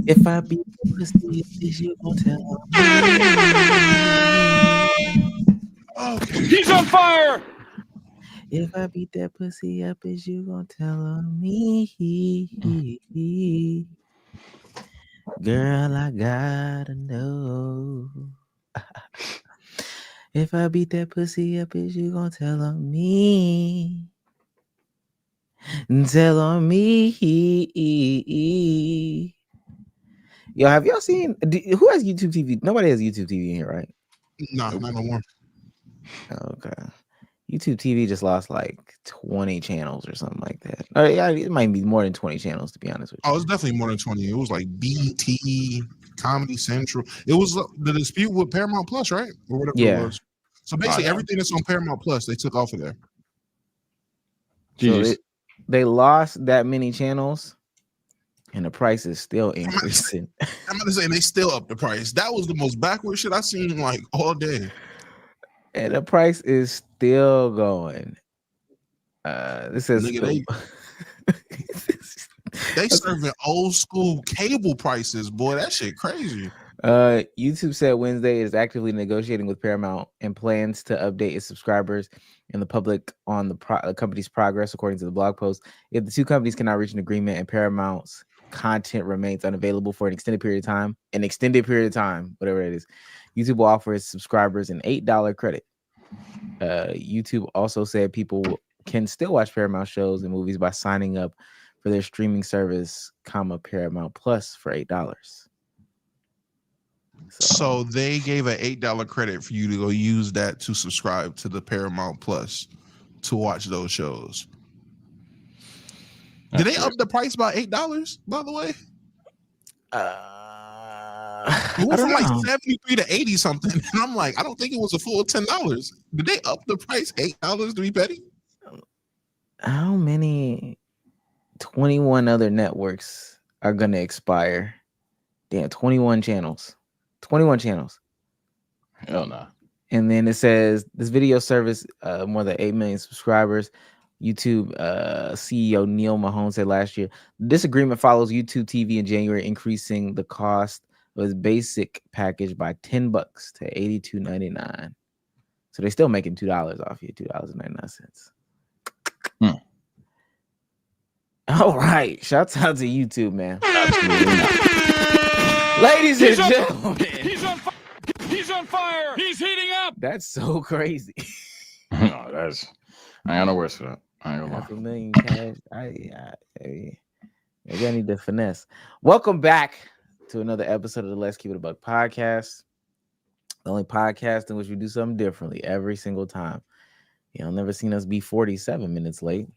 If I beat the pussy, is you gonna tell me? He's on fire. If I beat that pussy up, is you gonna tell me? Girl, I gotta know. If I beat that pussy up, is you gonna tell on me? Tell on me. Yo, have y'all seen who has YouTube TV? Nobody has YouTube TV in here, right? Nah, not no more. Okay. YouTube TV just lost like 20 channels or something like that. Yeah, it might be more than 20 channels, to be honest with you. Oh, it's definitely more than 20. It was like BT, Comedy Central. It was the dispute with Paramount Plus, right? Or whatever it was. So basically, everything that's on Paramount Plus, they took off of there. So they lost that many channels, and the price is still increasing. I'm gonna say they still up the price. That was the most backward shit I seen like all day. And the price is still going. This is they serving old school cable prices, boy. That shit crazy. YouTube said Wednesday is actively negotiating with Paramount and plans to update its subscribers and the public on the company's progress, according to the blog post. If the two companies cannot reach an agreement and Paramount's content remains unavailable for an extended period of time, whatever it is, YouTube will offer its subscribers an $8 credit. YouTube also said people can still watch Paramount shows and movies by signing up for their streaming service, Paramount Plus for $8. So they gave an $8 credit for you to go use that to subscribe to the Paramount Plus to watch those shows. Did they up the price by $8? By the way, it went from like 73 to 80 something, and I'm like, I don't think it was a full $10. Did they up the price $8 to be petty? How many 21 other networks are gonna expire? Damn, 21 channels. 21 channels. Hell no. And then it says this video service, more than 8 million subscribers. YouTube CEO Neil Mahone said last year, this agreement follows YouTube TV in January, increasing the cost of its basic package by $10 to $82.99. So they're still making $2 off you, $2.99. All right. Shouts out to YouTube, man. Ladies and gentlemen. He's on fire. He's heating up. That's so crazy. No, I ain't got no words for that. I ain't gonna $500,000 cash. Maybe I need to finesse. Welcome back to another episode of the Let's Keep It a Buck podcast. The only podcast in which we do something differently every single time. Y'all never seen us be 47 minutes late.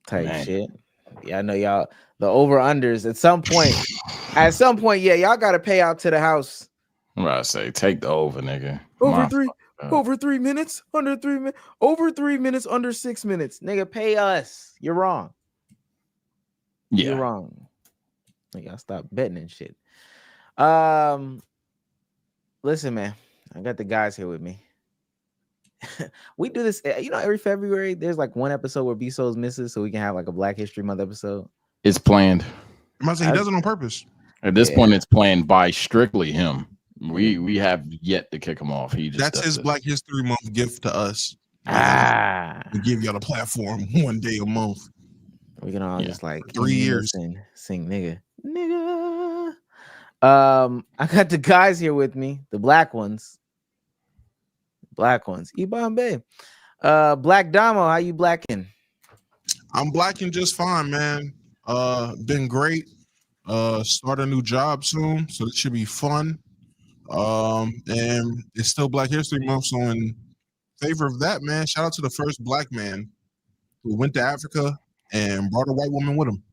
Type shit. Yeah, I know y'all. The over-unders at some point, yeah, y'all got to pay out to the house. I'm about to say, take the over, nigga. Over 3 minutes, under 3 minutes, over 3 minutes, under 6 minutes. Nigga, pay us. You're wrong. Yeah. You're wrong. Y'all stop betting and shit. Listen, man, I got the guys here with me. We do this, every February, there's like one episode where B-Souls misses, so we can have like a Black History Month episode. It's planned. I must say he does it on purpose. At this point, it's planned by strictly him. We have yet to kick him off. That's his Black History Month gift to us. We give y'all the platform one day a month. We can all just like 3 years and sing nigga. I got the guys here with me, the black ones. Ebon Bay. Black Damo, how you blacking? I'm blacking just fine, man. Been great. Start a new job soon, so it should be fun. And it's still Black History Month, so in favor of that, man, shout out to the first black man who went to Africa and brought a white woman with him.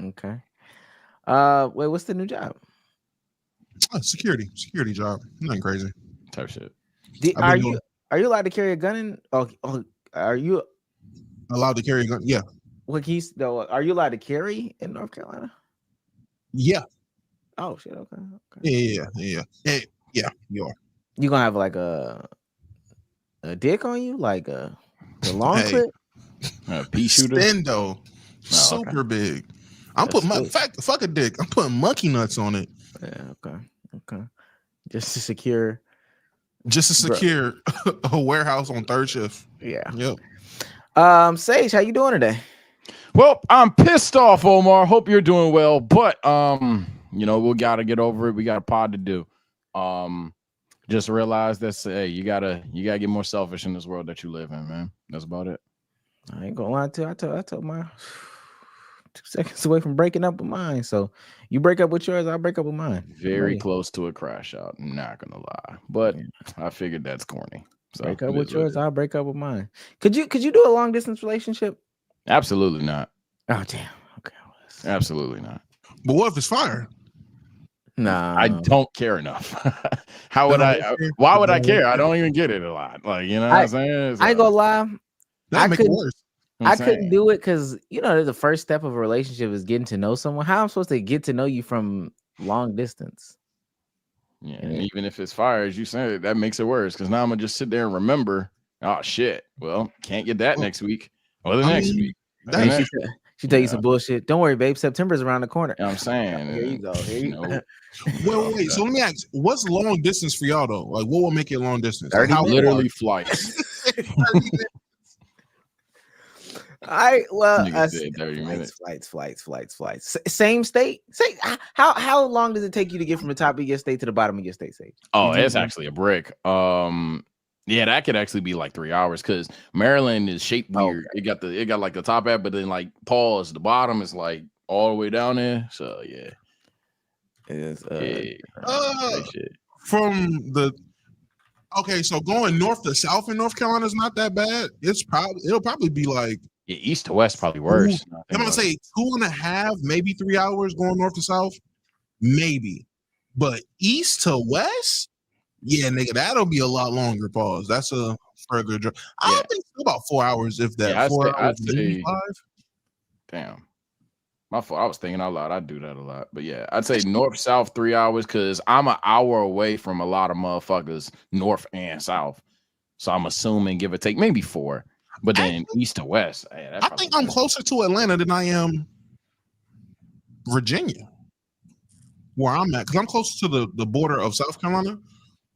Okay. Wait, what's the new job? Security job. Nothing crazy. Type shit. Are you allowed to carry a gun in? Are you allowed to carry a gun? Yeah. Are you allowed to carry in North Carolina? Yeah. Oh shit. Okay. Yeah. Yeah. You are. You gonna have like a dick on you, like a long clip? Spin though. Super big. I'm putting fuck a dick. I'm putting monkey nuts on it. Yeah, okay. Just to secure a warehouse on third shift. Yeah. Yep. Sage, how you doing today? Well, I'm pissed off, Omar. Hope you're doing well, but we gotta get over it. We got a pod to do. Just realize that you gotta get more selfish in this world that you live in, man. That's about it. I ain't gonna lie to you. I told my 2 seconds away from breaking up with mine. So you break up with yours, I'll break up with mine. Very close to a crash out. I'm not gonna lie, but I figured that's corny. So break up with yours, I'll break up with mine. Could you do a long distance relationship? Absolutely not. Oh damn. Okay. Absolutely not. But what if it's fire? Nah, I don't care enough. How would I? Why would I care? I don't even get it a lot. Like, you know what I'm saying? I ain't gonna lie. That make it worse. I couldn't do it because the first step of a relationship is getting to know someone. How am I supposed to get to know you from long distance? Yeah, and even if it's fire, as you said, that makes it worse because now I'm gonna just sit there and remember. Oh shit! Well, can't get that next week or the next week. She tell you some bullshit. Don't worry, babe. September's around the corner. You know what I'm saying. Here you go. Well, wait. So let me ask, what's long distance for y'all though? Like, what will make it long distance? Literally flights. Flights. Same state. Say how long does it take you to get from the top of your state to the bottom of your state? Sage? Oh, it's actually a brick. Yeah, that could actually be like 3 hours because Maryland is shaped weird. Okay. It got like the top half, but then like the bottom is like all the way down there. So yeah, it is. So going north to south in North Carolina is not that bad. It'll probably be like east to west, probably worse. I'm gonna say 2.5, maybe 3 hours going north to south, maybe, but east to west. Yeah, nigga, that'll be a lot longer. Pause. That's a further drive. I think it's about 4 hours, if that. Yeah, 4 hours, maybe 5. Damn, my fault. I was thinking out loud. I do that a lot, but yeah, I'd say north south 3 hours because I'm an hour away from a lot of motherfuckers north and south. So I'm assuming give or take maybe 4, but then east to west. I think I'm closer to Atlanta than I am Virginia, where I'm at, because I'm closer to the border of South Carolina.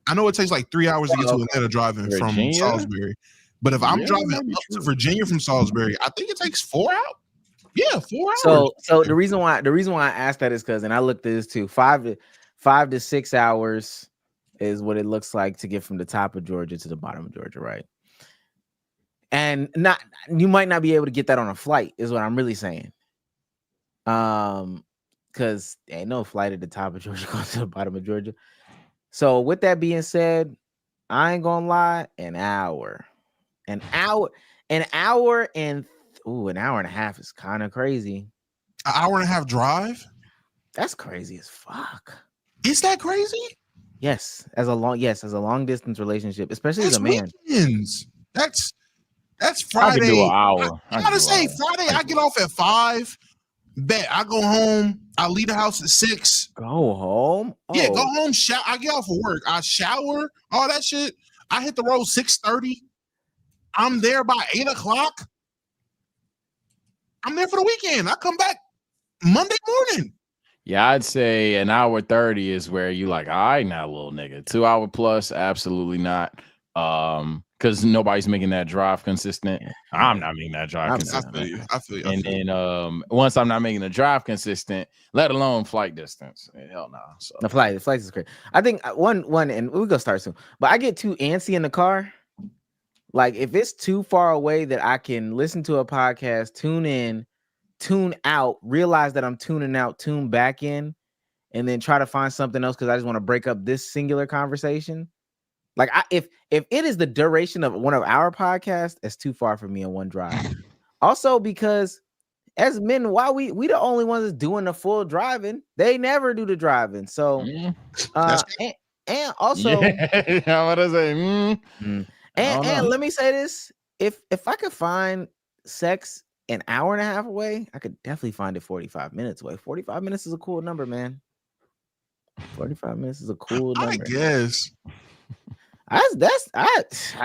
I know it takes like 3 hours to get to Atlanta driving from Salisbury, but if I'm driving up to Virginia from Salisbury, I think it takes 4 hours. Yeah, 4 hours. So the reason why I asked that is because, and I looked at this too, 5 to 6 hours is what it looks like to get from the top of Georgia to the bottom of Georgia, right? And you might not be able to get that on a flight, is what I'm really saying. Because ain't no flight at the top of Georgia going to the bottom of Georgia. So with that being said, I ain't gonna lie, an hour and an hour and a half is kind of crazy. An hour and a half drive? That's crazy as fuck. Is that crazy? Yes, as a long distance relationship, especially as a man. Weekends. That's Friday. I can do an hour. I gotta say, Friday I get off at 5. Bet I go home. I leave the house at 6. Go home? Oh. Yeah, go home. I get off of work. I shower, all that shit. I hit the road 6:30. I'm there by 8 o'clock. I'm there for the weekend. I come back Monday morning. Yeah, I'd say an hour 30 is where you like, all right, now, little nigga. 2 hour plus, absolutely not. Because nobody's making that drive consistent. I'm not making that drive consistent. I feel you. And then once I'm not making the drive consistent, let alone flight distance. Hell no. So the flights is great. I think one, and we're gonna start soon. But I get too antsy in the car. Like if it's too far away that I can listen to a podcast, tune in, tune out, realize that I'm tuning out, tune back in, and then try to find something else because I just want to break up this singular conversation. Like if it is the duration of one of our podcasts, it's too far for me in one drive. Also, because as men, why we the only ones that's doing the full driving, they never do the driving. So, and also, what is it? And let me say this: if I could find sex an hour and a half away, I could definitely find it 45 minutes away. 45 minutes is a cool number, man. 45 minutes is a cool number. I guess. I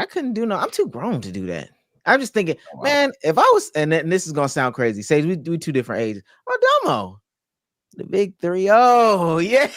couldn't do no. I'm too grown to do that. I'm just thinking, man, if I was, and this is gonna sound crazy. Say we do 2 different ages. Oh, Domo, the big 3-0, yeah.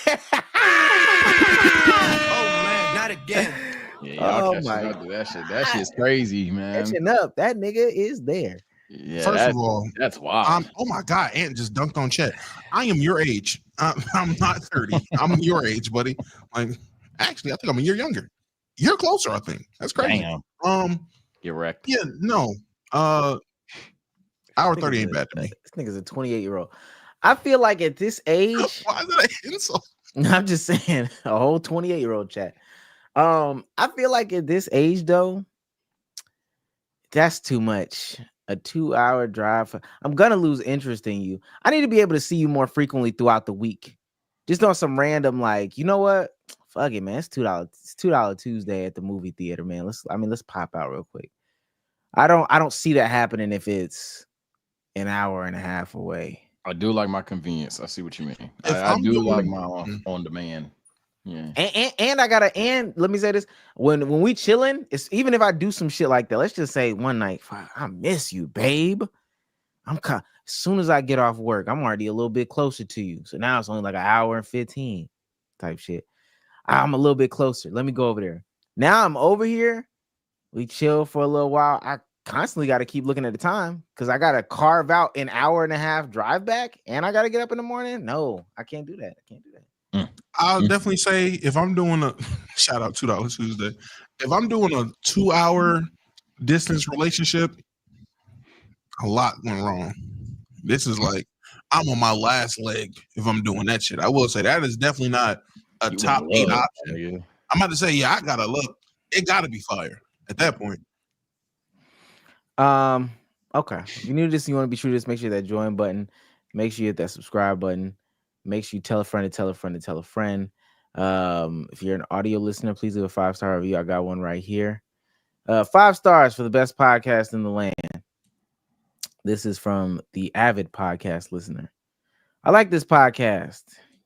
Oh man, not again. Yeah, y'all catching up to that shit. That shit's crazy, man. Catching up, that nigga is there. Yeah, First of all, that's wild. Oh my God, Ant just dunked on Chet. I am your age. I'm not 30. I'm your age, buddy. Like, actually, I think I'm a year younger. You're closer, I think. That's crazy. Damn. Get wrecked. Yeah, no. Hour 30 ain't bad to me. This nigga's a 28-year-old. I feel like at this age, why is that an insult? I'm just saying, a whole 28-year-old chat. I feel like at this age though, that's too much. A 2-hour drive. I'm gonna lose interest in you. I need to be able to see you more frequently throughout the week. Just on some random, like, you know what? Fuck it, man. It's $2. It's $2 Tuesday at the movie theater, man. Let's pop out real quick. I don't see that happening if it's an hour and a half away. I do like my convenience. I see what you mean. I do like my on demand. Yeah. And let me say this. When we chilling, it's even if I do some shit like that, let's just say one night, I miss you, babe. As soon as I get off work, I'm already a little bit closer to you. So now it's only like an hour and 15 type shit. I'm a little bit closer. Let me go over there. Now I'm over here. We chill for a little while. I constantly got to keep looking at the time because I got to carve out an hour and a half drive back and I got to get up in the morning. No, I can't do that. I'll definitely say if I'm doing a shout out $2 Tuesday, if I'm doing a 2-hour distance relationship, a lot went wrong. This is like I'm on my last leg if I'm doing that shit. I will say that is definitely not a top 8 option. Yeah. I'm about to say, I gotta look. It gotta be fire at that point. Okay. If you're new to this, you want to be sure to just make sure that join button, make sure you hit that subscribe button. Make sure you tell a friend to tell a friend to tell a friend. If you're an audio listener, please leave a 5-star review. I got one right here. 5 stars for the best podcast in the land. This is from the avid podcast listener. I like this podcast.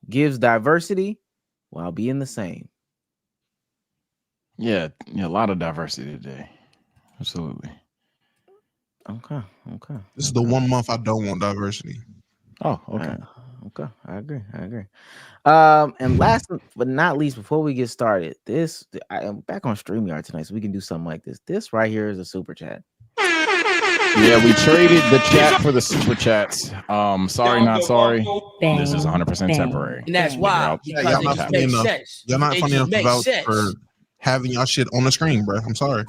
Gives diversity while being the same. Yeah, a lot of diversity today. Absolutely. Okay. This is the 1 month I don't want diversity. Oh, okay. Okay, I agree. And last but not least, before we get started, I am back on StreamYard tonight, so we can do something like this. This right here is a super chat. Yeah, we traded the chat for the super chats. Sorry, not sorry. This is 100% temporary. And that's why. Y'all not funny enough. Y'all not funny enough to vouch for having y'all shit on the screen, bro. I'm sorry.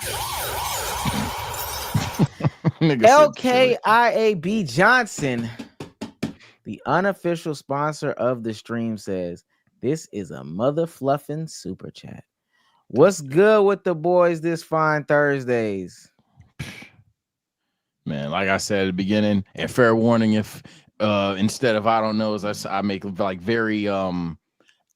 LKIAB Johnson, the unofficial sponsor of the stream, says this is a mother fluffing super chat. What's good with the boys this fine Thursdays? Man, like I said at the beginning, and fair warning, if instead of I don't know, I make like very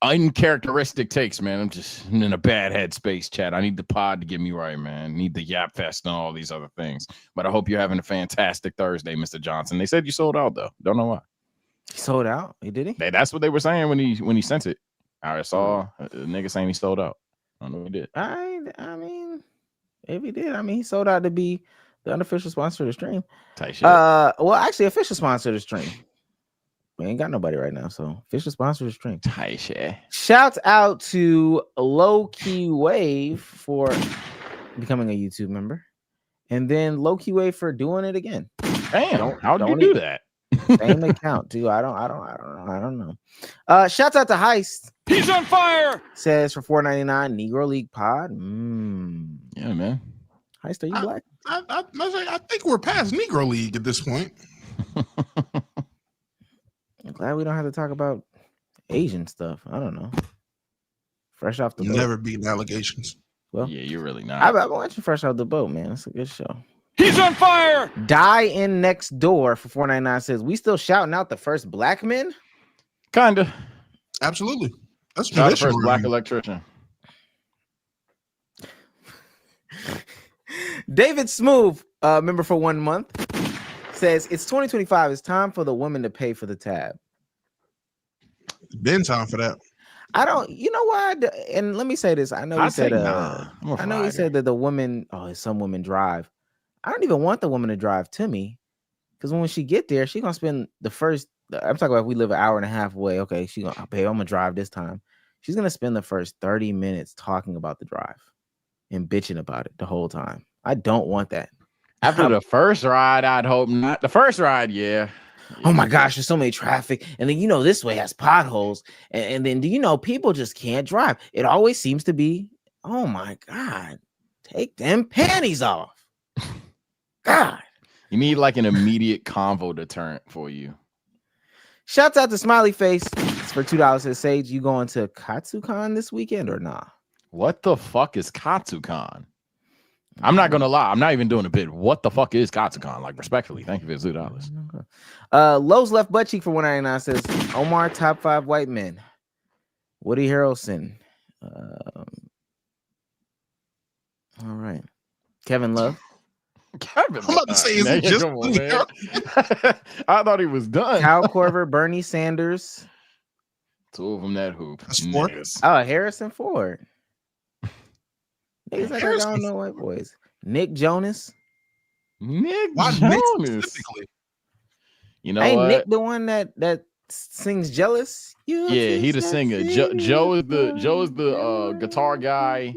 uncharacteristic takes, man. I'm just in a bad headspace, chat. I need the pod to get me right, man. I need the Yap Fest and all these other things. But I hope you're having a fantastic Thursday, Mr. Johnson. They said you sold out though. Don't know why. He sold out? Did he? That's what they were saying when he sent it. I saw a nigga saying he sold out. I don't know what he did. I mean, if he did, he sold out to be the unofficial sponsor of the stream. Tight shit. Well, actually, official sponsor of the stream. We ain't got nobody right now, so official sponsor of the stream. Tight shit. Shout out to Low Key Wave for becoming a YouTube member, and then Low Key Wave for doing it again. Damn, how did you do that? Same account too. I don't know. Shouts out to Heist. He's on fire. Says for $4.99 Negro League Pod. Yeah, man. Heist, are you black? I think we're past Negro League at this point. I'm glad we don't have to talk about Asian stuff. I don't know. Fresh off the boat. Never beaten allegations. Well, yeah, you're really not. I've been watching Fresh Off the Boat, man. It's a good show. He's on fire. Die in Next Door for $4.99 says we still shouting out the first black men. Kinda. Absolutely. That's the first black electrician. David Smooth, member for 1 month, says it's 2025. It's time for the woman to pay for the tab. It's been time for that. I don't. You know why? And let me say this. I know he said. I know he said that the woman. Some women drive. I don't even want the woman to drive to me, because when she get there, she gonna spend the first. I'm talking about if we live an hour and a half away. Okay, she gonna, babe, I'm gonna drive this time. She's gonna spend the first 30 minutes talking about the drive and bitching about it the whole time. I don't want that. After the first ride, I'd hope not. The first ride, yeah. Oh my gosh, there's so many traffic, and then this way has potholes, and then people just can't drive. It always seems to be. Oh my God, take them panties off. God. You need like an immediate convo deterrent for you. Shouts out to Smiley Face for $2. Says Sage, you going to Katsucon this weekend or nah? What the fuck is Katsucon? I'm not gonna lie, I'm not even doing a bid. What the fuck is Katsucon? Like, respectfully, thank you for $2. Lowe's left butt cheek for $1.99 says Omar top 5 white men. Woody Harrelson. All right. Kevin Love. Kevin, I'm about to say, is it just I thought he was done. Kyle Korver, Bernie Sanders. 2 of them that hoop. That's 4. Oh, Harrison Ford. Niggas like I don't know white boys. Nick Jonas. Nick Why Jonas. Nick specifically? You know Ain't what? Nick the one that sings Jealous? Yeah, he the singer. Joe is the guitar guy.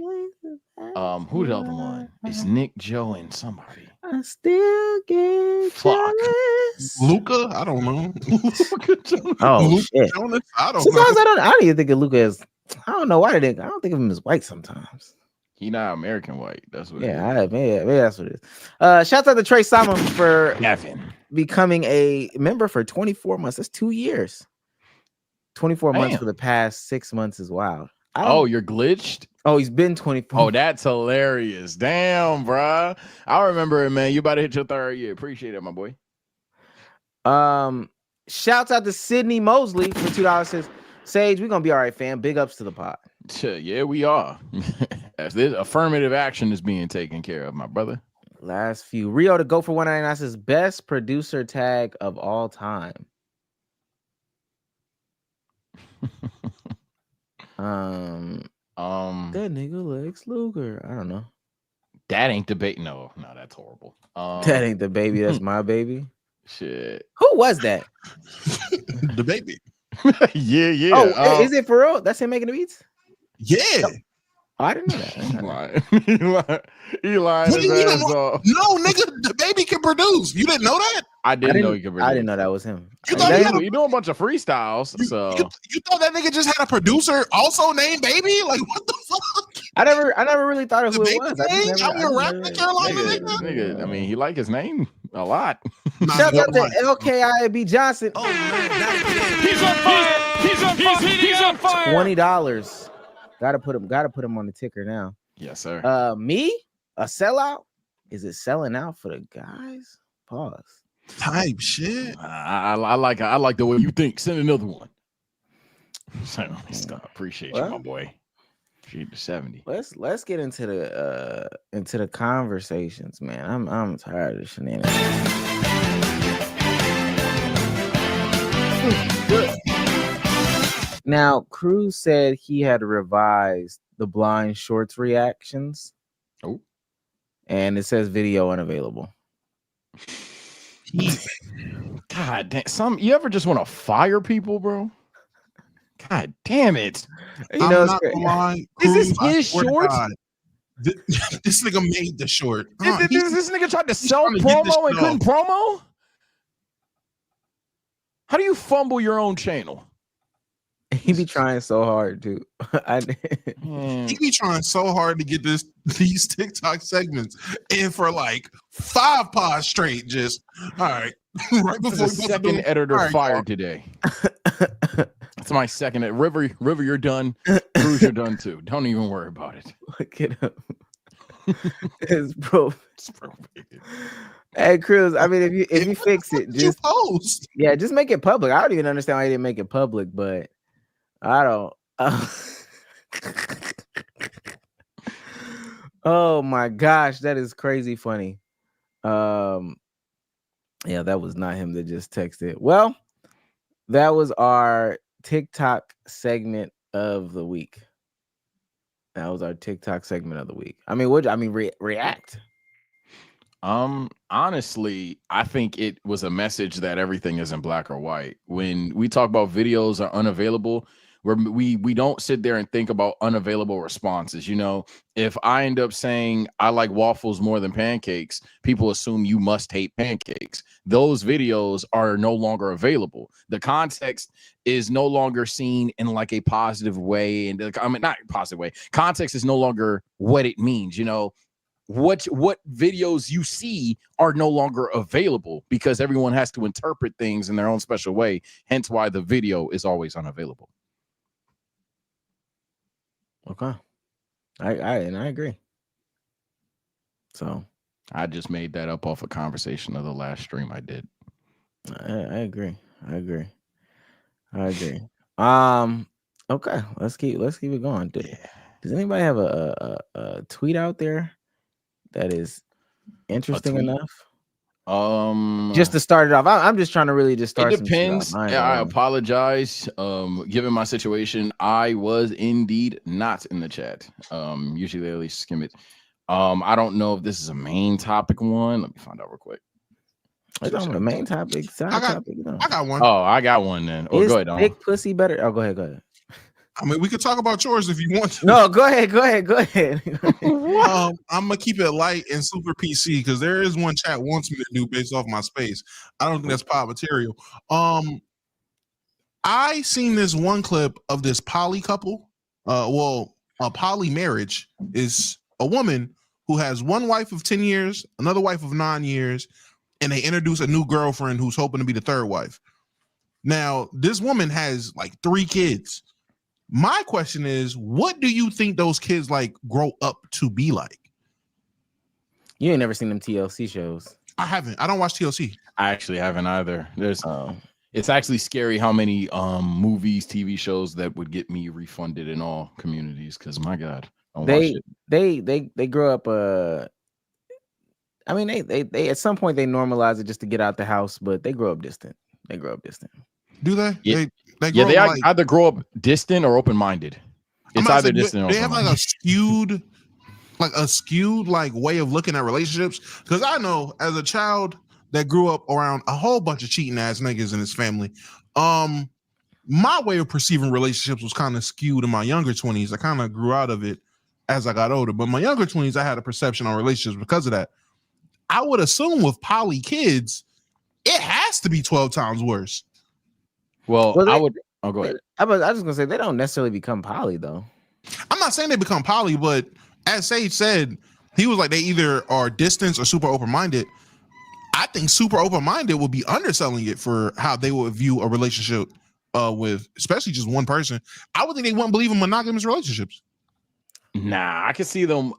Who the other one? It's Nick, Joe, and somebody. I still get jealous. Luca? I don't know. Oh Luca shit! Jonas? I don't Sometimes know. I don't even think of Luca as. I don't know why I don't think of him as white sometimes. He not American white. That's what. Yeah, maybe that's what it is. Shouts out to Trey Sama for becoming a member for 24 months. That's 2 years. 24 months for the past 6 months is wild. Oh, you're glitched? Oh, he's been 24. Oh, that's hilarious. Damn, bro. I remember it, man. You about to hit your 3rd year. Appreciate it, my boy. Shouts out to Sydney Mosley for $2. Says, Sage, we're gonna be all right, fam. Big ups to the pod. Yeah, we are. As this affirmative action is being taken care of, my brother. Last few. Rio to go for $1.99 says best producer tag of all time. That nigga Lex Luger. I don't know. That ain't the baby. No, that's horrible. That ain't the baby. That's my baby. Shit. Who was that? The baby. Yeah. Oh, is it for real? That's him making the beats? Yeah. Oh, I didn't know that. He lied his ass off. No, nigga, the baby can produce. You didn't know that? I didn't know he could produce. I didn't know that was him. You thought he doing a bunch of freestyles. You thought that nigga just had a producer also named Baby? Like, what the fuck? I never really thought of who it was. Nigga, I mean, he like his name a lot. Shout out to LKIB Johnson. Oh man, he's on fire. He's on fire. $20. Gotta put him on the ticker now. Yes, sir. Me? A sellout? Is it selling out for the guys? Pause. Type shit. I like the way you think. Send another one. So, appreciate you, my boy. Appreciate the 70. Let's get into the conversations, man. I'm tired of shenanigans. Now, Cruz said he had revised the blind shorts reactions. Oh. And it says video unavailable. God damn. You ever just want to fire people, bro? God damn it. You know, not gonna lie, Cruz, is this his short? This nigga made the short. This nigga tried to sell promo and couldn't promo? How do you fumble your own channel? He be trying so hard, dude. He be trying so hard to get these TikTok segments in for like 5 pods straight. Just all right, right before the second editor fired today. That's my second. River, you're done. Cruz, you're done too. Don't even worry about it. Look at him. It's bro. Hey Cruz, I mean, if you fix it, just post. Yeah, just make it public. I don't even understand why you didn't make it public, but I don't. Oh my gosh, that is crazy funny. Yeah, that was not him that just texted. Well, that was our TikTok segment of the week. That was our TikTok segment of the week. I mean, react. Honestly, I think it was a message that everything isn't black or white. When we talk about videos are unavailable, we don't sit there and think about unavailable responses. You know, if I end up saying I like waffles more than pancakes, people assume you must hate pancakes. Those videos are no longer available. The context is no longer seen in like a positive way, and I mean, not positive way. Context is no longer what it means. You know, what videos you see are no longer available because everyone has to interpret things in their own special way. Hence why the video is always unavailable. Okay. I agree. So I just made that up off a conversation of the last stream I did. I agree. Okay, let's keep it going. Does anybody have a tweet out there that is interesting enough? Just to start it off, I'm just trying to really just start. It depends. I apologize. Given my situation, I was indeed not in the chat. Usually they at least skim it. I don't know if this is a main topic one. Let me find out real quick. It's on the main topic. I got one. Oh, I got one then. Oh, go ahead. Big pussy better. Oh, go ahead. I mean, we could talk about yours if you want to. No, go ahead. I'm gonna keep it light and super PC because there is one chat wants me to do based off my space. I don't think that's pop material. I seen this one clip of this poly couple. A poly marriage is a woman who has one wife of 10 years, another wife of 9 years, and they introduce a new girlfriend who's hoping to be the third wife. Now, this woman has like 3 kids. My question is, what do you think those kids like grow up to be like? You ain't never seen them TLC shows. I haven't. I don't watch TLC. I actually haven't either. It's actually scary how many movies, TV shows that would get me refunded in all communities. Because my God, they grow up. I mean, they at some point they normalize it just to get out the house, but they grow up distant. Do they? Yeah. They either grow up distant or open-minded. It's either distant or they have like a skewed like way of looking at relationships. Because I know as a child that grew up around a whole bunch of cheating ass niggas in his family, my way of perceiving relationships was kind of skewed in my younger 20s. I kind of grew out of it as I got older, but in my younger 20s, I had a perception on relationships because of that. I would assume with poly kids, it has to be 12 times worse. Well, I would. Oh, go ahead. I was just gonna say they don't necessarily become poly though. I'm not saying they become poly, but as Sage said, he was like they either are distant or super open-minded. I think super open-minded would be underselling it for how they would view a relationship with, especially just one person. I would think they wouldn't believe in monogamous relationships. Nah, I could see them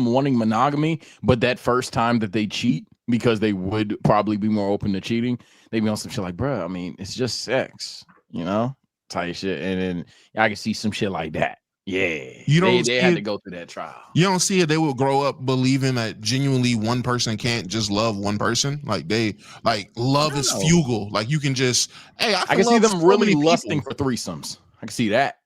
wanting monogamy, but that first time that they cheat, because they would probably be more open to cheating, they'd be on some shit like, bro, I mean, it's just sex, you know, type shit. And then I can see some shit like that. Yeah, they had to go through that trial. You don't see it. They will grow up believing that genuinely one person can't just love one person. Like love is fugal. Like you can just, hey, I can see them really lusting for threesomes. I can see that.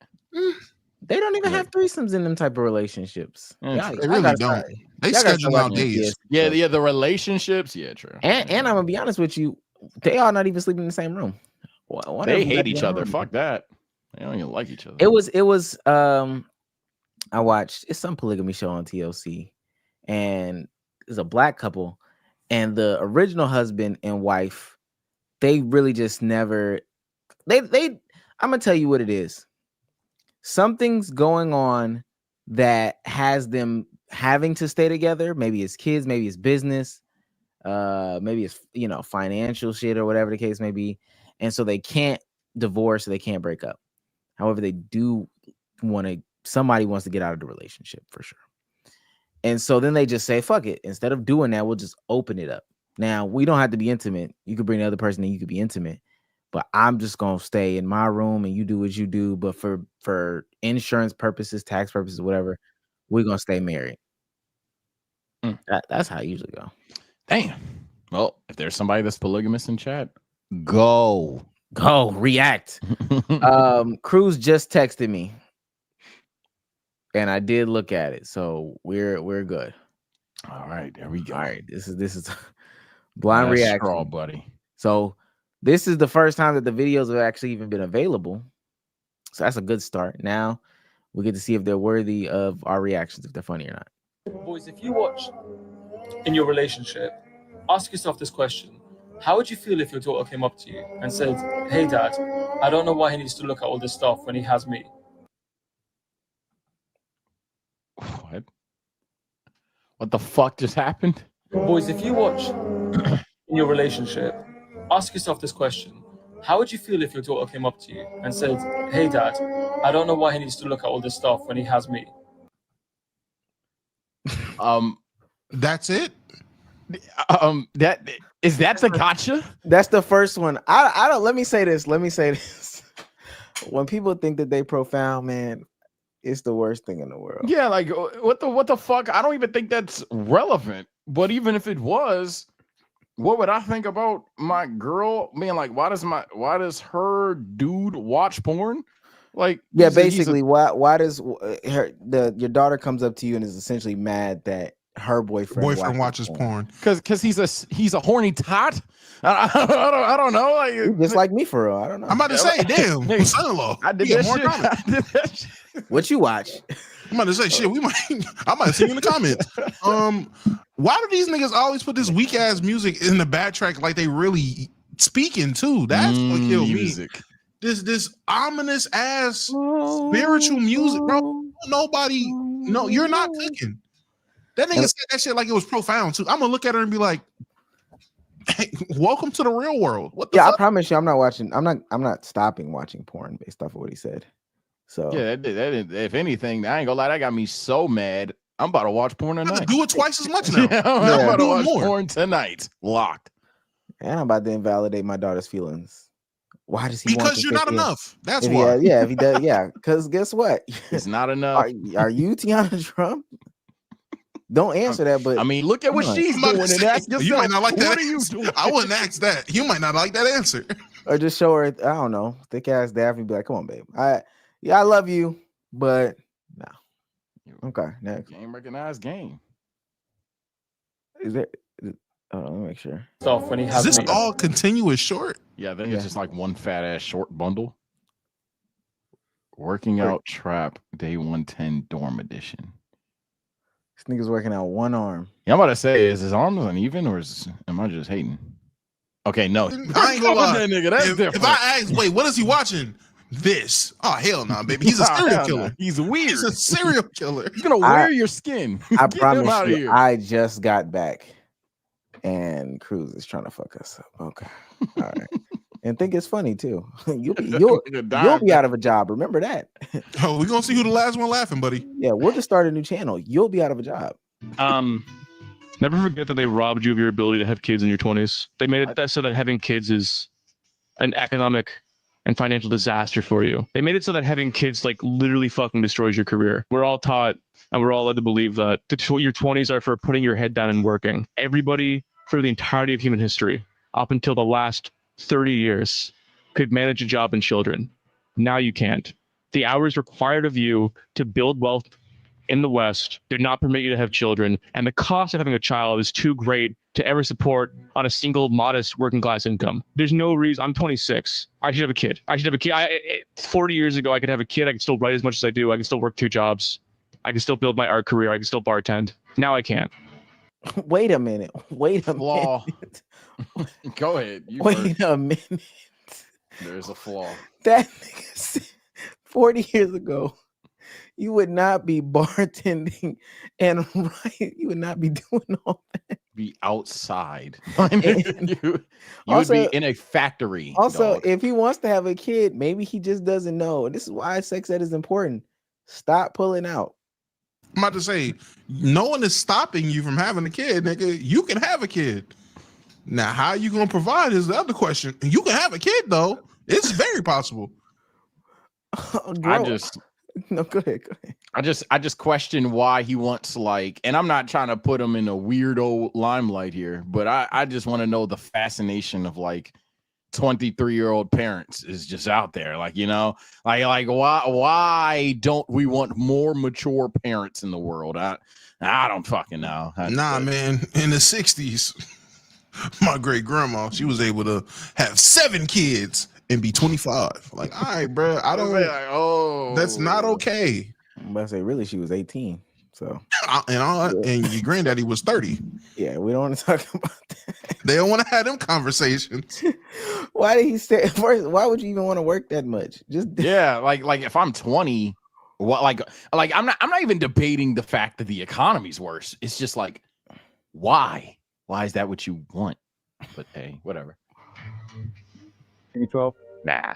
They don't even have threesomes in them type of relationships. They really don't. They schedule out days. Yeah, the relationships. Yeah, true. And I'm gonna be honest with you, they are not even sleeping in the same room. They hate each other. Fuck that. They don't even like each other. It was I watched some polygamy show on TLC, and it's a black couple, and the original husband and wife, they really just never I'm gonna tell you what it is. Something's going on that has them having to stay together. Maybe it's kids, maybe it's business, maybe it's financial shit or whatever the case may be. And so they can't divorce, so they can't break up. However, they do somebody wants to get out of the relationship for sure. And so then they just say, fuck it. Instead of doing that, we'll just open it up. Now, we don't have to be intimate. You could bring the other person and you could be intimate. But I'm just going to stay in my room and you do what you do. But for insurance purposes, tax purposes, whatever, we're going to stay married. That's how I usually go. Damn. Well, if there's somebody that's polygamous in chat, go react. Cruz just texted me and I did look at it. So we're good. All right, there we go. All right, this is blind Last reaction, straw, buddy. So this is the first time that the videos have actually even been available. So that's a good start. Now we get to see if they're worthy of our reactions, if they're funny or not. Boys, if you watch in your relationship, ask yourself this question. How would you feel if your daughter came up to you and said, "Hey dad, I don't know why he needs to look at all this stuff when he has me"? What the fuck just happened? Boys, if you watch in your relationship, ask yourself this question. How would you feel if your daughter came up to you and said, "Hey dad, I don't know why he needs to look at all this stuff when he has me"? That's it. That is that the gotcha? That's the first one. I don't. Let me say this. When people think that they profound, man, it's the worst thing in the world. Yeah, like what the fuck? I don't even think that's relevant. But even if it was, what would I think about my girl being like, why does her dude watch porn? Like, yeah, basically, why does your daughter comes up to you and is essentially mad that her boyfriend watches porn? Because he's a horny tot. I don't know. Like just like me for real. I don't know. I'm about to say, damn, Nigga, son-in-law. I did that shit. What you watch? I'm about to say, shit. I might see you in the comments. Why do these niggas always put this weak ass music in the backtrack like they really speaking too? That's what killed me. This ominous ass spiritual music, bro. Nobody, no, you're not cooking. That nigga said that shit like it was profound too. I'm gonna look at her and be like, hey, welcome to the real world. What the fuck? I promise you, I'm not stopping watching porn based off of what he said. So yeah, that if anything, I ain't gonna lie, that got me so mad. I'm about to watch porn tonight. I'm do it twice as much now. I'm about to watch porn tonight. Locked. And I'm about to invalidate my daughter's feelings. Why does he? Because you're not enough. That's why. If he does, yeah. Because guess what? It's not enough. Are you Tiana Trump? Don't answer that, but I mean, look at what she's doing and ask yourself, you might not like that. What are you doing? I wouldn't ask that. You might not like that answer. Or just show her, I don't know, thick ass Daphne, be like, come on, babe. I love you, but no. Okay, next. Game recognized game. Is it? Let me make sure. Stuff when he has Is this all continuous short? Yeah, I think it's just like one fat ass short bundle. Working out trap day 110 dorm edition. This nigga's working out one arm. Yeah, I'm about to say, is his arms uneven or am I just hating? Okay, no. I ain't gonna lie. That nigga, that's different. If I ask, wait, what is he watching? This. Oh, hell no, baby. He's a serial killer. Nah. He's weird. He's a serial killer. He's gonna wear your skin. I Get promise him out you, of here. I just got back and Cruz is trying to fuck us up. Okay. All right. And think it's funny too. You'll be out of a job. Remember that. Oh, we're gonna see who the last one laughing, buddy. Yeah, we'll just start a new channel. You'll be out of a job. Never forget that they robbed you of your ability to have kids in your 20s. They made it so that having kids is an economic and financial disaster for you. They made it so that having kids like literally fucking destroys your career. We're all taught and we're all led to believe that your 20s are for putting your head down and working. Everybody for the entirety of human history, up until the last 30 years, could manage a job and children. Now you can't. The hours required of you to build wealth in the West do not permit you to have children, and the cost of having a child is too great to ever support on a single modest working class income. There's no reason. I'm 26. I should have a kid. 40 years ago, I could have a kid. I could still write as much as I do. I can still work 2 jobs. I can still build my art career. I can still bartend. Now I can't. Wait a minute. Flaw. Go ahead. Wait a minute. There's a flaw. That nigga said 40 years ago, you would not be bartending and you would not be doing all that. Be outside. You would be in a factory. Also, dog. if he wants to have a kid, maybe he just doesn't know. This is why sex ed is important. Stop pulling out. I'm about to say, no one is stopping you from having a kid, nigga. You can have a kid. Now, how you gonna provide is the other question. You can have a kid though. It's very possible. No, go ahead. I just question why he wants, like, and I'm not trying to put him in a weirdo limelight here, but I just want to know the fascination of like 23-year-old parents is just out there. Like, you know, like why don't we want more mature parents in the world? I don't fucking know. Nah, man. In the 60s, my great grandma, she was able to have 7 kids and be 25. Like, all right, bro. I don't like, that's not okay. I'm about to say, really, she was 18. So and your granddaddy was 30. Yeah, we don't want to talk about that. They don't want to have them conversations. Why did he say first? Why would you even want to work that much? Just yeah, like if I'm 20, what like I'm not even debating the fact that the economy's worse. It's just like, why? Why is that what you want? But hey, whatever. 12? Nah,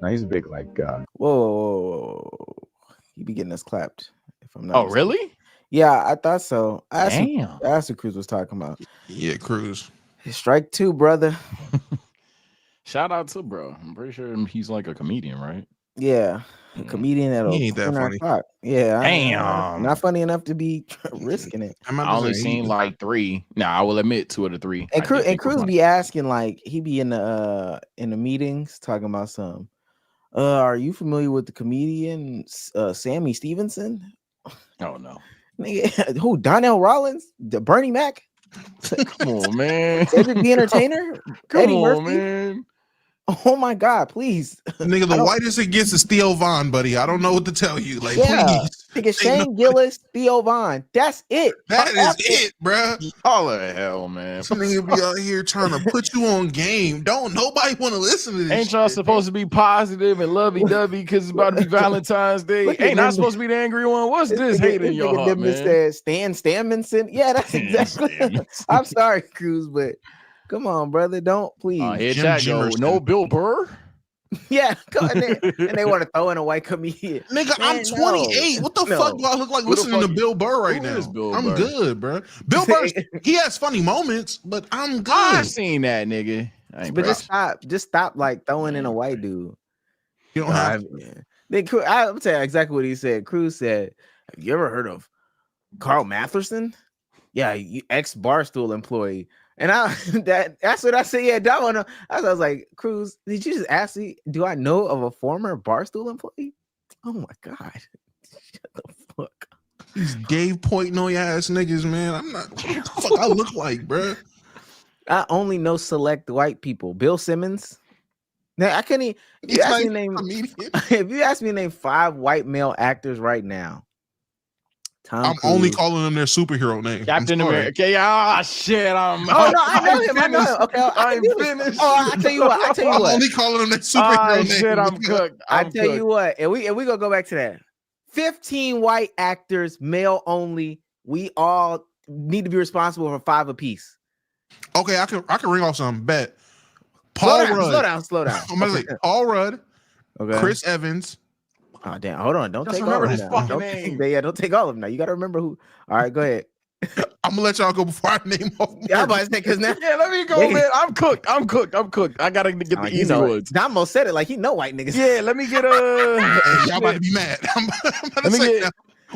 he's a big like whoa. He be getting us clapped. If I'm not. Oh, really? Yeah, I thought so. I Damn. asked what Cruz was talking about. Yeah, Cruz. Strike 2, brother. Shout out to bro. I'm pretty sure he's like a comedian, right? Yeah, a comedian at He ain't that funny. Yeah, Damn. not funny enough to be risking it. I only seen like 3. Now I will admit 2 of the 3. And Cruz be asking, like, he be in the meetings talking about some. Are you familiar with the comedian Sammy Stevenson? Oh no. Nigga, who? Donnell Rollins? The Bernie Mac? Come on, man. Cedric the Entertainer? Come Eddie on, Murphy? man. Oh my God, please. Nigga, the whitest it gets is Theo Von, buddy. I don't know what to tell you. Like, please. Nigga, Shane Gillis, Theo Von. That's it. That is it, bro. All the hell, man. Some nigga be out here trying to put you on game. Don't nobody want to listen to this. Ain't y'all supposed to be positive and lovey-dovey because it's about to be Valentine's Day? Ain't not supposed to be the angry one. What's this hate in your heart, man? Said Stan Stammenson. Yeah, that's exactly. I'm sorry, Cruz, but come on, brother. Don't please. Here chat go. No Bill Burr. Yeah, and they want to throw in a white comedian. Nigga, I'm 28. No. What the fuck do I look like listening to Bill Burr right now? I'm good, bro. Bill Burr, he has funny moments, but I'm good. I've seen that, nigga. But just stop like throwing in a white dude. You don't have. I'll tell you exactly what he said. Cruz said, "Have you ever heard of Carl Matherson? Yeah, ex Barstool employee." And that's what I said. Yeah, I want to. I was like, Cruz, did you just ask me? Do I know of a former Barstool employee? Oh my God! Shut the fuck. These Dave pointing on your ass niggas, man. I'm not. What the fuck I look like, bro? I only know select white people. Bill Simmons. Now I can't. If you ask me to name 5 white male actors right now. I'm only calling them their superhero name. Captain America. Okay, shit. I know him. Okay, I'm finished. Oh, I tell you what. I'm only calling them their superhero name. Shit, I'm cooked. I tell you what, and we gonna go back to that. 15 white actors, male only. We all need to be responsible for 5 apiece. Okay, I can ring off some. Bet. Paul Rudd. Slow down. I'm gonna say Paul Rudd. Okay. Chris Evans. Oh damn! Hold on! Don't take all remember of his them. fucking name. Don't take all of them now. You got to remember who. All right, go ahead. I'm gonna let y'all go before I name off. Yeah, I'm about to say because now. Yeah, let me go, man. I'm cooked. I gotta get the easy ones. Damo said it like he know white niggas. Yeah, let me get y'all about to be mad.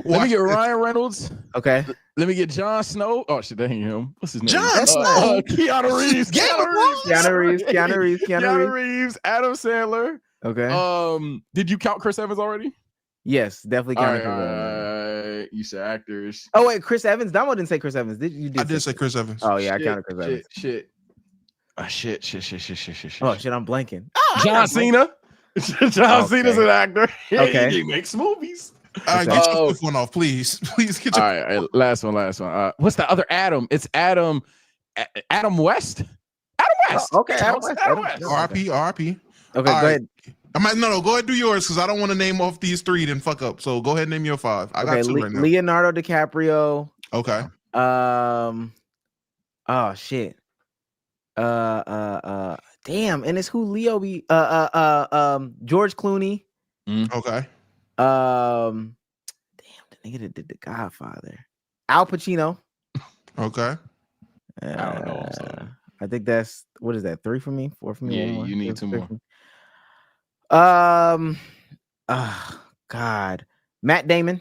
Let me get Ryan Reynolds. Okay. Let me get Jon Snow. Oh shit, that ain't him. What's his name? Jon Snow. Keanu Reeves. Keanu Reeves. Adam Sandler. Okay. Did you count Chris Evans already? Yes, definitely counted Chris Evans. You said actors. Oh wait, Chris Evans. Damo didn't say Chris Evans. I did say Chris Evans. Oh yeah, I counted Chris Evans. Shit. Oh shit, I'm blanking. John Cena. John Cena's an actor. Okay. He makes movies. All right, get your one off, please. Please get your. All right, last one. What's the other Adam? It's Adam West. Adam West. Okay, Adam West. RP. Okay, go ahead. No, go ahead, do yours because I don't want to name off these 3 then fuck up. So go ahead and name your 5. I got 2 right now. Leonardo DiCaprio. Okay. Oh shit. Damn, and it's who Leo be. George Clooney. Okay. Damn, the nigga that did The Godfather. Al Pacino. Okay. I don't know. I think that's what is that? 3 for me? 4 for me? Yeah, you need 2 more. God. Matt Damon.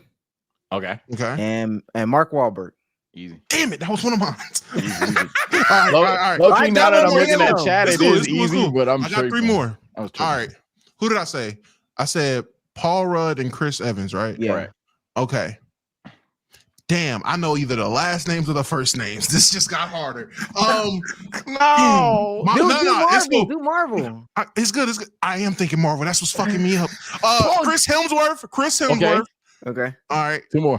Okay. And Mark Wahlberg. Easy. Damn it, that was one of mine. Easy. All right. Low-key, now that I'm looking at chat, it is easy, but I got 3 more. All right. Who did I say? I said Paul Rudd and Chris Evans, right? Yeah. Right. Okay. Damn, I know either the last names or the first names. This just got harder. No. Do Marvel. It's good. I am thinking Marvel. That's what's fucking me up. Chris Hemsworth. Okay. All right. 2 more.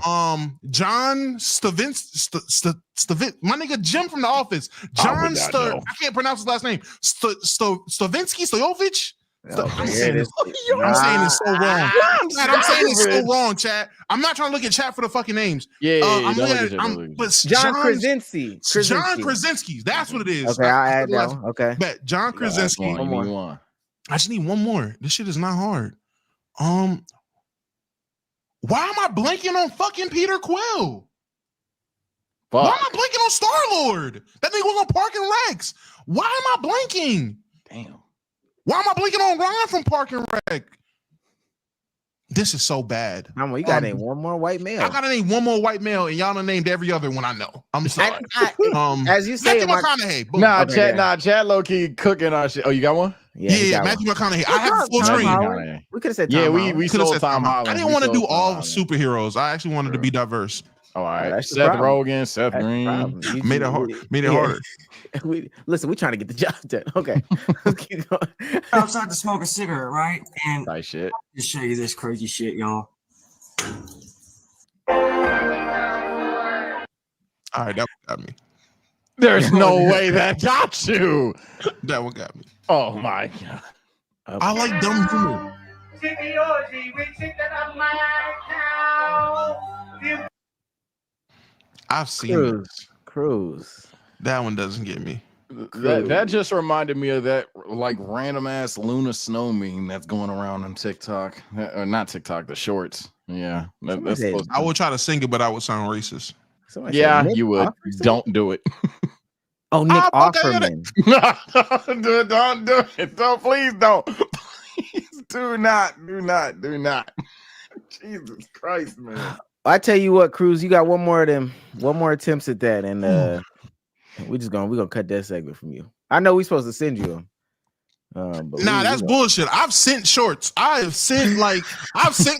John my nigga Jim from The Office. I can't pronounce his last name. Stoyovich. I'm saying this so wrong. I'm saying this so wrong, chat. I'm not trying to look at chat for the fucking names. John Krasinski. John Krasinski. That's what it is. Okay, I'll add that one. Okay. Bet John Krasinski. One more. I just need one more. This shit is not hard. Why am I blanking on fucking Peter Quill? Why am I blanking on Star-Lord? That nigga was on Park and Recs. Why am I blanking? Damn. Why am I blinking on Ron from Park and Rec? This is so bad. You got to name one more white male. I got to name one more white male, and y'all done named every other one I know. I'm sorry. As you say, Matthew McConaughey. Chad low-key cooking our shit. Oh, you got one? Yeah, Matthew McConaughey. I have full screen. We could have said Tom Holland. we could have said Tom Holland. I didn't want to do all superheroes. I actually wanted to be diverse. All right. Seth Rogen, Seth Green. Made it harder. Listen, we're trying to get the job done. Okay. Let's keep going. Outside to smoke a cigarette, right? And nice shit. Just show you this crazy shit, y'all. All right, that one got me. There's no way that got you. That one got me. Oh my god. I like dumb humor. I've seen Cruz. That one doesn't get me. That just reminded me of that like random ass Luna Snow meme that's going around on TikTok. Or not TikTok, the shorts. Yeah. That's I would try to sing it, but I would sound racist. Yeah, you would. Don't do it. Oh, Nick Offerman. Don't do it. Don't, please don't. Please do not. Jesus Christ, man. I tell you what, Cruz, you got one more attempts at that, and we're gonna cut that segment from you. I know we're supposed to send you them. That's bullshit. I've sent shorts. I've sent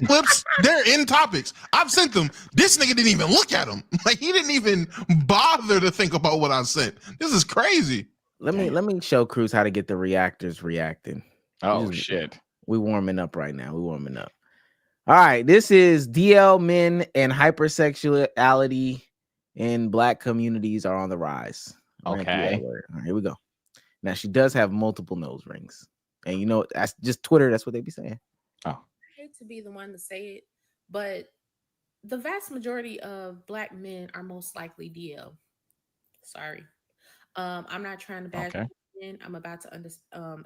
clips. They're in topics. I've sent them. This nigga didn't even look at them. Like he didn't even bother to think about what I sent. This is crazy. Let me show Cruz how to get the reactors reacting. Oh shit. We warming up right now. All right, this is DL men and hypersexuality in Black communities are on the rise. Okay. All right, here we go. Now she does have multiple nose rings, and you know that's just Twitter. That's what they be saying. Oh, I hate to be the one to say it, but the vast majority of Black men are most likely DL. Sorry, I'm not trying to bash men. I'm about to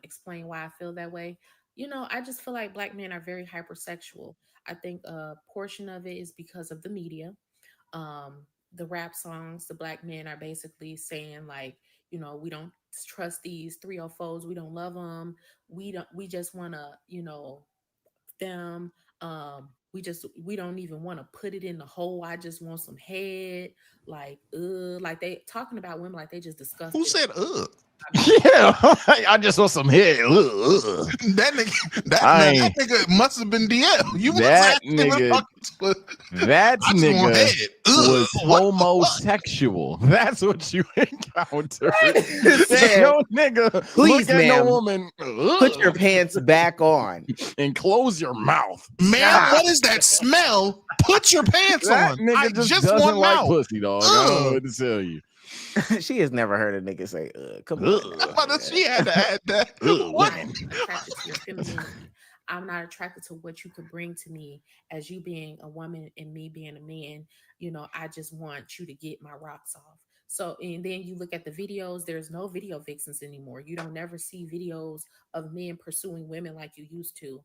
explain why I feel that way. You know, I just feel like Black men are very hypersexual. I think a portion of it is because of the media. The rap songs, the Black men are basically saying like, you know, we don't trust these 304s. We don't love them. We just want to, you know, them. We don't even want to put it in the hole. I just want some head. Like they talking about women like they just disgusting. Who said Yeah, I just want some head. That nigga must have been DL. That nigga was homosexual. That's what you encountered. Yo, nigga, please, look at no woman. Put your pants back on and close your mouth, man. What is that smell? Put your pants on. Nigga just doesn't like pussy, dog. I don't know what to tell you. She has never heard a nigga say, come on. She had to add that. What? I'm not attracted to what you could bring to me as you being a woman and me being a man. You know, I just want you to get my rocks off. So, and then you look at the videos, there's no video vixens anymore. You don't never see videos of men pursuing women like you used to.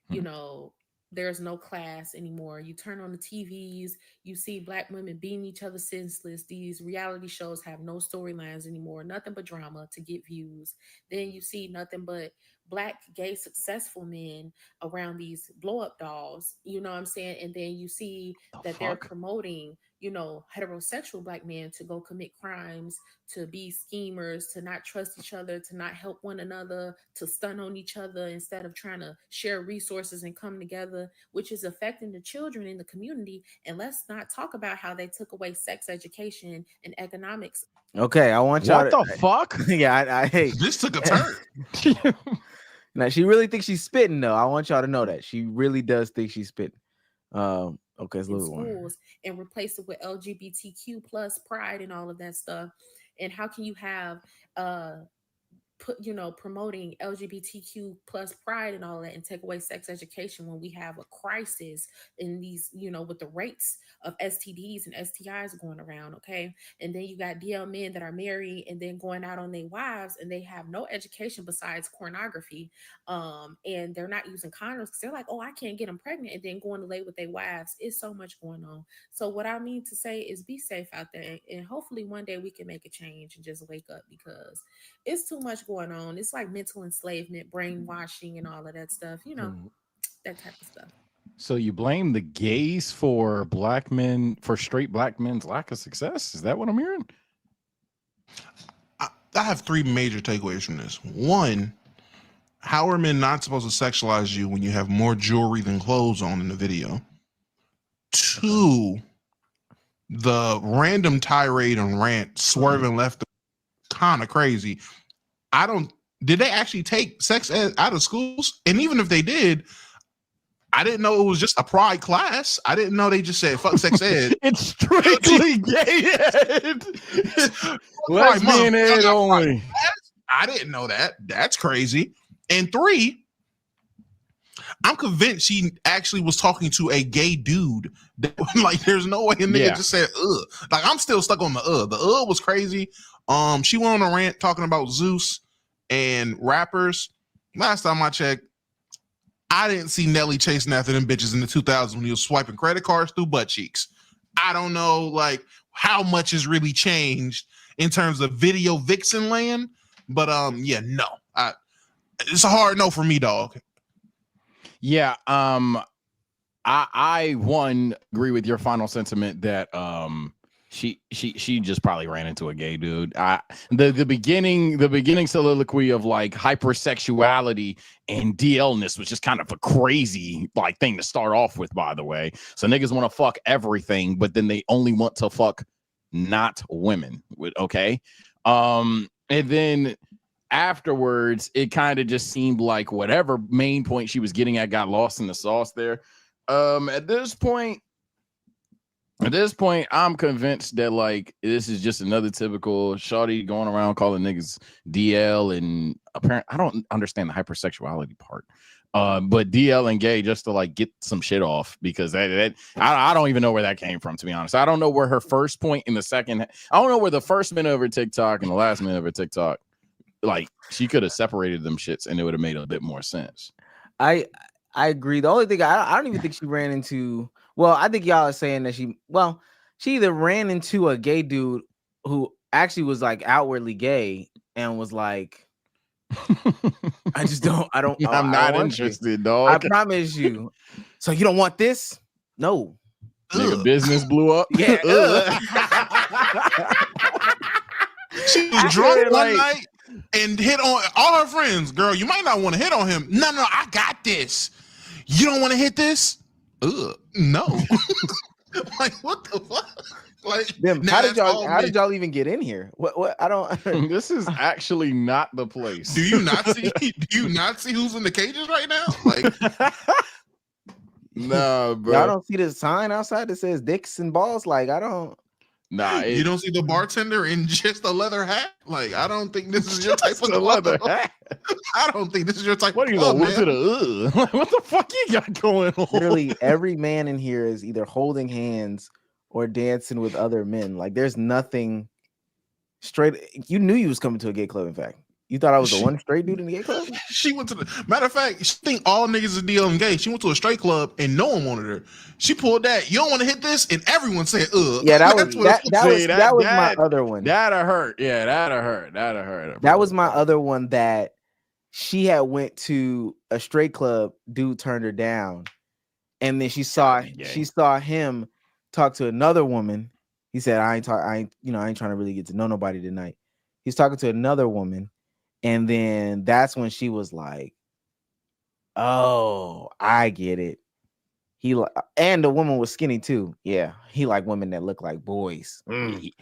You know, there's no class anymore. You turn on the TVs, you see Black women beating each other senseless. These reality shows have no storylines anymore, nothing but drama to get views. Then you see nothing but Black gay successful men around these blow up dolls, you know what I'm saying? And then you see that they're promoting, heterosexual Black men to go commit crimes, to be schemers, to not trust each other, to not help one another, to stun on each other instead of trying to share resources and come together, which is affecting the children in the community. And let's not talk about how they took away sex education and economics. Okay, I want y'all. What the fuck? Yeah, I hate this took a turn. Now she really thinks she's spitting though. I want y'all to know that she really does think she's spitting. Okay, it's a little schools and replace it with LGBTQ plus pride and all of that stuff. And how can you have promoting LGBTQ plus pride and all that and take away sex education when we have a crisis in these, with the rates of STDs and STIs going around, okay? And then you got DL men that are married and then going out on their wives and they have no education besides pornography, and they're not using condoms because they're like, oh, I can't get them pregnant, and then going to lay with their wives. It's so much going on. So what I mean to say is be safe out there, and hopefully one day we can make a change and just wake up, because it's too much going on. It's like mental enslavement, brainwashing, and all of that stuff, that type of stuff. So you blame the gays for straight Black men's lack of success? Is that what I'm hearing? I have 3 major takeaways from this. 1, how are men not supposed to sexualize you when you have more jewelry than clothes on in the video? 2, the random tirade and rant swerving left kind of crazy. Did they actually take sex ed out of schools? And even if they did, I didn't know it was just a pride class. I didn't know they just said fuck sex ed. It's strictly gay ed. Lesbian ed only. I didn't know that. That's crazy. And 3, I'm convinced she actually was talking to a gay dude. Like, there's no way a nigga just said ugh. Like, I'm still stuck on the ugh. The ugh was crazy. She went on a rant talking about Zeus and rappers. Last time I checked, I didn't see Nelly chasing after them bitches in the 2000s when he was swiping credit cards through butt cheeks. I don't know, like, how much has really changed in terms of video vixen land, but no. It's a hard no for me, dog. Yeah, I agree with your final sentiment that she just probably ran into a gay dude. The beginning soliloquy of like hypersexuality and DLness was just kind of a crazy like thing to start off with, by the way. So niggas want to fuck everything, but then they only want to fuck not women. Okay. And then afterwards, it kind of just seemed like whatever main point she was getting at got lost in the sauce there. At this point, I'm convinced that like this is just another typical shawty going around calling niggas DL, and apparently I don't understand the hypersexuality part. But DL and gay just to like get some shit off, because I don't even know where that came from, to be honest. I don't know where her first point in the second. I don't know where the first minute of her TikTok and the last minute of her TikTok. Like, she could have separated them shits and it would have made a bit more sense. I agree. The only thing I don't even think she ran into. Well, I think y'all are saying that she either ran into a gay dude who actually was like outwardly gay and was like, I'm not interested, dog. I promise you. So you don't want this? No. Nigga, business blew up. Yeah. She was drunk one night and hit on all her friends. Girl, you might not want to hit on him. No, I got this. You don't want to hit this? No. Like, what the fuck? Like, how did y'all even get in here? What I don't This is actually not the place. Do you not see who's in the cages right now? Like, no, bro. Y'all don't see the sign outside that says dicks and balls? Like, I don't. Nah, you don't see the bartender in just a leather hat? Like, I don't think this is your type of leather hat. I don't think this is your type. What are you going to what the fuck you got going on? Literally, every man in here is either holding hands or dancing with other men. Like, there's nothing straight. You knew you was coming to a gay club. In fact, you thought I was the one straight dude in the gay club. She went to the matter of fact. She think all niggas is DL gay. She went to a straight club and no one wanted her. She pulled that. You don't want to hit this, and everyone said, "Ugh." Yeah, that was my other one. That'd hurt. Yeah, that'd hurt. That was my other one. That she had went to a straight club. Dude turned her down, and then she saw him talk to another woman, He said, I ain't trying to really get to know nobody tonight. He's talking to another woman, and then that's when she was like, oh, I get it. And the woman was skinny too. Yeah, he like women that look like boys.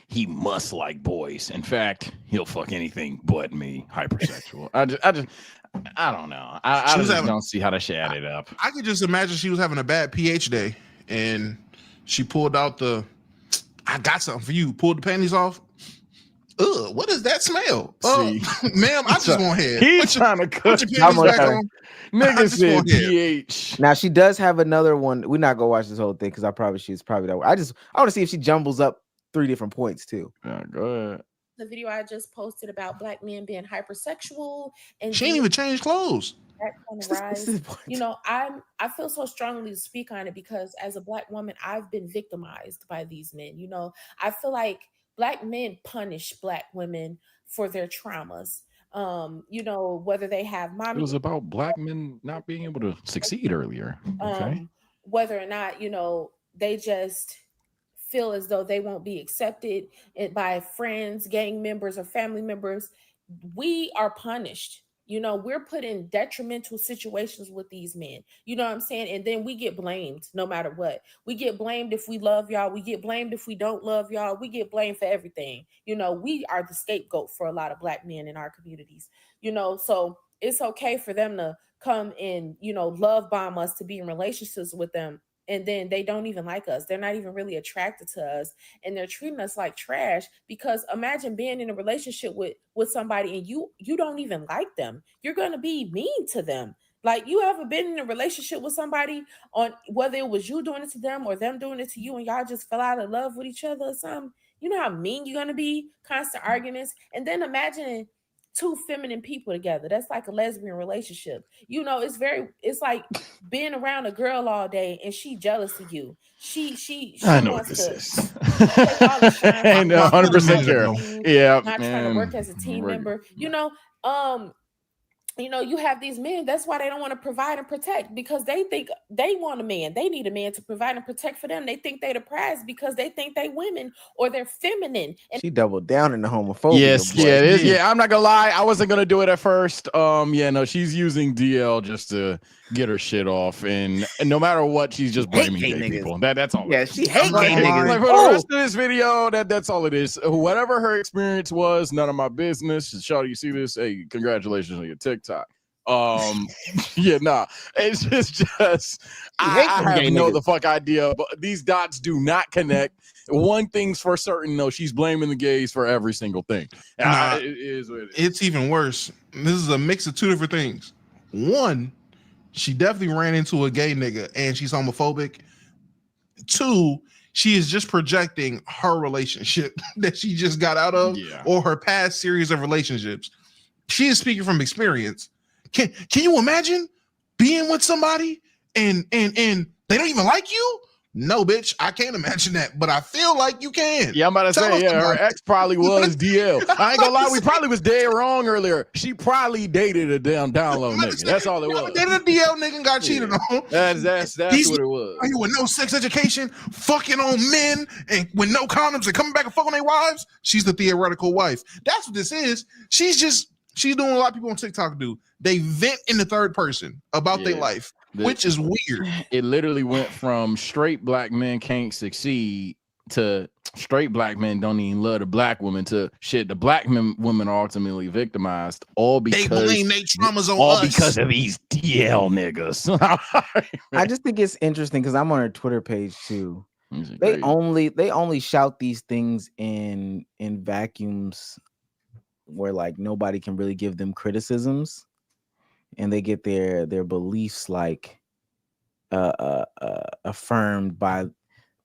He must like boys. In fact, he'll fuck anything but me. Hypersexual. I don't know. I just don't see how that shit added up. I could just imagine she was having a bad pH day, and she pulled out I got something for you. Pulled the panties off. Ugh, what does that smell? Ma'am, I just want head. He's trying to cut your panties back on. Nigga said pH. Now she does have another one. We're not gonna watch this whole thing because she's probably that way. I want to see if she jumbles up 3 different points too. Yeah, go ahead. The video I just posted about black men being hypersexual, and she ain't even changed clothes. That kind of rise. You know, I feel so strongly to speak on it because as a black woman, I've been victimized by these men. You know, I feel like black men punish black women for their traumas. You know, whether they have mommy. It was about black men not being able to succeed earlier. Okay. Whether or not, you know, they just feel as though they won't be accepted by friends, gang members, or family members. We are punished. You know, we're put in detrimental situations with these men. You know what I'm saying? And then we get blamed no matter what. We get blamed if we love y'all. We get blamed if we don't love y'all. We get blamed for everything. You know, we are the scapegoat for a lot of black men in our communities. You know, so it's okay for them to come and, you know, love bomb us to be in relationships with them. And then they don't even like us. They're not even really attracted to us. And they're treating us like trash because imagine being in a relationship with somebody and you don't even like them. You're going to be mean to them. Like, you ever been in a relationship with somebody on whether it was you doing it to them or them doing it to you and y'all just fell out of love with each other or something? You know how mean you're going to be? Constant arguments. And then imagine 2 feminine people together. That's like a lesbian relationship. You know, it's like being around a girl all day and she jealous of you. She I know what this is. I know 100% Carol. Yeah, not trying to work as a team member. You know, you have these men, that's why they don't want to provide and protect, because they think they want a man. They need a man to provide and protect for them. They think they're the prize because they think they women or they're feminine. And she doubled down in the homophobia. Yes, yeah, it is. Yeah, I'm not gonna lie. I wasn't gonna do it at first. Yeah, no, she's using DL just to get her shit off, and no matter what, she's just blaming gay people. That's all. Yeah, she hates gay niggas. Like, for the rest of this video, that's all it is. Whatever her experience was, none of my business. Shawty, you see this? Hey, congratulations on your TikTok. Yeah, nah, it's just I have no the fuck idea, but these dots do not connect. One thing's for certain, though, she's blaming the gays for every single thing. It is what it is. It's even worse. This is a mix of 2 different things. One, she definitely ran into a gay nigga and she's homophobic. 2, she is just projecting her relationship that she just got out of, or her past series of relationships. She is speaking from experience. Can you imagine being with somebody and they don't even like you? No, bitch, I can't imagine that, but I feel like you can. Yeah, I'm about to say, yeah, her ex probably was DL. I ain't gonna lie, we probably was dead wrong earlier. She probably dated a damn download nigga. That's all it was. Dated a DL nigga and got cheated on. That's what it was. Are you with no sex education, fucking on men, and with no condoms and coming back and fucking their wives? She's the theoretical wife. That's what this is. She's doing a lot of people on TikTok do. They vent in the third person about their life, which is weird. It literally went from straight black men can't succeed to straight black men don't even love the black woman to shit. The black women are ultimately victimized, all because they blame their traumas on all us. Because of these DL niggas. I just think it's interesting because I'm on her Twitter page too. They only shout these things in vacuums where like nobody can really give them criticisms, and they get their beliefs like affirmed by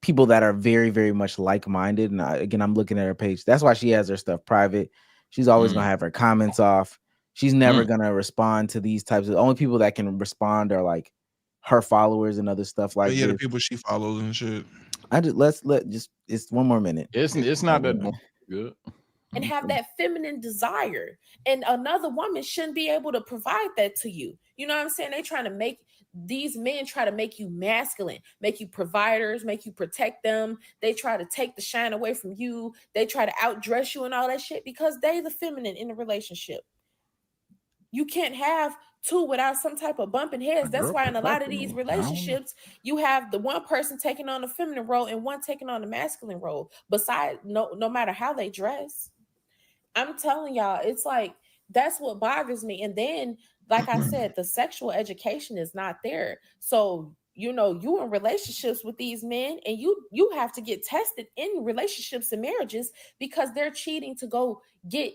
people that are very, very much like-minded. And again, I'm looking at her page. That's why she has her stuff private. She's always gonna have her comments off. She's never gonna respond to these types of. The only people that can respond are like her followers and other stuff like the people she follows and shit. It's 1 more minute. It's not that good. and have that feminine desire. And another woman shouldn't be able to provide that to you. You know what I'm saying? They trying to make these men try to make you masculine, make you providers, make you protect them. They try to take the shine away from you. They try to outdress you and all that shit because they the feminine in the relationship. You can't have two without some type of bumping heads. That's why in a lot of these relationships, you have the one person taking on the feminine role and one taking on the masculine role. Besides, no matter how they dress. I'm telling y'all, it's like that's what bothers me. And then, like I said, the sexual education is not there. So, you know, you in relationships with these men, and you have to get tested in relationships and marriages because they're cheating to go get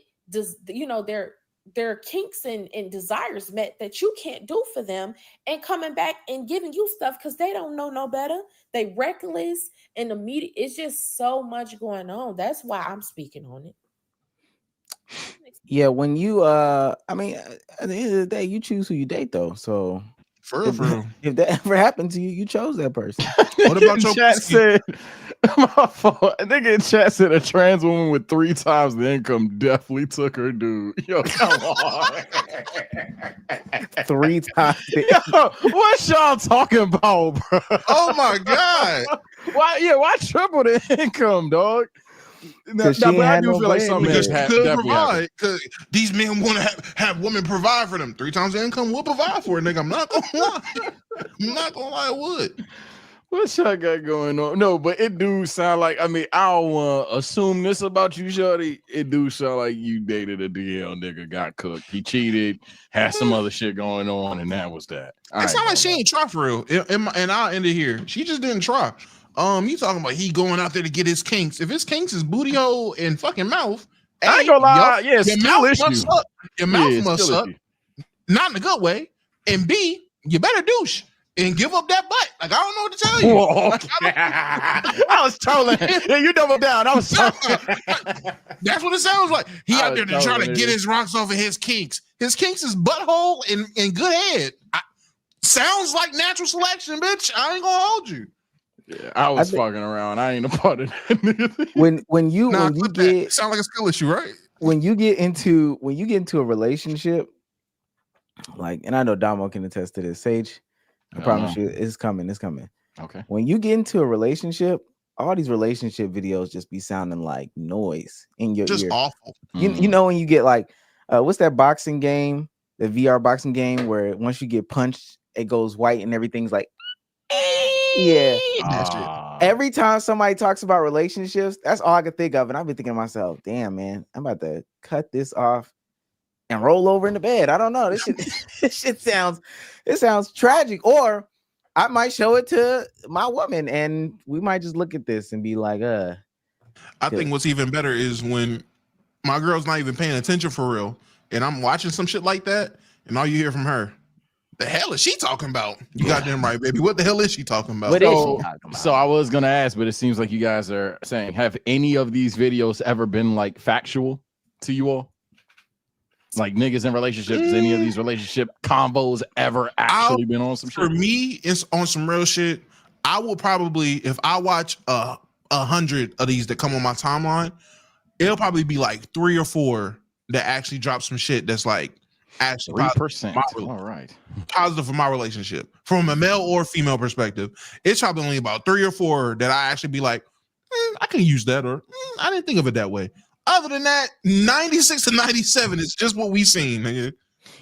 their kinks and desires met that you can't do for them, and coming back and giving you stuff because they don't know no better. They reckless and the media. It's just so much going on. That's why I'm speaking on it. Yeah, when you I mean, at the end of the day, you choose who you date though. So if that ever happened to you, you chose that person. What about your chat said? My fault. I think in chat said a trans woman with 3 times the income definitely took her dude. Yo, come on. 3 times. Yo, what y'all talking about, bro? Oh my god. Why triple the income, dog? But I do feel like some men could provide because these men want to have women provide for them. 3 times the income will provide for it, nigga. I'm not gonna lie. I'm not gonna lie, it would. What y'all got going on? No, but it do sound like, I mean, I don't want to assume this about you, shorty. It do sound like you dated a DL nigga, got cooked. He cheated, had some other shit going on, and that was that. It sound like she ain't try for real. And I'll end it here. She just didn't try. You talking about he going out there to get his kinks. If his kinks is booty hole and fucking mouth, I ain't gonna lie. Your mouth must suck. Your mouth must suck. Not in a good way. And B, you better douche and give up that butt. Like, I don't know what to tell you. Whoa, okay. I was trolling. Yeah, you double down. I was trolling. That's what it sounds like. He out there trying to get his rocks off of his kinks. His kinks is butthole and good head. Sounds like natural selection, bitch. I ain't gonna hold you. Yeah, I was fucking around. I ain't a part of that. when you get sound like a skill issue, right? When you get into a relationship, like, and I know Damo can attest to this. Sage, I promise you, it's coming. It's coming. Okay. When you get into a relationship, all these relationship videos just be sounding like noise in your just ear. Awful. You know when you get like, what's that boxing game? The VR boxing game where once you get punched, it goes white and everything's like. Yeah. Every time somebody talks about relationships, that's all I could think of. And I've been thinking to myself, damn, man, I'm about to cut this off and roll over in the bed. I don't know. This shit sounds tragic. Or I might show it to my woman and we might just look at this and be like, I think what's even better is when my girl's not even paying attention for real. And I'm watching some shit like that. And all you hear from her, the hell is she talking about? You got them right, baby. What the hell is she talking about? What is she talking about? So I was gonna ask, but it seems like you guys are saying, have any of these videos ever been like factual to you all? Like niggas in relationships, any of these relationship combos ever actually been on some shit? For me, it's on some real shit. I will probably, if I watch 100 of these that come on my timeline, it'll probably be like 3 or 4 that actually drop some shit that's like actually 3%. All right. Positive for my relationship from a male or female perspective. It's probably only about 3 or 4 that I actually be like, I can use that, or I didn't think of it that way. Other than that, 96 to 97 is just what we seen, nigga.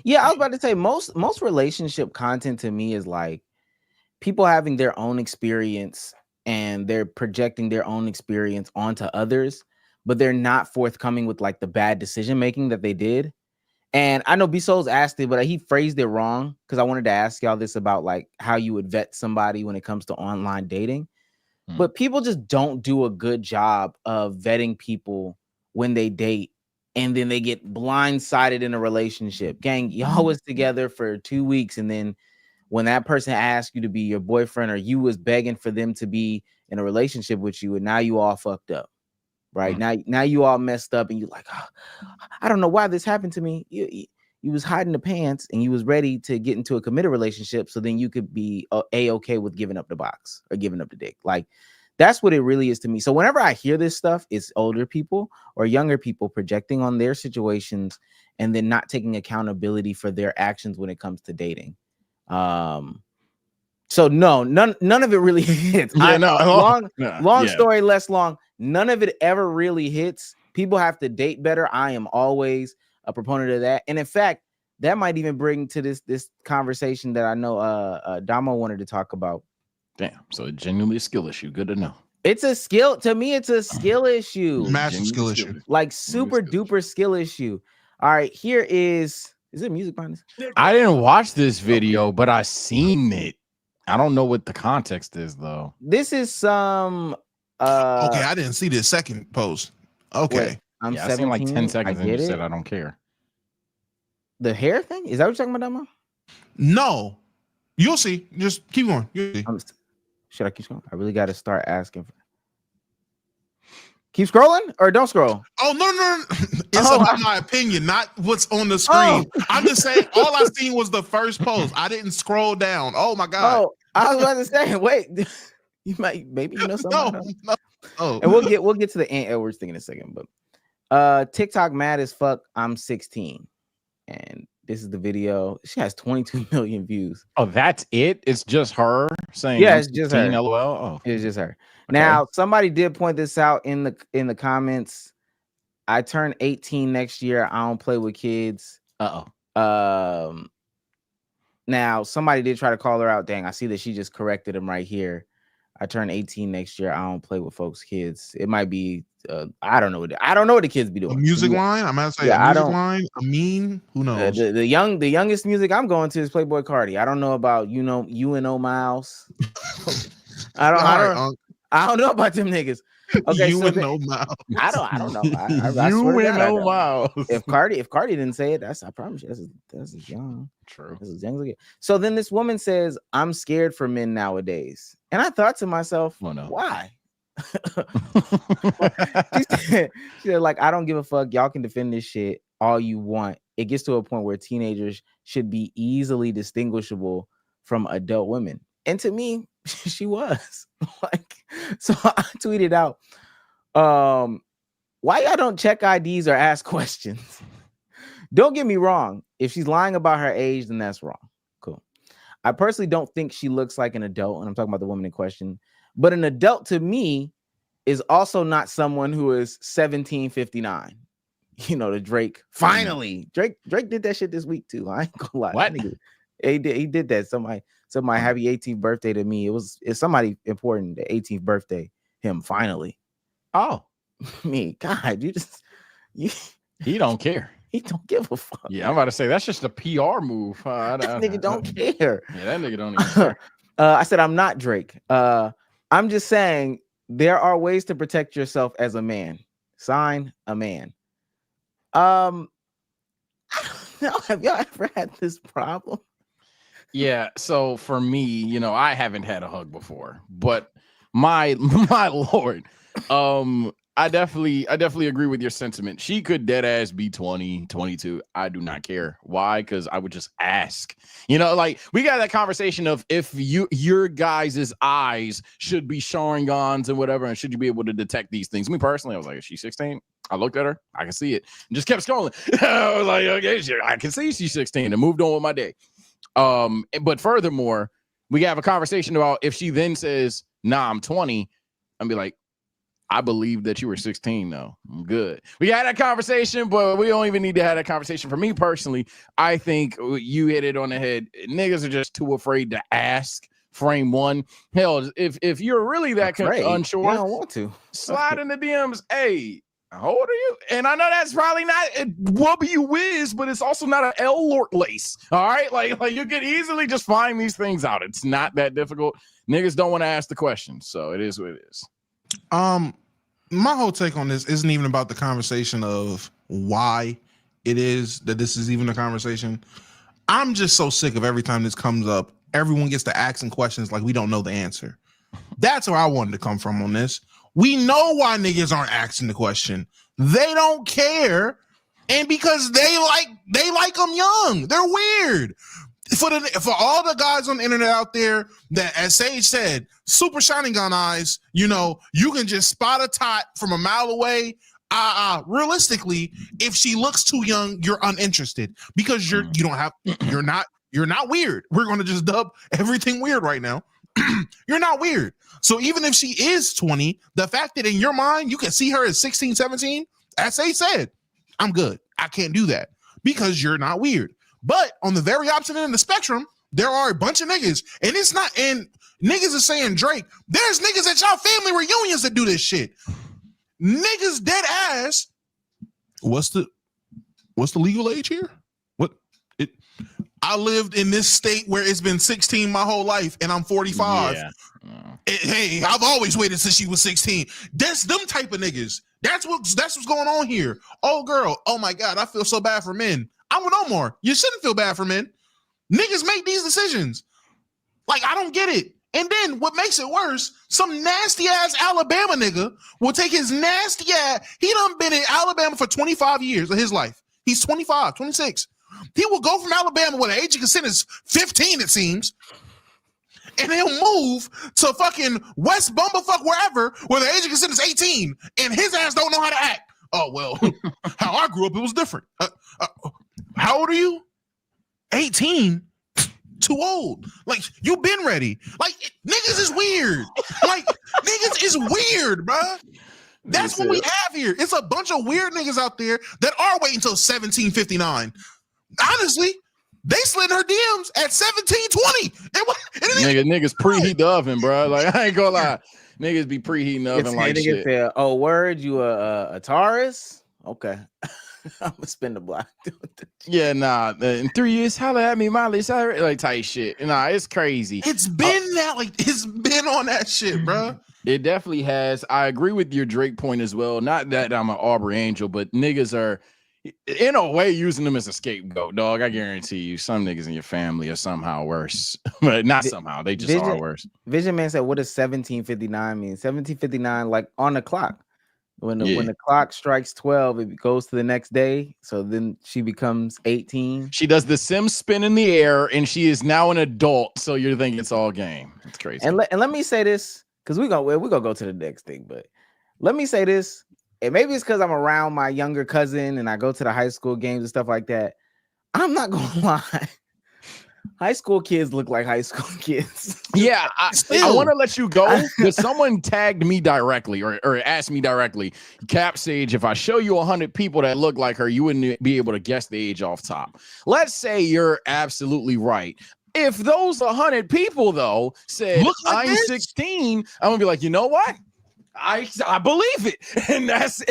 Yeah, I was about to say most relationship content to me is like people having their own experience and they're projecting their own experience onto others, but they're not forthcoming with like the bad decision making that they did. And I know B-Souls asked it, but he phrased it wrong because I wanted to ask y'all this about like how you would vet somebody when it comes to online dating. But people just don't do a good job of vetting people when they date, and then they get blindsided in a relationship. Gang, y'all was together for 2 weeks, and then when that person asked you to be your boyfriend or you was begging for them to be in a relationship with you, and now you all fucked up. Right now you all messed up and you like, oh, I don't know why this happened to me. You was hiding the pants and you was ready to get into a committed relationship, so then you could be okay with giving up the box or giving up the dick. Like That's what it really is to me. So whenever I hear this stuff, it's older people or younger people projecting on their situations and then not taking accountability for their actions when it comes to dating. So no, none of it really hits. Long story less long. None of it ever really hits. People have to date better. I am always a proponent of that. And in fact, that might even bring to this conversation that I know Damo wanted to talk about. Damn. So it's genuinely a skill issue. Good to know. It's a skill. To me, it's a skill issue. Massive skill issue. Like super duper skill issue. All right, here is it music behind this? I didn't watch this video, but I seen it. I don't know what the context is though. This is some okay, I didn't see this second post. Okay. Wait, I'm 17. I seen like 10 seconds and you said I don't care. The hair thing? Is that what you're talking about, Damo? No. You'll see. Just keep going. You'll see. Should I keep scrolling? I really got to start asking for. Keep scrolling or don't scroll? Oh, no. It's about my opinion, not what's on the screen. I'm just saying, all I seen was the first post. I didn't scroll down. Oh, my God. Oh, I was about to say, wait. You might, maybe you know something. No. Oh. And we'll get to the Aunt Edwards thing in a second. But TikTok mad as fuck. I'm 16. And this is the video. She has 22 million views. Oh, that's it? It's just her saying, yeah, it's just her. LOL. Oh, it's just her. Okay. Now, somebody did point this out in the comments. I turn 18 next year. I don't play with kids. Now somebody did try to call her out. Dang, I see that she just corrected him right here. I turn 18 next year. I don't play with folks' kids. It might be I don't know what the kids be doing. A music line? I'm gonna say a music line. A meme? Who knows? The youngest music I'm going to is Playboy Cardi. I don't know about UNO Miles. I don't know about them niggas. Okay, UNO Miles. I don't know. I UNO Miles. If Cardi didn't say it, I promise you that's as young. True. That's as young as I get. So then this woman says, "I'm scared for men nowadays," and I thought to myself, why? she said, like, I don't give a fuck. Y'all can defend this shit all you want. It gets to a point where teenagers should be easily distinguishable from adult women. And to me, she was like, so I tweeted out, why y'all don't check IDs or ask questions? Don't get me wrong. If she's lying about her age, then that's wrong. Cool. I personally don't think she looks like an adult, and I'm talking about the woman in question. But an adult to me is also not someone who is 1759. You know, the Drake. Finally, Drake did that shit this week too. I ain't gonna lie. What? He did that. Somebody happy 18th birthday to me. It's somebody important. The 18th birthday. Him finally. Oh, me. God, he don't care. He don't give a fuck. Yeah, I'm about to say that's just a PR move. That nigga don't care. Yeah, that nigga don't even care. I said I'm not Drake. I'm just saying there are ways to protect yourself as a man. Sign a man. I don't know. Have y'all ever had this problem? Yeah. So for me, I haven't had a hug before, but my Lord, I definitely agree with your sentiment. She could dead ass be 20, 22. I do not care. Why? Because I would just ask. Like we got that conversation of if your guys' eyes should be Sharingans and whatever, and should you be able to detect these things? Me personally, I was like, is she 16? I looked at her, I can see it, and just kept scrolling. I was like, okay, I can see she's 16, and moved on with my day. But furthermore, we have a conversation about if she then says, nah, I'm 20, I'd be like, I believe that you were 16 though. I'm good. We had that conversation, but we don't even need to have that conversation. For me personally, I think you hit it on the head. Niggas are just too afraid to ask. Frame one. Hell, if you're really that unsure, I don't want to slide in the DMs. Hey, how old are you? And I know that's probably not a W whiz, but it's also not an L Lort lace. All right, like you can easily just find these things out. It's not that difficult. Niggas don't want to ask the questions, so it is what it is. My whole take on this isn't even about the conversation of why it is that this is even a conversation. I'm just so sick of every time this comes up, everyone gets to asking questions like we don't know the answer. That's where I wanted to come from on this. We know why niggas aren't asking the question. They don't care, and because they like them young. They're weird. For all the guys on the internet out there that, as Sage said, super shining gun eyes, you can just spot a tot from a mile away. Realistically, if she looks too young, you're uninterested because you're not weird. We're going to just dub everything weird right now. You're not weird. So even if she is 20, the fact that in your mind you can see her as 16, 17, as Sage said, I'm good. I can't do that because you're not weird. But on the very opposite end of the spectrum, there are a bunch of niggas, and niggas are saying Drake. There's niggas at y'all family reunions that do this shit. Niggas dead ass. What's the legal age here? I lived in this state where it's been 16 my whole life, and I'm 45. Yeah. Hey, I've always waited since she was 16. That's them type of niggas. That's what's going on here. Oh, girl. Oh my God, I feel so bad for men. I'm no more. You shouldn't feel bad for men. Niggas make these decisions. Like, I don't get it. And then what makes it worse, some nasty ass Alabama nigga will take his nasty ass. He done been in Alabama for 25 years of his life. He's 25, 26. He will go from Alabama where the age of consent is 15, it seems. And he'll move to fucking West Bumblefuck wherever where the age of consent is 18. And his ass don't know how to act. Oh, well, how I grew up, it was different. How old are you? 18. Too old. Like, you been ready. Like, niggas is weird. Like, niggas is weird, bruh. That's what we have here. It's a bunch of weird niggas out there that are waiting until 1759. Honestly, they slid her DMs at 1720. Niggas preheat the oven, bro. Like, I ain't gonna lie. Niggas be preheating the oven like shit. Said, oh, word, you a Taurus? Okay. I'm gonna spin the block. Yeah, nah. In 3 years, holla at me, Molly. Like tight shit. Nah, it's crazy. It's been it's been on that shit, bro. It definitely has. I agree with your Drake point as well. Not that I'm an Aubrey Angel, but niggas are in a way using them as a scapegoat, dog. I guarantee you, some niggas in your family are somehow worse, but not somehow. They just are worse. Vision Man said, "What does 1759 mean? 1759, like on the clock." When the clock strikes 12, it goes to the next day. So then she becomes 18. She does the sim spin in the air, and she is now an adult. So you're thinking it's all game. It's crazy. And let me say this, because we're gonna go to the next thing. But let me say this, and maybe it's because I'm around my younger cousin and I go to the high school games and stuff like that. I'm not gonna lie. High school kids look like high school kids. Yeah, I want to let you go because someone tagged me directly or asked me directly, Cap Sage, if I show you 100 people that look like her, you wouldn't be able to guess the age off top. Let's say you're absolutely right. If those 100 people, though, said like I'm 16, I'm going to be like, you know what? I believe it, and that's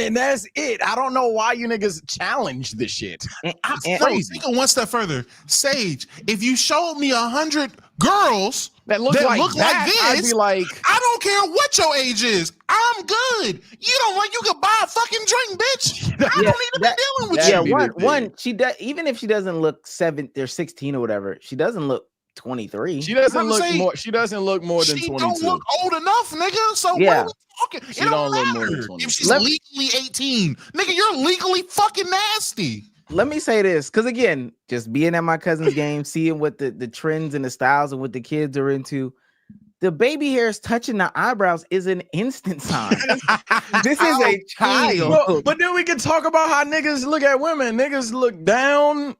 it. I don't know why you niggas challenge this shit. I'm thinking one step further. Sage, if you showed me 100 girls that look like this, I'd be like, I don't care what your age is. I'm good. You don't like you could buy a fucking drink, bitch. I don't need to be dealing with you. Yeah, one she does, even if she doesn't look 16 or whatever, she doesn't look 23. She doesn't look more. She doesn't look more than 22. She don't look old enough, nigga. So what are we talking? She don't look more than 22. If she's legally 18, nigga, you're legally fucking nasty. Let me say this, because again, just being at my cousin's game, seeing what the trends and the styles and what the kids are into, the baby hairs touching the eyebrows is an instant sign. This is a child. But then we can talk about how niggas look at women. Niggas look down,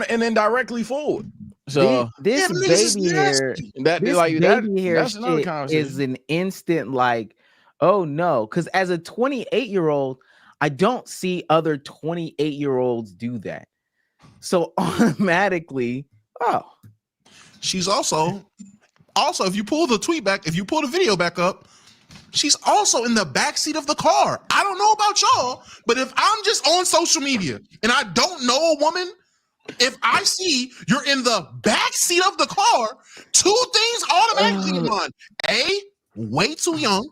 and then directly forward. So this baby hair, is an instant like, oh no, because as a 28-year-old, I don't see other 28-year-olds do that. So automatically, she's also if you pull the tweet back, if you pull the video back up, she's also in the backseat of the car. I don't know about y'all, but if I'm just on social media and I don't know a woman, if I see you're in the back seat of the car, two things automatically come on. A, way too young.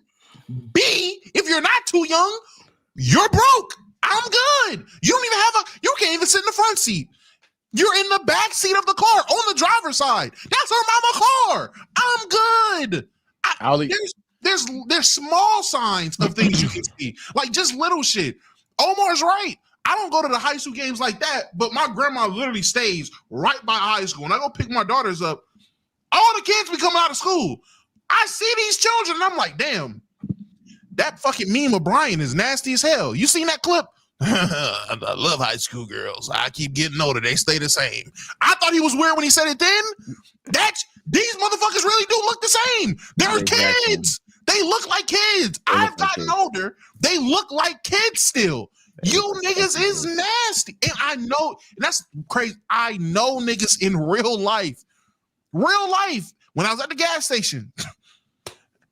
B, if you're not too young, you're broke. I'm good. You don't even you can't even sit in the front seat. You're in the back seat of the car on the driver's side. That's her mama car. I'm good. There's small signs of things you can see, like just little shit. Omar's right. I don't go to the high school games like that, but my grandma literally stays right by high school. And I go pick my daughters up. All the kids be coming out of school. I see these children, and I'm like, damn, that fucking meme of Brian is nasty as hell. You seen that clip? I love high school girls. I keep getting older. They stay the same. I thought he was weird when he said it then. These motherfuckers really do look the same. They're kids. They look like kids. I've gotten older. They look like kids still. You niggas is nasty. And I know, and that's crazy. I know niggas in real life. Real life. When I was at the gas station,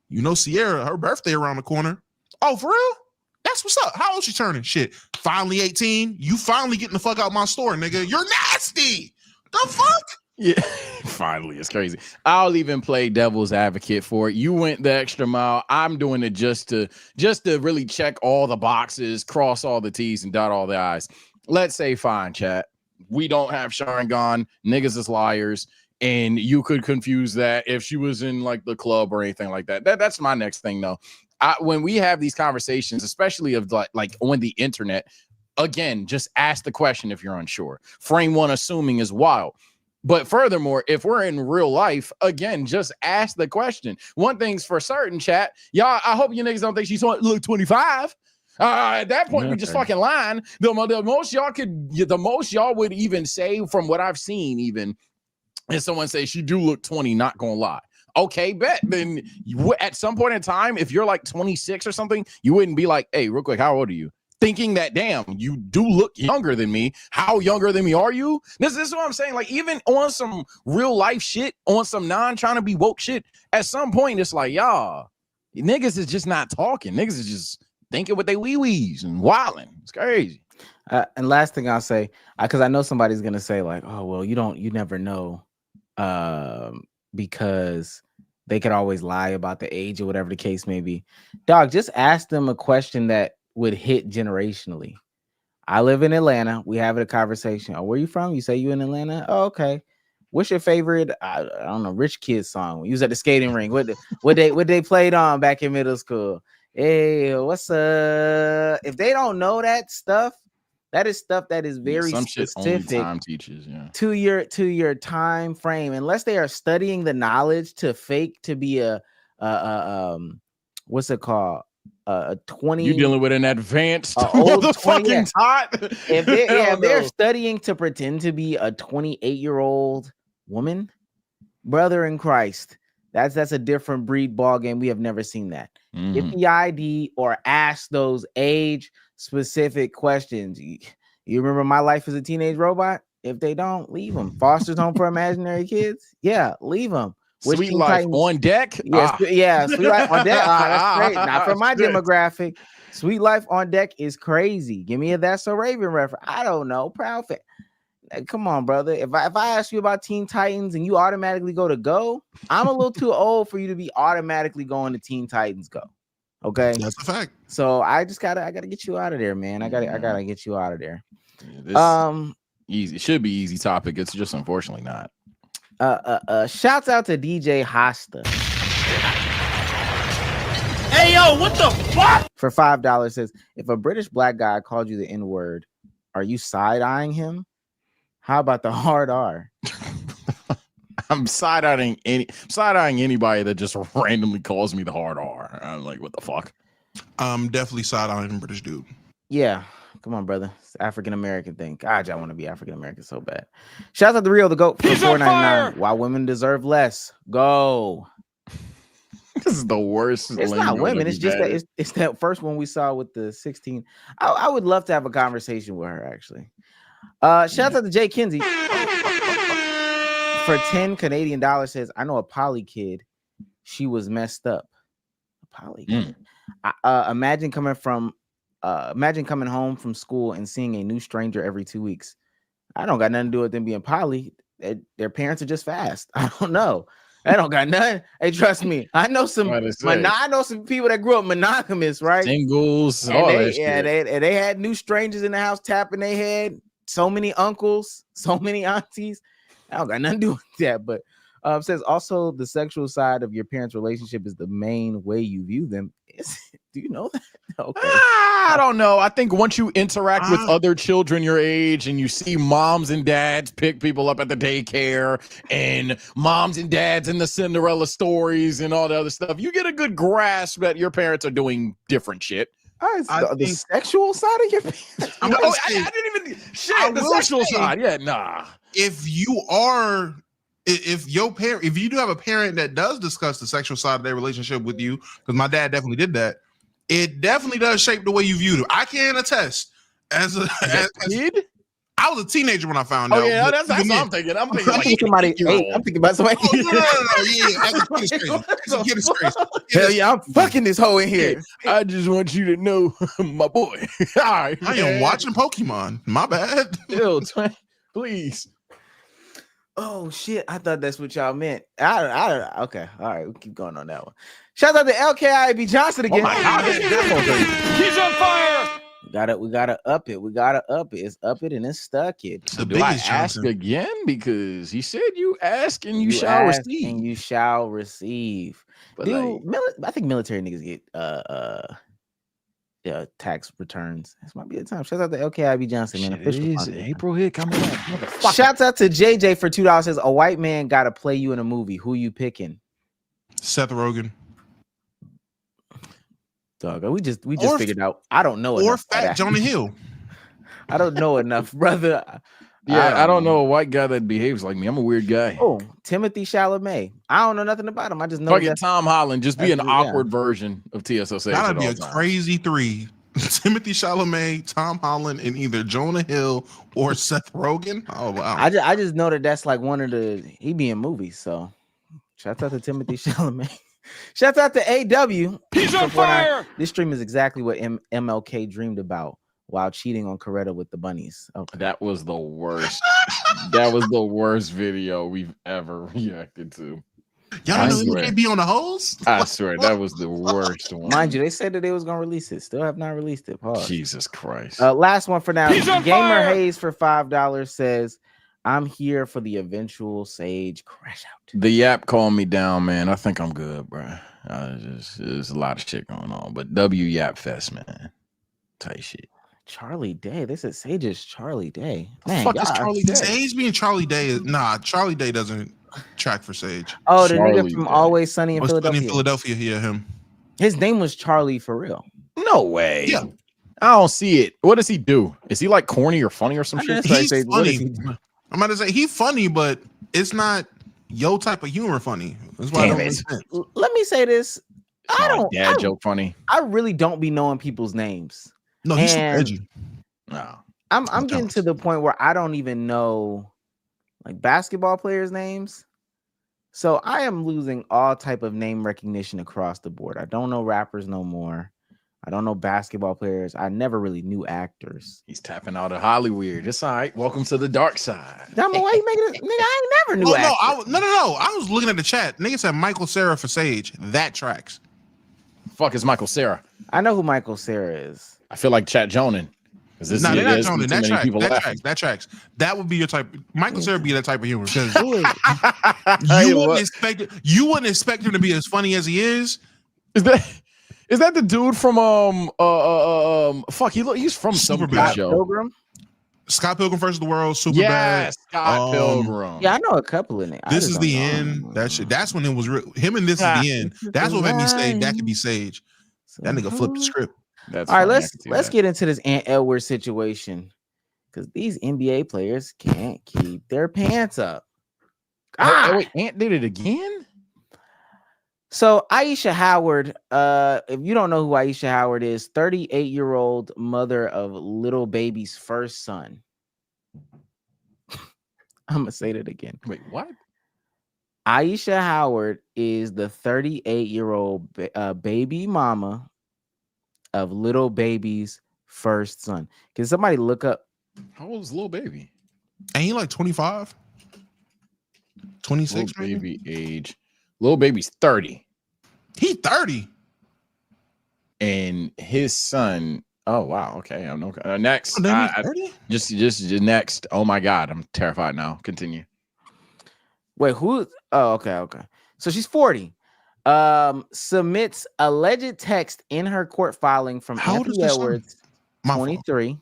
you know, Sierra, her birthday around the corner. Oh, for real? That's what's up. How old she turning? Shit. Finally 18. You finally getting the fuck out my store, nigga. You're nasty. The fuck? Yeah, finally, it's crazy. I'll even play devil's advocate for it. You went the extra mile. I'm doing it just to really check all the boxes, cross all the T's, and dot all the I's. Let's say, fine, chat. We don't have Sharingan. Niggas is liars, and you could confuse that if she was in like the club or anything like that. That's my next thing, though. When we have these conversations, especially of like on the internet, again, just ask the question if you're unsure. Frame one assuming is wild. But furthermore, if we're in real life, again, just ask the question. One thing's for certain, chat. Y'all, I hope you niggas don't think she's look 25. At that point, we just fucking lying. The most y'all would even say from what I've seen, even if someone says she do look 20, not gonna lie. Okay, bet. Then at some point in time, if you're like 26 or something, you wouldn't be like, hey, real quick, how old are you? Thinking that, damn, you do look younger than me. How younger than me are you? This is what I'm saying. Like, even on some real life shit, on some trying to be woke shit, at some point, it's like, y'all, niggas is just not talking. Niggas is just thinking with their wee-wees and wilding. It's crazy. And last thing I'll say, because I know somebody's going to say like, oh, well, you never know because they could always lie about the age or whatever the case may be. Dog, just ask them a question that would hit generationally. I live in Atlanta. We have a conversation. Oh, where you from? You say you in Atlanta? Oh, okay. What's your favorite? I don't know. Rich Kid song. You was at the skating rink. What they played on back in middle school? Hey, what's up? If they don't know that stuff, that is stuff that is very specific. Time teaches, to your time frame. Unless they are studying the knowledge to fake to be a what's it called? 20. You dealing with an advanced old motherfucking tot. If they're studying to pretend to be a 28-year-old woman, brother in Christ, that's a different breed ball game. We have never seen that. Get the ID or ask those age specific questions. You remember My Life as a Teenage Robot? If they don't, leave them. Foster's Home for Imaginary Kids? Yeah, leave them. Sweet Life on Deck? Yeah, Sweet Life on Deck. That's great. Not for my demographic. Sweet Life on Deck is crazy. Give me a That's So Raven reference. I don't know. Proud fan. Come on, brother. If I ask you about Teen Titans and you automatically go, I'm a little too old for you to be automatically going to Teen Titans Go. Okay, that's a fact. So I gotta get you out of there, man. I gotta get you out of there. Easy. It should be easy topic. It's just unfortunately not. Shouts out to DJ Hosta. Hey yo, what the fuck? For $5 says, if a British black guy called you the N-word, are you side-eyeing him? How about the hard R? I'm side-eyeing anybody that just randomly calls me the hard R. I'm like, what the fuck? I'm definitely side-eyeing British dude. Yeah. Come on, brother. It's African American thing. God, I want to be African American so bad. Shout out to Rio the Goat for $4.99. Why women deserve less. Go. This is the worst. It's not women. It's just that it's that first one we saw with the 16. I would love to have a conversation with her, actually. Shout out to Jay Kinsey for 10 Canadian dollars says, I know a poly kid. She was messed up. A poly kid. Imagine coming home from school and seeing a new stranger every 2 weeks. I don't got nothing to do with them being poly. Their parents are just fast. I don't know. I don't got nothing. Hey, trust me. I know some people that grew up monogamous, right? Singles. They had new strangers in the house tapping their head. So many uncles, so many aunties. I don't got nothing to do with that. But says also the sexual side of your parents' relationship is the main way you view them. Do you know that? Okay. I don't know. I think once you interact with other children your age and you see moms and dads pick people up at the daycare and moms and dads in the Cinderella stories and all the other stuff, you get a good grasp that your parents are doing different shit. The sexual side of your parents. I didn't even shit. The sexual side. Yeah, nah. If you do have a parent that does discuss the sexual side of their relationship with you, because my dad definitely did that, it definitely does shape the way you view them. I can attest as a kid. I was a teenager when I found out. Oh yeah, that's what I'm thinking. I'm thinking somebody. I'm thinking about somebody. No. Yeah, as a kid is crazy. Hell yeah, I'm fucking this hoe in here. I just want you to know, my boy. All right, I am watching Pokemon. My bad. Still, please. Oh shit! I thought that's what y'all meant. Okay, all right, we'll keep going on that one. Shout out to LKIB Johnson again. Oh my God, He's on fire. We gotta up it. It's up it and it's stuck it. The Do I biggest ask Johnson. again? Because he said you ask and you shall ask receive. And you shall receive. But Dude, I think military niggas get tax returns. This might be a time. Shout out to LKIB Johnson, man. Official sponsor. April hit coming up. Shouts out to JJ for $2. Says a white man gotta play you in a movie. Who you picking? Seth Rogen. Dog, we just figured out. I don't know. Or Fat Jonah Hill. I don't know enough, brother. Yeah, I don't know a white guy that behaves like me. I'm a weird guy. Oh, Timothy Chalamet. I don't know nothing about him. I just know Fucking Tom Holland. Just be an awkward version of TSO Sage. That'd be a crazy three. Timothy Chalamet, Tom Holland, and either Jonah Hill or Seth Rogen. Oh wow! I just know that's like one of he be in movies. So shout out to Timothy Chalamet. Shout out to AW. He's on fire. This stream is exactly what MLK dreamed about while cheating on Coretta with the bunnies. Okay. That was the worst. That was the worst video we've ever reacted to. Y'all know you can't be on the hose? I swear that was the worst one. Mind you, they said that they was gonna release it. Still have not released it. Pause. Jesus Christ. Last one for now. Gamer fire. Hayes for $5 says, "I'm here for the eventual Sage crash out." The Yap calmed me down, man. I think I'm good, bro. There's a lot of shit going on, but W Yap Fest, man. Tight shit. Charlie Day. This is Sage's Charlie Day. Man, fuck is Charlie Day? Sage being Charlie Day is Charlie Day doesn't track for Sage. Oh, the nigga from Always Sunny in Philadelphia. Philadelphia, yeah, him. His name was Charlie for real. No way. Yeah. I don't see it. What does he do? Is he like corny or funny or some shit? He's funny. I'm about to say he's funny, but it's not your type of humor funny. That's why I don't make sense. Let me say this. I don't dad joke funny. I really don't be knowing people's names. No, he's edgy. No. I'm getting to the point where I don't even know like basketball players' names. So I am losing all type of name recognition across the board. I don't know rappers no more. I don't know basketball players. I never really knew actors. He's tapping out of Hollywood. It's all right. Welcome to the dark side. Why you making it? Nigga, I never knew actors. No. I was looking at the chat. Nigga said Michael Cera for Sage. That tracks. Fuck is Michael Cera? I know who Michael Cera is. I feel like Chat Jonan. They're not Jonan. That tracks. That would be your type. Michael Cera be that type of humor. You wouldn't expect him to be as funny as he is. Is that the dude from he's from some good show. Pilgrim? Scott Pilgrim versus the World, super bad. Scott Pilgrim. Yeah, I know a couple in it. This is the end. That's when it was real. Him and this is the end. That's what made me say that could be Sage. That nigga flipped the script. All right, let's get into this Ant Edwards situation because these NBA players can't keep their pants up. Wait, Ant did it again? So Aisha Howard, if you don't know who Aisha Howard is, 38-year-old mother of little baby's first son. I'm gonna say that again. Wait, what? Aisha Howard is the 38-year-old baby mama of little baby's first son. Can somebody look up? How old is little baby? Ain't he like 25? 26 little baby age. Little baby's 30. He 30. And his son. Oh wow. Okay. I'm okay. Next. 30? Just next. Oh my God. I'm terrified now. Continue. Wait, who? Oh, okay. So she's 40. Submits alleged text in her court filing from How old is Anthony this son? Edwards, My fault. 23,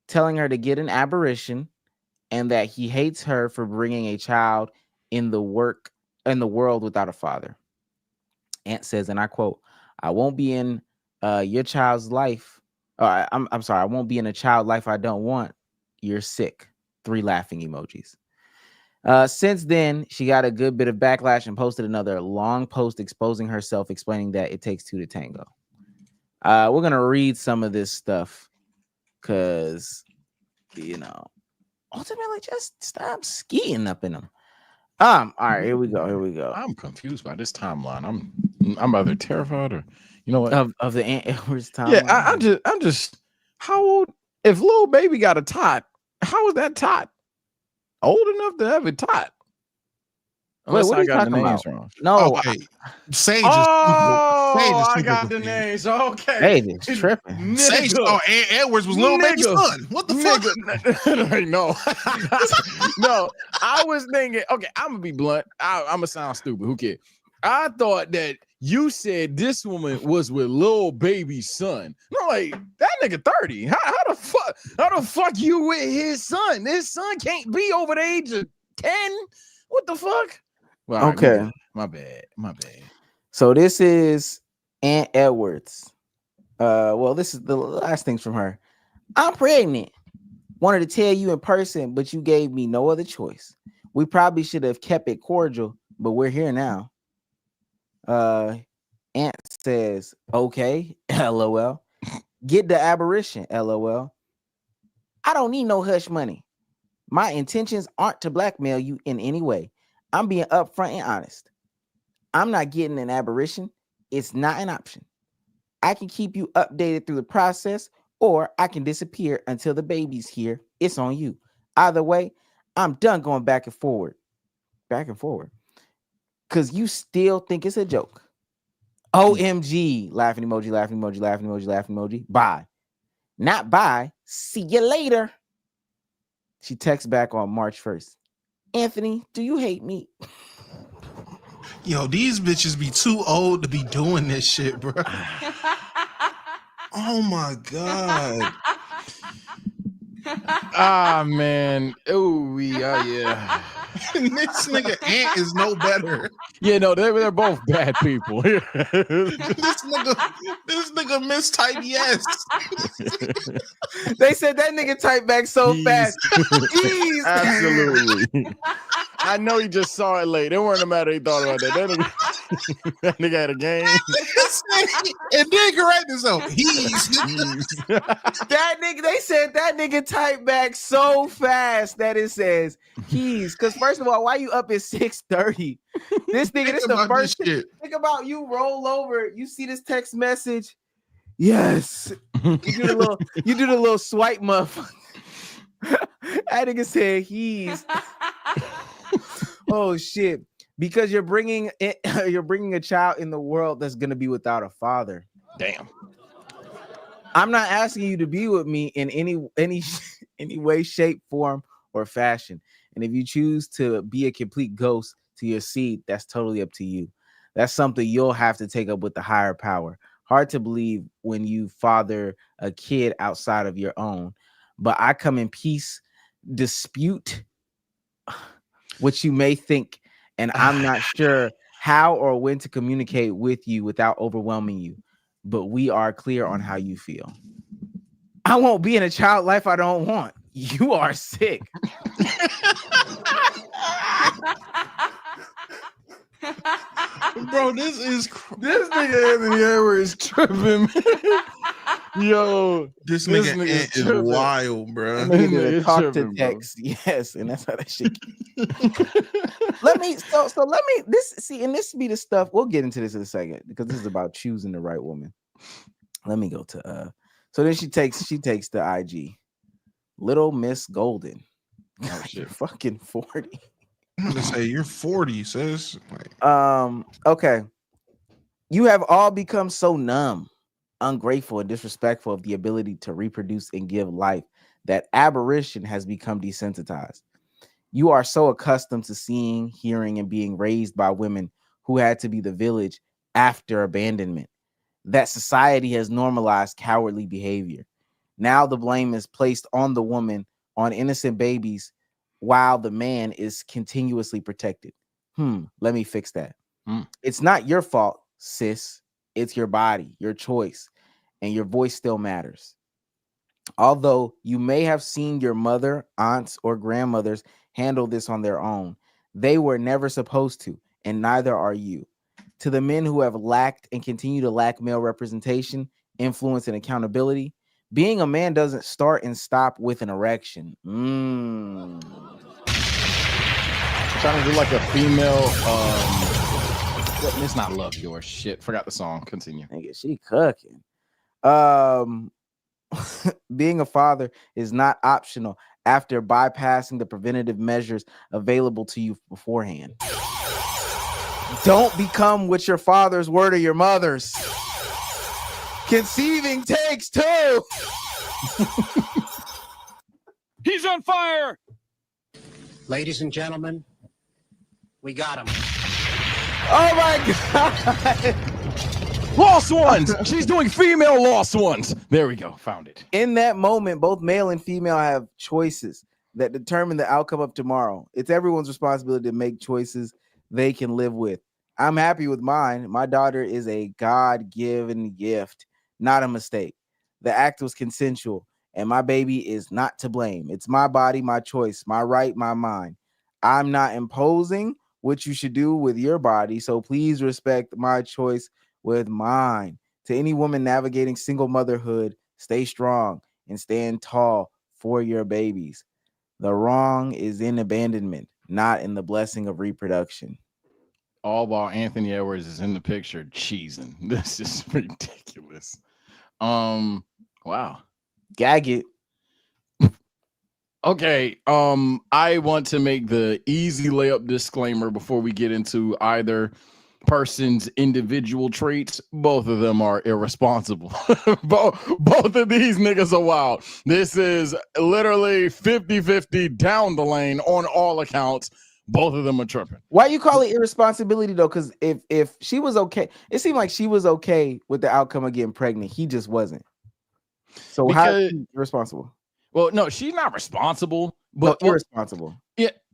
telling her to get an aberration and that he hates her for bringing a child in the world without a father. Ant says, and I quote, "I won't be in your child's life. I'm sorry, I won't be in a child life I don't want. You're sick." 3 laughing emojis. Since then, she got a good bit of backlash and posted another long post exposing herself, explaining that it takes 2 to tango. We're gonna read some of this stuff because, ultimately, just stop skiing up in them. All right, here we go. I'm confused by this timeline. I'm either terrified or, you know what? Of the Aunt Edwards timeline. Yeah, I'm just. How old? If little baby got a tot, how is that tot old enough to have a tot? Wait, what are you talking about? Wrong. No, Okay. Sage is I got the names. Okay, Sage is tripping. Sage thought Aunt Edwards was little baby son. What the fuck? No, no. I was thinking. Okay, I'm gonna be blunt. I'm gonna sound stupid. Who cares? I thought that you said this woman was with little baby's son. I'm like, that nigga 30. How the fuck you with his son? His son can't be over the age of 10. What the fuck? Well, okay, right, my bad. So this is Aunt Edwards. Well, this is the last things from her. "I'm pregnant. Wanted to tell you in person, but you gave me no other choice. We probably should have kept it cordial, but we're here now." Aunt says, "Okay, LOL. Get the aberration, LOL. I don't need no hush money. My intentions aren't to blackmail you in any way. I'm being upfront and honest. I'm not getting an aberration. It's not an option. I can keep you updated through the process, or I can disappear until the baby's here. It's on you. Either way, I'm done going back and forward. Because you still think it's a joke. OMG. Laughing emoji, laughing emoji, laughing emoji, laughing emoji. Bye. Not bye. See you later." She texts back on March 1st. "Anthony, do you hate me?" Yo, these bitches be too old to be doing this shit, bro. Oh my God. Man. Oh, yeah. This nigga Ant is no better. Yeah, no, they're both bad people. This nigga mistyped yes. They said that nigga typed back so fast. Ease. Absolutely. I know he just saw it late. It wasn't matter he thought about that. That nigga had a game. And then correct himself. That nigga, they said that nigga typed back so fast that it says he's. Because first of all, why you up at 6:30? This nigga, this the first thing. Think about you roll over, you see this text message. Yes. You do the little swipe muff. That nigga said he's. Oh shit. Because you're bringing a child in the world that's gonna be without a father. Damn. I'm not asking you to be with me in any way, shape, form, or fashion. And if you choose to be a complete ghost to your seed, that's totally up to you. That's something you'll have to take up with the higher power. Hard to believe when you father a kid outside of your own. But I come in peace, dispute what you may think, and I'm not sure how or when to communicate with you without overwhelming you. But we are clear on how you feel. I won't be in a child life I don't want. You are sick. Bro, this nigga Anthony Edwards tripping. Yo, this nigga is wild, bro. Nigga talk to text, yes, and that's how that shit. Let me this be the stuff. We'll get into this in a second because this is about choosing the right woman. Let me go to so then she takes the IG. Little Miss Golden. Oh, you're fucking 40. I'm gonna say you're 40, sis. Okay. You have all become so numb, ungrateful, and disrespectful of the ability to reproduce and give life that aberration has become desensitized. You are so accustomed to seeing, hearing, and being raised by women who had to be the village after abandonment. That society has normalized cowardly behavior. Now the blame is placed on the woman, on innocent babies, while the man is continuously protected. Let me fix that. It's not your fault, sis. It's your body, your choice, and your voice still matters. Although you may have seen your mother, aunts, or grandmothers handle this on their own, they were never supposed to, and neither are you. To the men who have lacked and continue to lack male representation, influence, and accountability, being a man doesn't start and stop with an erection. Trying to do like a female. It's not Love Yours. Shit, forgot the song. Continue. Nigga, she cooking. Being a father is not optional after bypassing the preventative measures available to you beforehand. Don't become what your fathers were to your mothers. Conceiving takes two. He's on fire. Ladies and gentlemen, we got him. Oh my God. Lost Ones. She's doing female Lost Ones. There we go. Found it. In that moment, both male and female have choices that determine the outcome of tomorrow. It's everyone's responsibility to make choices they can live with. I'm happy with mine. My daughter is a God-given gift, not a mistake. The act was consensual, and my baby is not to blame. It's my body, my choice, my right, my mind. I'm not imposing what you should do with your body, so please respect my choice with mine. To any woman navigating single motherhood, stay strong and stand tall for your babies. The wrong is in abandonment, not in the blessing of reproduction. All while Anthony Edwards is in the picture cheesing. This is ridiculous. Wow. Gag it. Okay. I want to make the easy layup disclaimer before we get into either person's individual traits. Both of them are irresponsible. both of these niggas are wild. This is literally 50-50 down the lane on all accounts. Both of them are tripping. Why you call it irresponsibility though? Because if she was okay, it seemed like she was okay with the outcome of getting pregnant. He just wasn't. So how is he irresponsible? Well, no, she's not responsible, but irresponsible.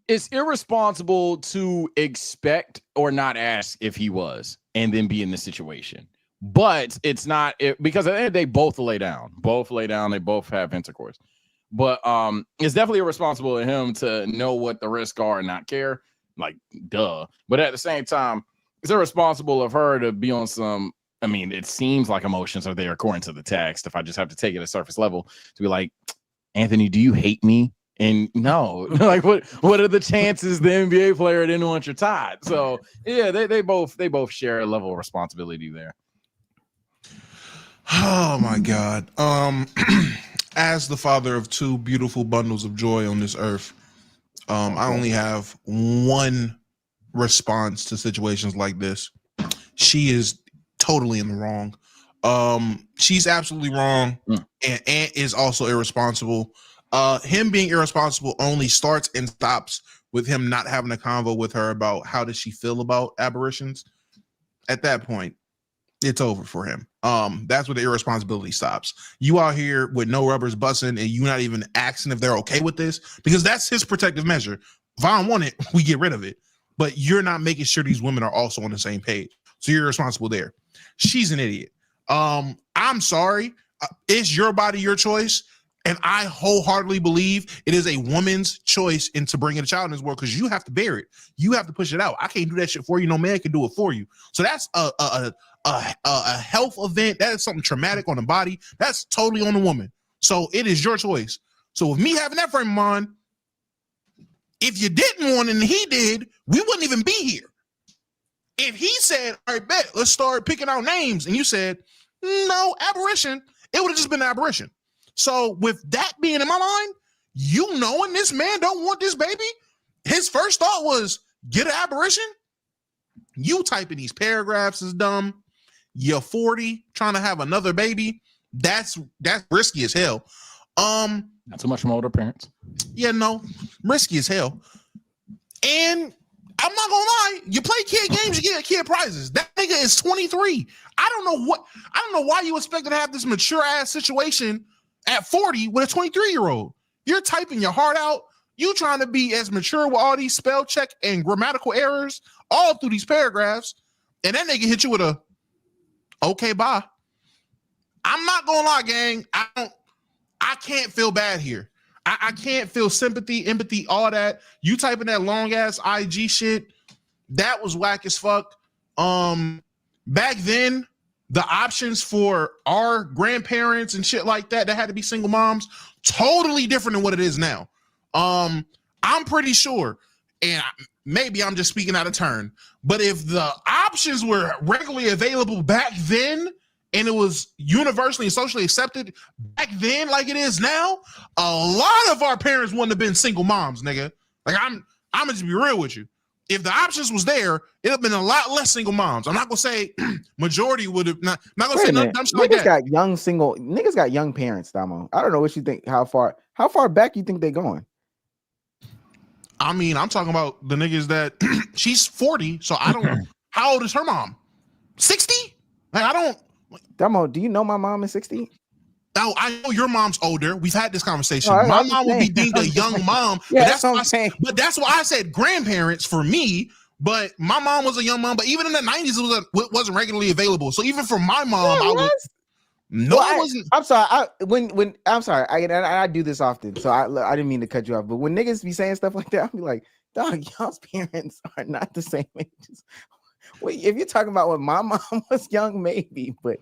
It's irresponsible to expect or not ask if he was and then be in the situation. But it's not because at the end they both lay down. They both have intercourse. But it's definitely irresponsible of him to know what the risks are and not care. Like, duh. But at the same time, it's irresponsible of her to be on some. I mean, it seems like emotions are there according to the text. If I just have to take it at surface level to be like, Anthony, do you hate me? And no, like what are the chances the NBA player didn't want your Todd? So yeah, they both share a level of responsibility there. Oh my God. As the father of two beautiful bundles of joy on this earth, I only have one response to situations like this. She is totally in the wrong. She's absolutely wrong, and Ant is also irresponsible. Him being irresponsible only starts and stops with him not having a convo with her about how does she feel about aberrations. At that point, it's over for him. That's where the irresponsibility stops. You out here with no rubbers busting and you not even asking if they're okay with this, because that's his protective measure. If I don't want it, we get rid of it. But you're not making sure these women are also on the same page. So you're responsible there. She's an idiot. I'm sorry. It's your body, your choice. And I wholeheartedly believe it is a woman's choice into bringing a child in this world, because you have to bear it. You have to push it out. I can't do that shit for you. No man can do it for you. So that's a health event. That is something traumatic on the body. That's totally on the woman. So it is your choice. So with me having that frame of mind, if you didn't want it and he did, we wouldn't even be here. If he said, all right, bet, let's start picking out names, and you said, no, aberration, it would have just been an aberration. So with that being in my mind, you knowing this man don't want this baby, his first thought was get an aberration. You typing these paragraphs is dumb. You're 40 trying to have another baby. That's risky as hell. Not so much from older parents. Yeah, no, risky as hell. And I'm not gonna lie. You play kid games, you get kid prizes. That nigga is 23. I don't know why you expected to have this mature ass situation at 40 with a 23-year-old. You're typing your heart out. You trying to be as mature with all these spell check and grammatical errors all through these paragraphs, and that nigga hit you with a okay, bye. I'm not gonna lie, gang. I can't feel bad here. I can't feel sympathy, empathy, all that. You typing that long ass IG shit, that was whack as fuck. Back then, the options for our grandparents and shit like that had to be single moms, totally different than what it is now. I'm pretty sure, and maybe I'm just speaking out of turn, but if the options were regularly available back then, and it was universally and socially accepted back then like it is now, a lot of our parents wouldn't have been single moms, nigga. Like, I'm gonna just be real with you. If the options was there, it'd have been a lot less single moms. I'm not gonna say majority would have not gonna say nothing dumb shit like that. Niggas got young parents, Damo. I don't know what you think. How far back you think they going? I mean, I'm talking about the niggas that she's 40, so I don't. How old is her mom? 60? Like, I don't. Damo, do you know my mom is 60? Oh, I know your mom's older. We've had this conversation. My mom would be deemed a young mom. Yeah, that's what I'm saying. But that's why I said grandparents for me. But my mom was a young mom. But even in the 90s, it wasn't regularly available. So even for my mom, it wasn't. I'm sorry. I'm sorry. I do this often. So I didn't mean to cut you off. But when niggas be saying stuff like that, I'll be like, dog, y'all's parents are not the same ages. Wait, if you're talking about when my mom was young, maybe, but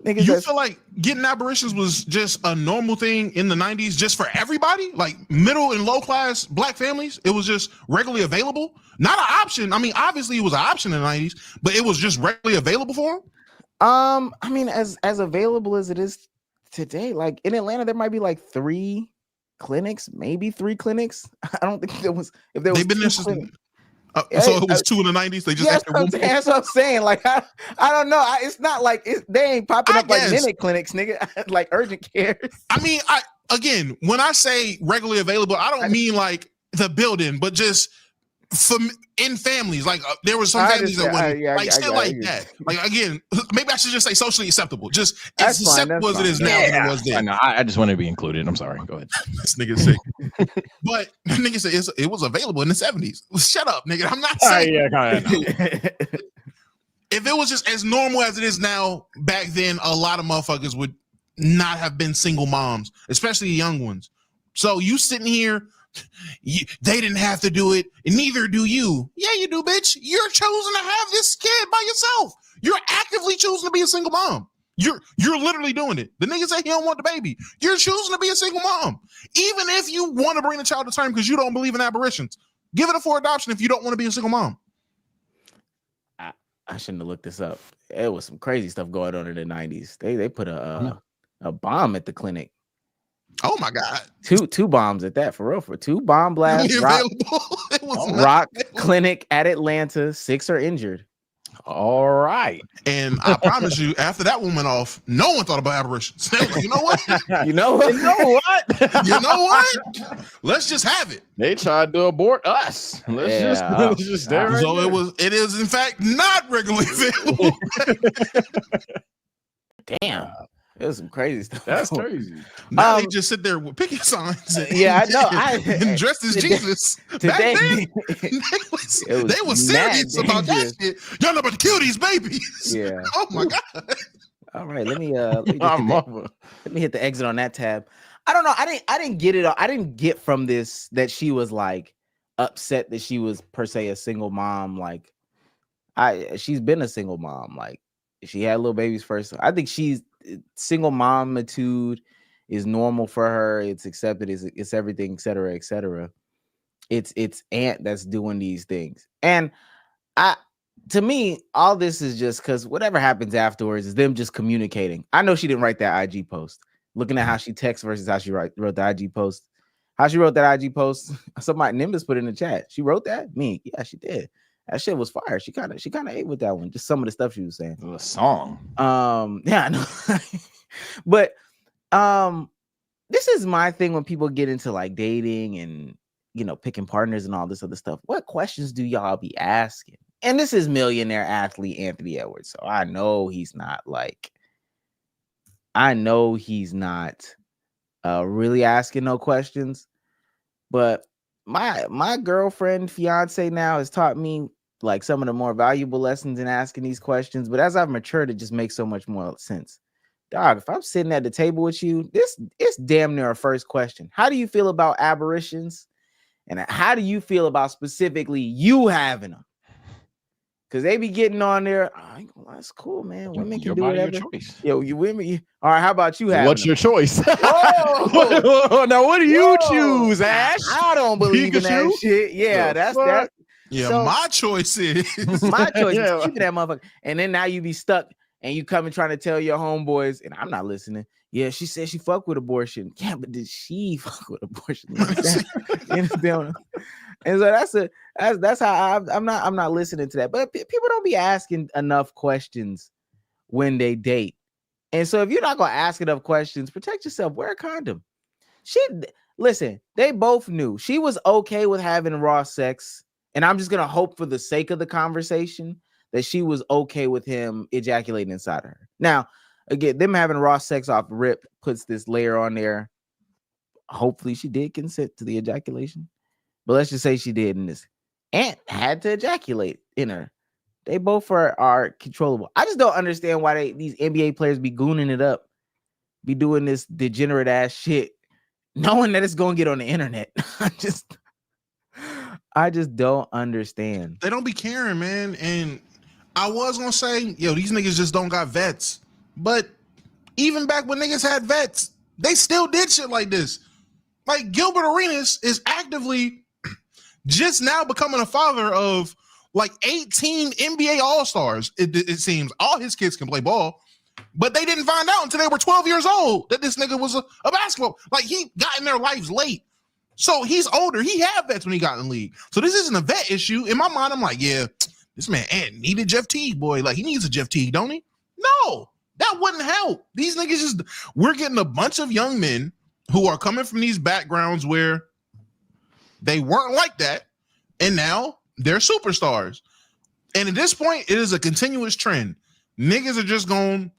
niggas, you feel like getting apparitions was just a normal thing in the 90s just for everybody? Like middle and low class black families? It was just regularly available? Not an option. I mean, obviously it was an option in the 90s, but it was just regularly available for them? I mean, as available as it is today, like in Atlanta, there might be like 3 clinics, maybe 3 clinics. I don't think there was, if there was they've been there since so it was 2 in the 90s. They just that's what I'm saying. Like I don't know. It's not like they ain't popping up like minute clinics, nigga, like urgent care. I mean, again, when I say regularly available, I don't mean like the building, but just in families. Like there were some families that wouldn't like shit like that. Like again, maybe I should just say socially acceptable. Just as acceptable as it is now than it was then. No, I just want to be included. I'm sorry. Go ahead. This nigga sick. But nigga said it was available in the 70s. Shut up, nigga. I'm not saying. If it was just as normal as it is now, back then, a lot of motherfuckers would not have been single moms, especially young ones. So you sitting here, they didn't have to do it, and neither do you. Yeah, you do, bitch. You're choosing to have this kid by yourself. You're actively choosing to be a single mom. You're literally doing it. The nigga say he don't want the baby. You're choosing to be a single mom. Even if you want to bring the child to term because you don't believe in apparitions, give it for adoption if you don't want to be a single mom. I shouldn't have looked this up. It was some crazy stuff going on in the 90s. They put a bomb at the clinic. Oh my God. Two bombs at that, for real. For 2 bomb blasts. Rock clinic at Atlanta. 6 are injured. All right. And I promise you, after that one went off, no one thought about apparitions. You know what? You know what? You know what? Let's just have it. They tried to abort us. Let's just stay right so there. it is in fact not regularly available. Damn. It was some crazy stuff. That's crazy. Now they just sit there with picket signs. I know. And dressed as Jesus. Today, they were serious about that shit. Y'all know about to kill these babies. Yeah. Oh my God. All right. Let me hit the exit on that tab. I don't know. I didn't get it. I didn't get from this that she was like upset that she was per se a single mom. Like she's been a single mom. Like she had little babies first. I think single momitude is normal for her. It's accepted. It's everything, etc., etc. It's aunt that's doing these things, and to me, all this is just because whatever happens afterwards is them just communicating. I know she didn't write that IG post. Looking at how she texts versus how she wrote the IG post. How she wrote that IG post. Somebody Nimbus put in the chat. She wrote that. Me, yeah, she did. That shit was fire. She kind of ate with that one. Just some of the stuff she was saying. A song. Yeah, I know. But this is my thing when people get into like dating and picking partners and all this other stuff, what questions do y'all be asking? And this is millionaire athlete Anthony Edwards, so I know he's not really asking no questions. But my girlfriend, fiance now has taught me like some of the more valuable lessons in asking these questions. But as I've matured, it just makes so much more sense. Dog, if I'm sitting at the table with you, it's damn near a first question. How do you feel about aberrations? And how do you feel about specifically you having them? Because they be getting on there. Oh, that's cool, man. Women can do whatever. Your choice. Yo, you women. All right, how about you having What's them? your choice? Whoa! Now, what do you choose, Ash? I don't believe in that shit. Yeah, that's. Yeah, so, my choice is my choice is keeping that motherfucker. And then now you be stuck and you come and trying to tell your homeboys, and I'm not listening. Yeah, she said she fucked with abortion. Yeah, but did she fuck with abortion? And so that's how I'm not listening to that. But people don't be asking enough questions when they date. And so if you're not gonna ask enough questions, protect yourself. Wear a condom. Listen, they both knew she was okay with having raw sex. And I'm just gonna hope for the sake of the conversation that she was okay with him ejaculating inside of her. Now, again, them having raw sex off rip puts this layer on there. Hopefully she did consent to the ejaculation. But let's just say she did in this. Ant had to ejaculate in her. They both are controllable. I just don't understand why these NBA players be gooning it up, be doing this degenerate ass shit, knowing that it's gonna get on the internet. I just don't understand. They don't be caring, man. And I was gonna say, yo, these niggas just don't got vets. But even back when niggas had vets, they still did shit like this. Like Gilbert Arenas is actively just now becoming a father of like 18 NBA All-Stars. It seems all his kids can play ball, but they didn't find out until they were 12 years old that this nigga was a basketball. Like he got in their lives late. So he's older. He had vets when he got in the league. So this isn't a vet issue. In my mind, I'm like, yeah, this man Ant needed Jeff Teague, boy. Like he needs a Jeff Teague, don't he? No, that wouldn't help. These niggas we're getting a bunch of young men who are coming from these backgrounds where they weren't like that, and now they're superstars. And at this point, it is a continuous trend. Niggas are just going,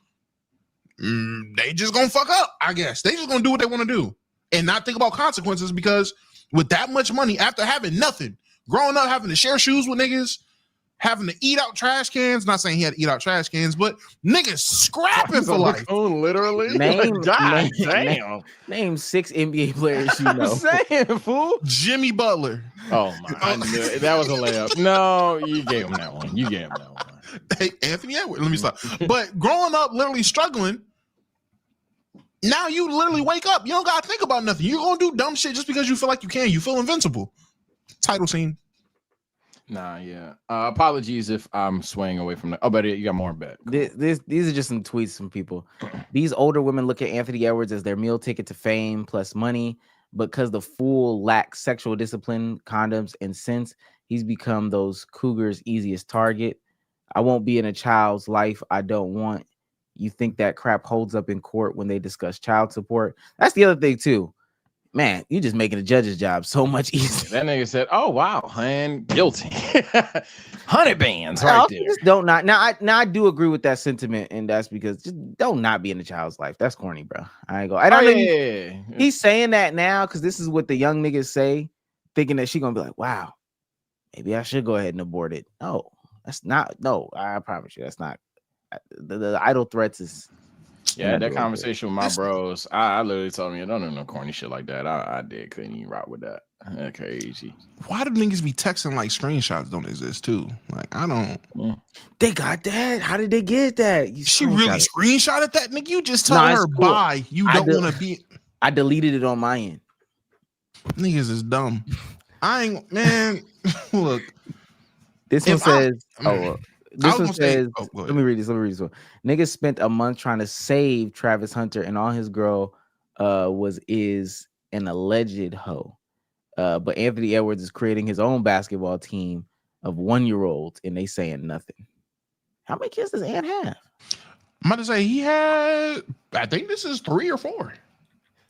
they just gonna fuck up, I guess. They just gonna do what they want to do and not think about consequences, because with that much money, after having nothing, growing up having to share shoes with niggas, having to eat out trash cans, not saying he had to eat out trash cans, but niggas scrapping for life. Literally. Name 6 NBA players you know. Saying, fool. Jimmy Butler. Oh my, I knew it. That was a layup. No, you gave him that one. Hey, Anthony Edwards, let me stop. But growing up, literally struggling, now you literally wake up. You don't gotta think about nothing. You're gonna do dumb shit just because you feel like you can. You feel invincible. Title scene. Nah, yeah. Apologies if I'm swaying away from that. Oh, but you got more in bed. Cool. These are just some tweets from people. These older women look at Anthony Edwards as their meal ticket to fame plus money, because the fool lacks sexual discipline, condoms, and sense. He's become those cougars' easiest target. I won't be in a child's life I don't want. You think that crap holds up in court when they discuss child support? That's the other thing too. Man, you just making the judge's job so much easier. That nigga said, "Oh wow, and guilty, 100 bands right there." Just don't not now. I do agree with that sentiment, and that's because just don't not be in a child's life. That's corny, bro. I ain't go. I don't know. He's saying that now because this is what the young niggas say, thinking that she gonna be like, "Wow, maybe I should go ahead and abort it." No, that's not. No, I promise you, that's not. The idle threats is. Yeah, that conversation with my bros, I literally told me I don't do no corny shit like that. I couldn't even rock with that. That's crazy. Why do niggas be texting like screenshots don't exist too? Like I don't. They got that. How did they get that? She really screenshotted that, nigga. You just told her cool. bye. You don't want to be. I deleted it on my end. Niggas is dumb. I ain't, man. Look, this one says. This one says, let me read this one. Niggas spent a month trying to save Travis Hunter, and all his girl is an alleged hoe. But Anthony Edwards is creating his own basketball team of 1-year-olds, and they saying nothing. How many kids does Ant have? I'm about to say he had, I think this is 3 or 4.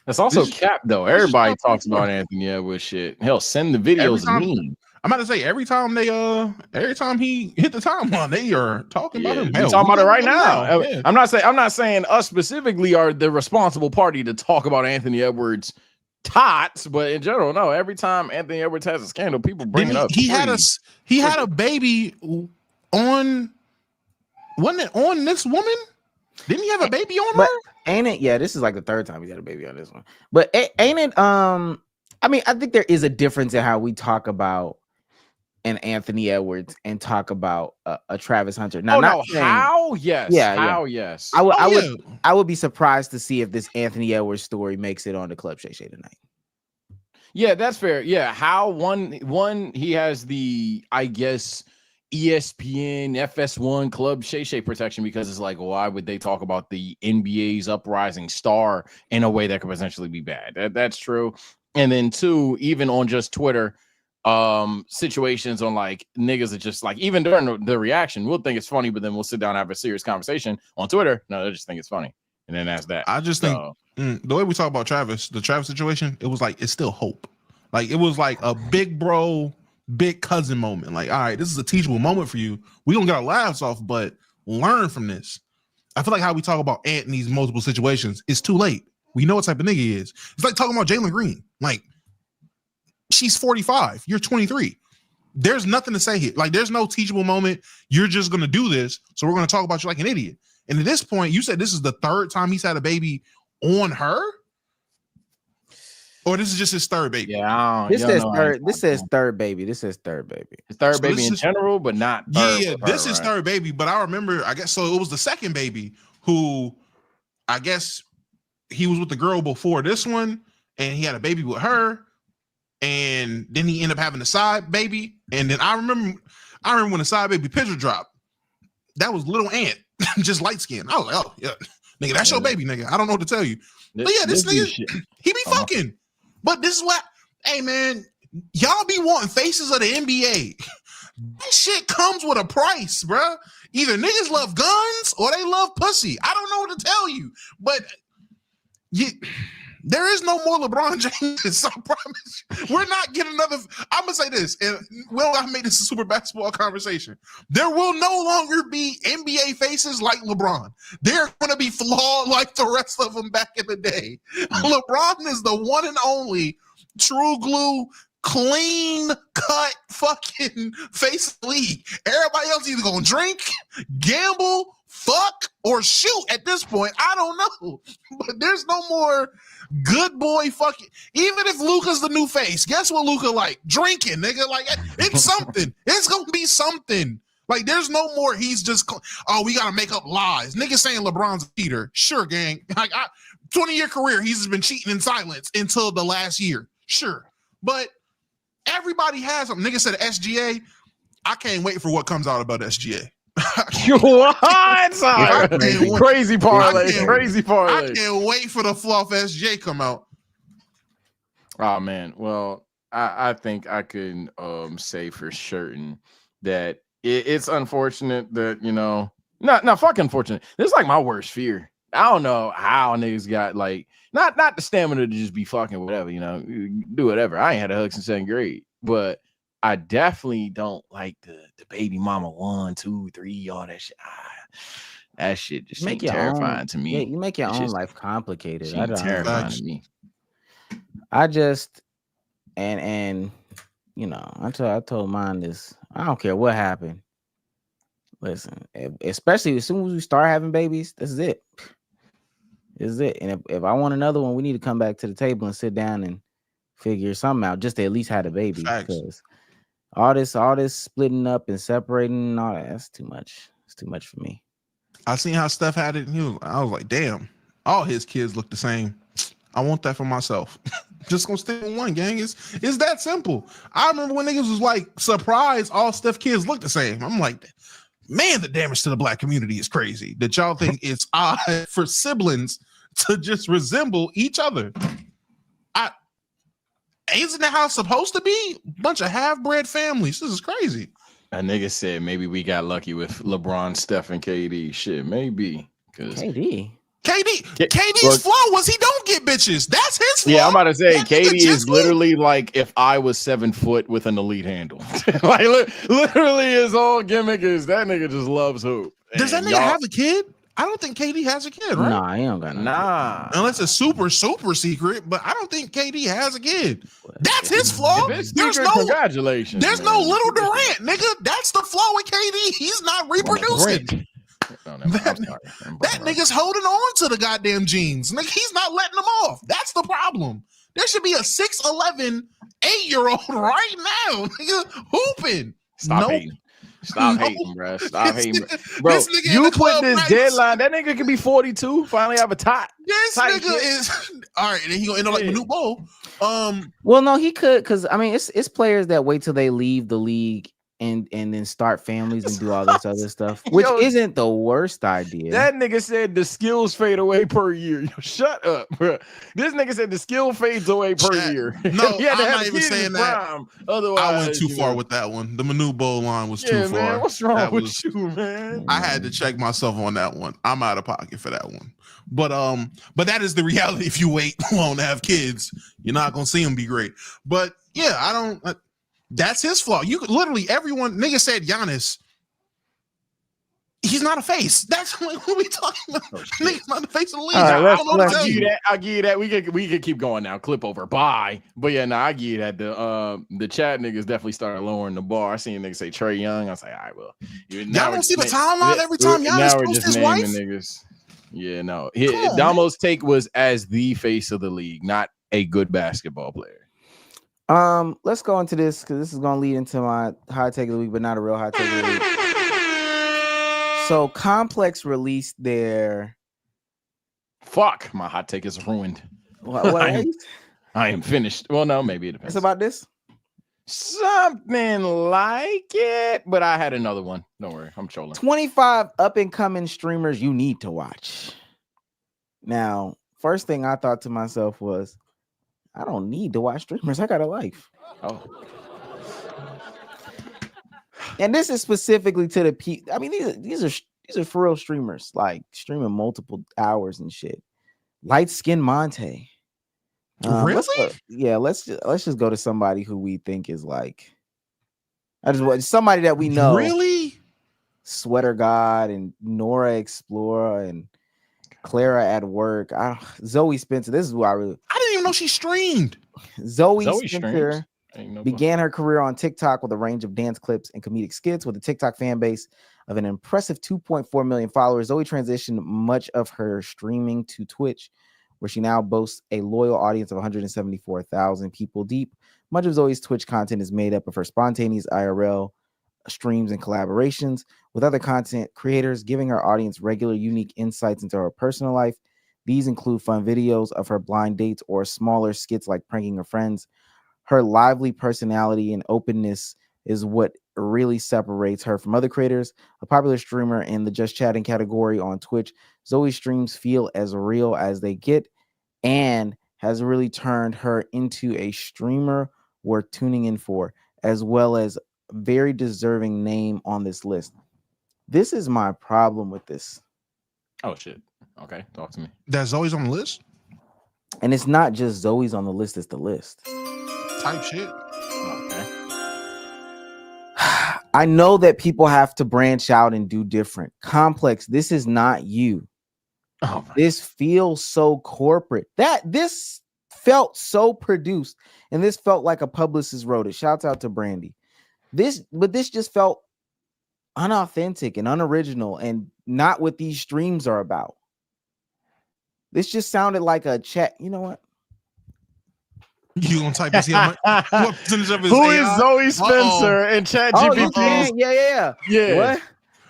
That's also cap though. Everybody talks about Anthony Edwards shit. Hell, send the videos to me. I'm about to say every time he hit the timeline, they are talking about him. We talking about it right now. Yeah. I'm not saying us specifically are the responsible party to talk about Anthony Edwards tots, but in general, no. Every time Anthony Edwards has a scandal, people bring it up. He had a baby on, wasn't it on this woman? Didn't he have a baby on her? Ain't it? Yeah, this is like the third time he's had a baby on this one. But ain't it? I mean, I think there is a difference in how we talk about an Anthony Edwards and talk about a Travis Hunter. Now, how? Yes. Yes. I would be surprised to see if this Anthony Edwards story makes it on the Club Shay Shay tonight. Yeah, that's fair. Yeah, how one he has the, I guess, ESPN FS1 Club Shay Shay protection, because it's like, why would they talk about the NBA's uprising star in a way that could potentially be bad? That's true. And then two, even on just Twitter, situations on like niggas that just like, even during the reaction, we'll think it's funny, but then we'll sit down and have a serious conversation on Twitter. No, they just think it's funny. And then that's that. I just think the way we talk about the Travis situation, it was like, it's still hope. Like, it was like a big bro, big cousin moment. Like, all right, this is a teachable moment for you. We don't get our laughs off, but learn from this. I feel like how we talk about Anthony's multiple situations, it's too late. We know what type of nigga he is. It's like talking about Jalen Green. Like, she's 45. You're 23. There's nothing to say here. Like, there's no teachable moment. You're just going to do this. So we're going to talk about you like an idiot. And at this point, you said this is the third time he's had a baby on her? Or this is just his third baby? Yeah. This says third baby. His third baby in general, but not third. Yeah, this is third baby. But I remember, I guess, so it was the second baby who, I guess, he was with the girl before this one, and he had a baby with her. And then he ended up having a side baby. And then I remember when the side baby picture dropped, that was little Ant, just light skin. I was like, oh yeah, nigga, that's your baby, nigga. I don't know what to tell you. But yeah, this nigga, he be fucking. But this is what, hey man, y'all be wanting faces of the NBA. That shit comes with a price, bruh. Either niggas love guns or they love pussy. I don't know what to tell you. But there is no more LeBron James. I promise you. We're not getting another. I'm gonna say this, and I made this a super basketball conversation. There will no longer be NBA faces like LeBron. They're gonna be flawed like the rest of them back in the day. LeBron is the one and only true glue, clean cut fucking face of the league. Everybody else either gonna drink, gamble, fuck, or shoot at this point. I don't know. But there's no more good boy fucking. Even if Luka's the new face, guess what Luka like? Drinking, nigga. Like, it's something. It's gonna be something. Like, there's no more. He's just, oh, we gotta make up lies. Nigga saying LeBron's a cheater. Sure, gang. Like, 20-year career, he's been cheating in silence until the last year. Sure. But everybody has them. Nigga said SGA. I can't wait for what comes out about SGA. What? Crazy parlay. I can't wait for the fluff SJ come out. Oh man. Well, I think I can say for certain that it's unfortunate that, you know, not fucking unfortunate. This is like my worst fear. I don't know how niggas got like not the stamina to just be fucking whatever, you know, do whatever. I ain't had a hug since 7th grade, but I definitely don't like the baby mama 1, 2, 3, all that shit. That shit just seems terrifying to me. Yeah, you make your own life complicated. Terrifying to me. I just and you know, I told mine this. I don't care what happened. Listen, especially as soon as we start having babies, this is it. This is it. And if I want another one, we need to come back to the table and sit down and figure something out, just to at least have a baby. Because all this splitting up and separating and all that's too much. It's too much for me. I seen how Steph had it. I was like, damn, all his kids look the same. I want that for myself. Just gonna stay in one, gang. It's that simple. I remember when niggas was like surprised all Steph kids look the same. I'm like, man, the damage to the black community is crazy. That y'all think it's odd for siblings to just resemble each other. Isn't that how it's supposed to be? Bunch of half-bred families. This is crazy. A nigga said maybe we got lucky with LeBron, Steph, and KD. Shit, maybe. KD. KD's flaw was he don't get bitches. That's his flaw. Yeah, I'm about to say that KD is literally like if I was 7 foot with an elite handle. Like literally his whole gimmick is that nigga just loves hoop. Does that nigga have a kid? I don't think KD has a kid, right? Nah, he don't got no kid. Unless it's super secret, but I don't think KD has a kid. That's his flaw. There's no congratulations. There's no little Durant, nigga. That's the flaw with KD. He's not reproducing. That nigga's holding on to the goddamn genes. Nigga, he's not letting them off. That's the problem. There should be a 6'11", 8-year-old right now, nigga, hooping. Stop hating. Stop hating, bro. Stop hating, bro. You put this deadline. That nigga could be 42. Finally have a tot. This nigga is all right. And then he gonna end up like Manute Bol. Well, no, he could because I mean it's players that wait till they leave the league and then start families and do all this other stuff, which isn't the worst idea. That nigga said the skills fade away per year. Yo, shut up, bro. This nigga said the skill fades away per year. No, I'm not even saying that. Otherwise, I went too far with that one. The Manute Bol line was too far. Man, what's wrong with you, man? I had to check myself on that one. I'm out of pocket for that one. But that is the reality. If you wait long to have kids, you're not gonna see them be great. But yeah, I don't. That's his flaw. You could literally everyone nigga said Giannis. He's not a face. That's what we talking about. Nigga's not the face of the league. I'll give you that. We can keep going now. Clip over. Bye. But yeah, I give you that. The chat niggas definitely started lowering the bar. I seen niggas say Trae Young. I was like, all right, well. Y'all don't see the timeline every time Giannis posts his wife? Niggas. Yeah, no. Damo's take was as the face of the league, not a good basketball player. Let's go into this because this is gonna lead into my hot take of the week, but not a real hot take of the week. So Complex released their fuck. My hot take is ruined. What I am finished. Well, no, maybe it depends. It's about this. Something like it, but I had another one. Don't worry, I'm trolling. 25 up and coming streamers you need to watch. Now, first thing I thought to myself was, I don't need to watch streamers. I got a life. Oh. And this is specifically to the people. I mean, these are for real streamers, like streaming multiple hours and shit. Light Skin Monte. Really? Let's just go to somebody who we think is like. I just want somebody that we know. Really? Sweater God and Nora Explorer and Clara at work. Zoe Spencer. This is who I didn't even know she streamed. Zoe Spencer began her career on TikTok with a range of dance clips and comedic skits. With a TikTok fan base of an impressive 2.4 million followers, Zoe transitioned much of her streaming to Twitch, where she now boasts a loyal audience of 174,000 people deep. Much of Zoe's Twitch content is made up of her spontaneous IRL streams and collaborations with other content creators, giving her audience regular, unique insights into her personal life. These include fun videos of her blind dates or smaller skits like pranking her friends. Her lively personality and openness is what really separates her from other creators. A popular streamer in the Just Chatting category on Twitch, Zoe's streams feel as real as they get and has really turned her into a streamer worth tuning in for, as well as very deserving name on this list. This is my problem with this. Oh shit. Okay, talk to me. That Zoe's on the list? And it's not just Zoe's on the list, it's the list. Type shit. Okay. I know that people have to branch out and do different. Complex, this is not you. This feels so corporate. This felt so produced, and this felt like a publicist wrote it. Shouts out to Brandy. This just felt unauthentic and unoriginal and not what these streams are about. This just sounded like a chat. You know what? You gonna type and see what percentage of his Who AI? is Zoe Spencer and Chat GPT? Yeah.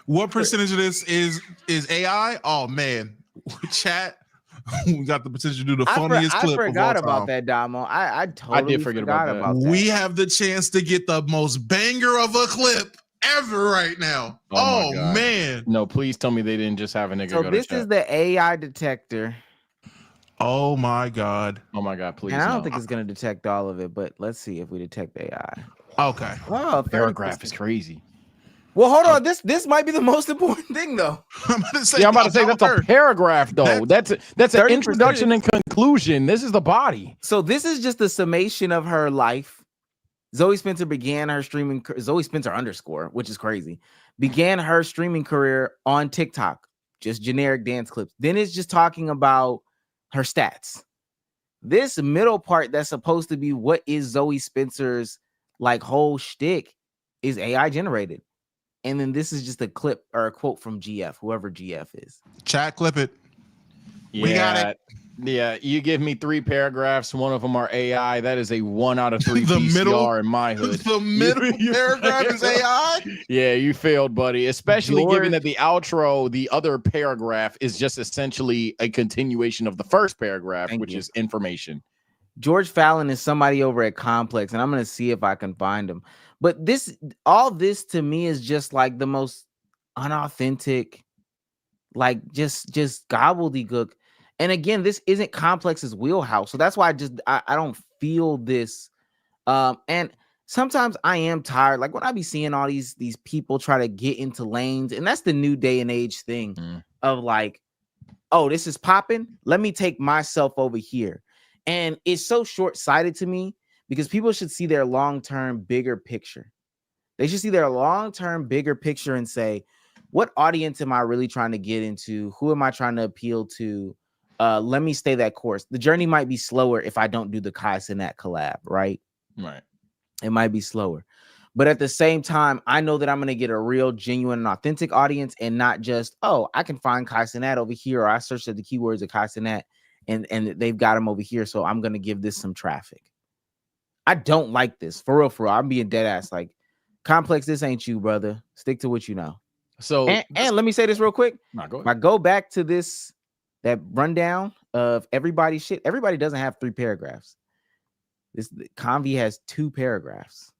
What percentage of this is AI? Oh man, chat. We got the potential to do the funniest clip. I forgot about that, Damo. I totally forgot about that. We have the chance to get the most banger of a clip ever right now. Oh man. No, please tell me they didn't just have a nigga So go this to chat. is the AI detector. Oh my god. Oh my god, please. And I don't think it's going to detect all of it, but let's see if we detect AI. Okay. Oh, paragraph is crazy. Well, hold on. This might be the most important thing, though. I'm about to say, Yeah, I'm about to say that's a paragraph, though. That's an 30% introduction and conclusion. This is the body. So this is just a summation of her life. Zoe Spencer began her streaming. Zoe Spencer _ which is crazy. Began her streaming career on TikTok, just generic dance clips. Then it's just talking about her stats. This middle part that's supposed to be what is Zoe Spencer's like whole shtick is AI generated. And then this is just a clip or a quote from GF, whoever GF is. Chat, clip it. Yeah, we got it. Yeah, you give me 3 paragraphs. One of them are AI. That is a 1 out of 3 The PCR middle- in my hood. The middle paragraph is AI. Yeah, you failed, buddy. Especially given that the outro, the other paragraph is just essentially a continuation of the first paragraph, which is information. George Fallon is somebody over at Complex, and I'm gonna see if I can find him. But all this to me is just like the most unauthentic, like just gobbledygook. And again, this isn't Complex's wheelhouse, so that's why I don't feel this. And sometimes I am tired, like when I be seeing all these people try to get into lanes, and that's the new day and age thing of like, oh, this is popping. Let me take myself over here. And it's so short-sighted to me because people should see their long-term bigger picture. They should see their long-term bigger picture and say, what audience am I really trying to get into? Who am I trying to appeal to? Let me stay that course. The journey might be slower if I don't do the Kai Cenat collab, right? Right. It might be slower. But at the same time, I know that I'm going to get a real, genuine, and authentic audience and not just, oh, I can find Kai Cenat over here, or I searched at the keywords of Kai Cenat and they've got him over here, so I'm going to give this some traffic. I don't like this. For real, I'm being dead ass. Like, Complex, this ain't you, brother. Stick to what you know. So, and let me say this real quick. Go I go back to that rundown of everybody's shit. Everybody doesn't have 3 paragraphs. This Convy has 2 paragraphs.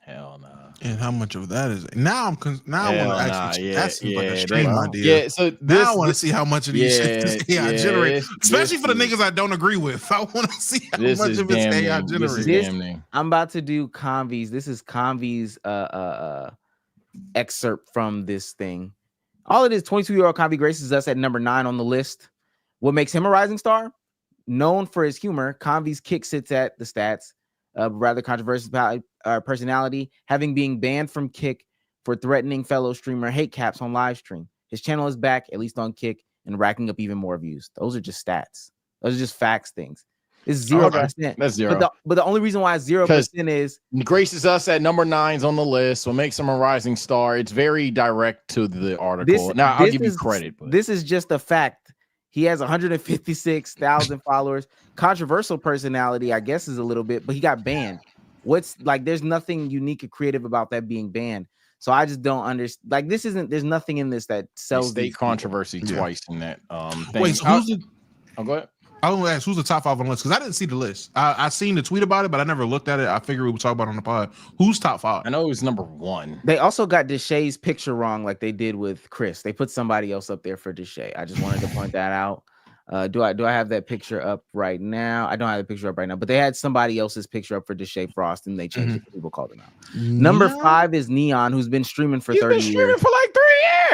Hell no. And how much of that is it? Now I want to actually. That seems like a stream idea. Yeah. So now I want to see how much of these shit is AI generated, especially for the niggas I don't agree with. I want to see how much of it's AI generated. I'm about to do Convy's. This is Convy's excerpt from this thing. All it is, 22-year-old Convy graces us at number 9 on the list. What makes him a rising star? Known for his humor, Convy's kick sits at the stats. Rather controversial personality, having been banned from Kick for threatening fellow streamer hate caps on live stream. His channel is back, at least on Kick, and racking up even more views. Those are just stats. Those are just facts things. It's 0%. That's 0. But the only reason why it's 0% is graces us at number 9's on the list. What makes him a rising star? It's very direct to the article. I'll give you credit. But this is just a fact. He has 156,000 followers. Controversial personality, I guess, is a little bit, but he got banned. What's like? There's nothing unique or creative about that being banned. So I just don't understand. Like, this isn't. There's nothing in this that sells state controversy twice in that. Thing. Wait, so who's the? Oh, go ahead. I want to ask who's the top 5 on the list because I didn't see the list. I seen the tweet about it, but I never looked at it. I figured we would talk about it on the pod. Who's top 5? I know it was number 1. They also got Deshay's picture wrong, like they did with Chris. They put somebody else up there for Deshay. I just wanted to point that out. Do I have that picture up right now? I don't have the picture up right now, but they had somebody else's picture up for Deshay Frost, and they changed it. People called him out. Number 5 is Neon, who's been streaming for 30 years. Streaming for like 3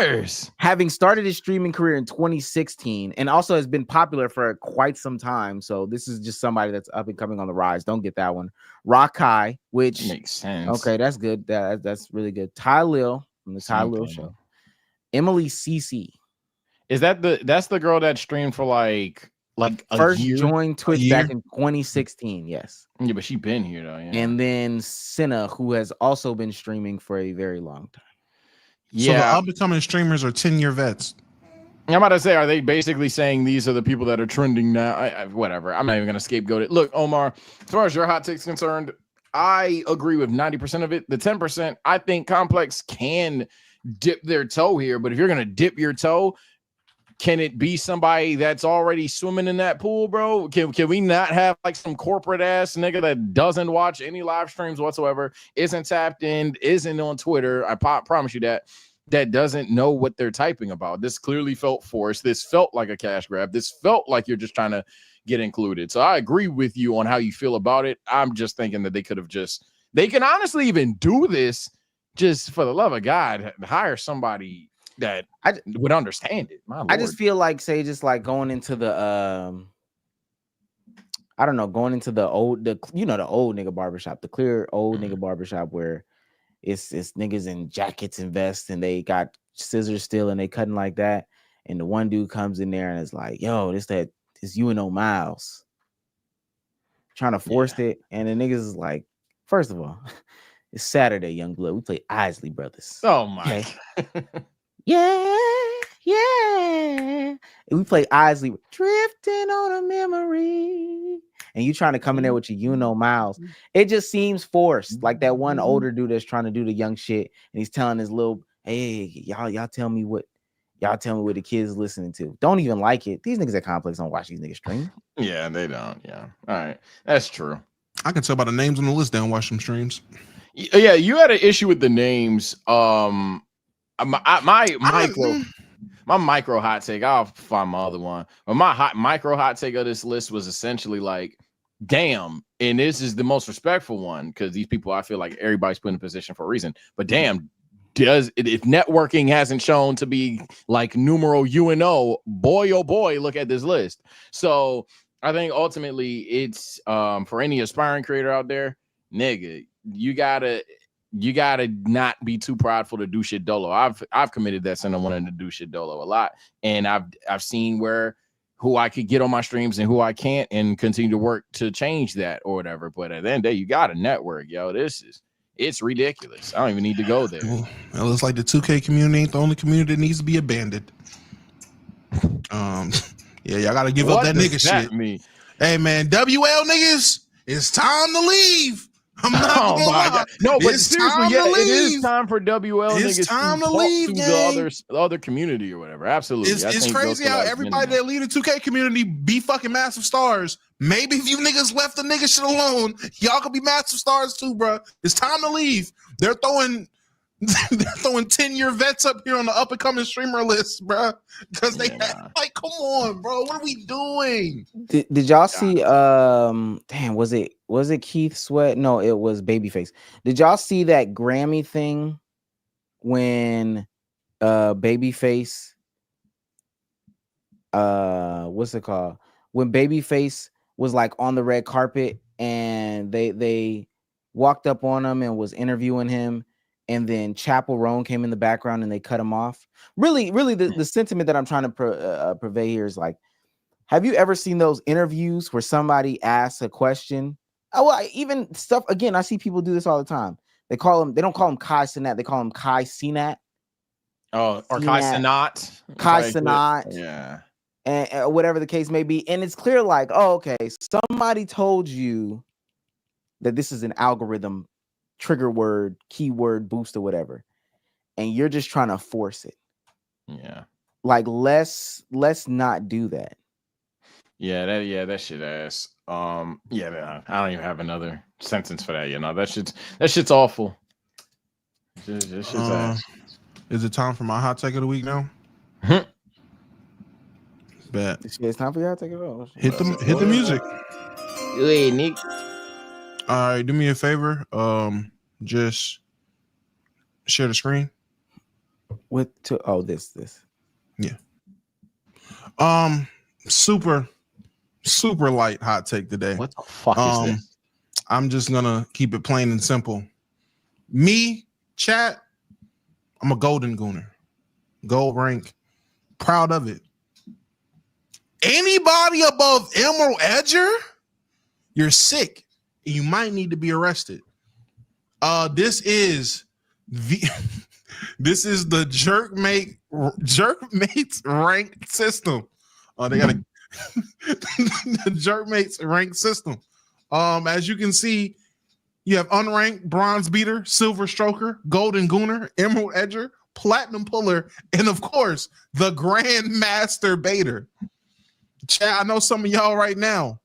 years. Having started his streaming career in 2016, and also has been popular for quite some time. So this is just somebody that's up and coming on the rise. Don't get that one. Rakai, which makes sense. Okay, that's good. That's really good. Ty Lil from the Ty Lil show. Emily CC. Is that's the girl that streamed for like first joined Twitch back in 2016? Yes. Yeah, but she been here though. Yeah. And then Senna, who has also been streaming for a very long time. Yeah. So the up-and-coming streamers are 10-year vets. I'm about to say, are they basically saying these are the people that are trending now? Whatever. I'm not even gonna scapegoat it. Look, Omar, as far as your hot take's concerned, I agree with 90% of it. The 10%, I think Complex can dip their toe here, but if you're gonna dip your toe, can it be somebody that's already swimming in that pool, bro? Can we not have like some corporate ass nigga that doesn't watch any live streams whatsoever, isn't tapped in, isn't on Twitter? I promise you that doesn't know what they're typing about. This clearly felt forced. This felt like a cash grab. This felt like you're just trying to get included. So I agree with you on how you feel about it. I'm just thinking that they can honestly even do this just for the love of God, hire somebody that would understand it. My Lord. I just feel like, say, just like going into the I don't know, going into the old nigga barbershop, the clear old nigga barbershop where it's niggas in jackets and vests and they got scissors still and they cutting like that. And the one dude comes in there and is like, yo, this UNO Miles. Trying to force it. And the niggas is like, first of all, it's Saturday, young blood. We play Isley Brothers. Oh my. Okay. Yeah. And we play Isley, drifting on a memory. And you trying to come in there with your UNO Miles. It just seems forced. Like that one older dude that's trying to do the young shit. And he's telling his little, hey, y'all tell me what the kids listening to. Don't even like it. These niggas at Complex don't watch these niggas stream. Yeah, they don't. Yeah. All right. That's true. I can tell by the names on the list they don't watch them streams. Yeah, you had an issue with the names. My micro hot take, I'll find my other one. But my micro hot take of this list was essentially like, damn, and this is the most respectful one because these people, I feel like everybody's put in a position for a reason. But damn, if networking hasn't shown to be like numero UNO, boy, oh boy, look at this list. So I think ultimately it's for any aspiring creator out there, nigga, you gotta not be too prideful to do shit dolo. I've committed that sin of wanting to do shit dolo a lot, and I've seen who I could get on my streams and who I can't, and continue to work to change that or whatever. But at the end of the day, you got to network, yo. It's ridiculous. I don't even need to go there. Well, it's like the 2K community ain't the only community that needs to be abandoned. Yeah, y'all got to give up that nigga shit. Mean? Hey man, WL niggas, it's time to leave. I'm not gonna lie. No, but seriously, yeah, it is time for WL it's niggas time to to leave, talk to the other community or whatever. Absolutely. It's crazy how everybody that leave the 2K community be fucking massive stars. Maybe if you niggas left the nigga shit alone, y'all could be massive stars too, bro. It's time to leave. They're throwing 10-year vets up here on the up and coming streamer list, bro. Because they like, come on, bro. What are we doing? Did y'all see? Damn, was it Keith Sweat? No, it was Babyface. Did y'all see that Grammy thing when Babyface? What's it called? When Babyface was like on the red carpet and they walked up on him and was interviewing him. And then Chappell Roan came in the background and they cut him off. Really, the sentiment that I'm trying to purvey here is like, have you ever seen those interviews where somebody asks a question? Oh, well, even stuff, again, I see people do this all the time. They don't call him Kai Cenat, they call him Kai Cenat. Oh, or Kai Cenat. Kai Cenat. Yeah. And whatever the case may be. And it's clear like, oh, okay, somebody told you that this is an algorithm trigger word, keyword boost or whatever, and you're just trying to force it. Yeah, like let's not do that. That shit ass. I don't even have another sentence for that. That shit's awful. Shit's ass. Is it time for my hot take of the week now? Bet. It's time for your hot take of the week. Hit the music. Hey, Nick. All right, do me a favor. Just share the screen. This. Yeah. Super light hot take today. What the fuck is this? I'm just gonna keep it plain and simple. Me, chat, I'm a golden Gooner. Gold rank. Proud of it. Anybody above Emerald Edger, you're sick. You might need to be arrested. This is the Jerkmates ranked system. They got the Jerkmates ranked system. As you can see, you have unranked, bronze beater, silver stroker, golden Gooner, emerald edger, platinum puller, and of course the grandmaster baiter. Chat, I know some of y'all right now.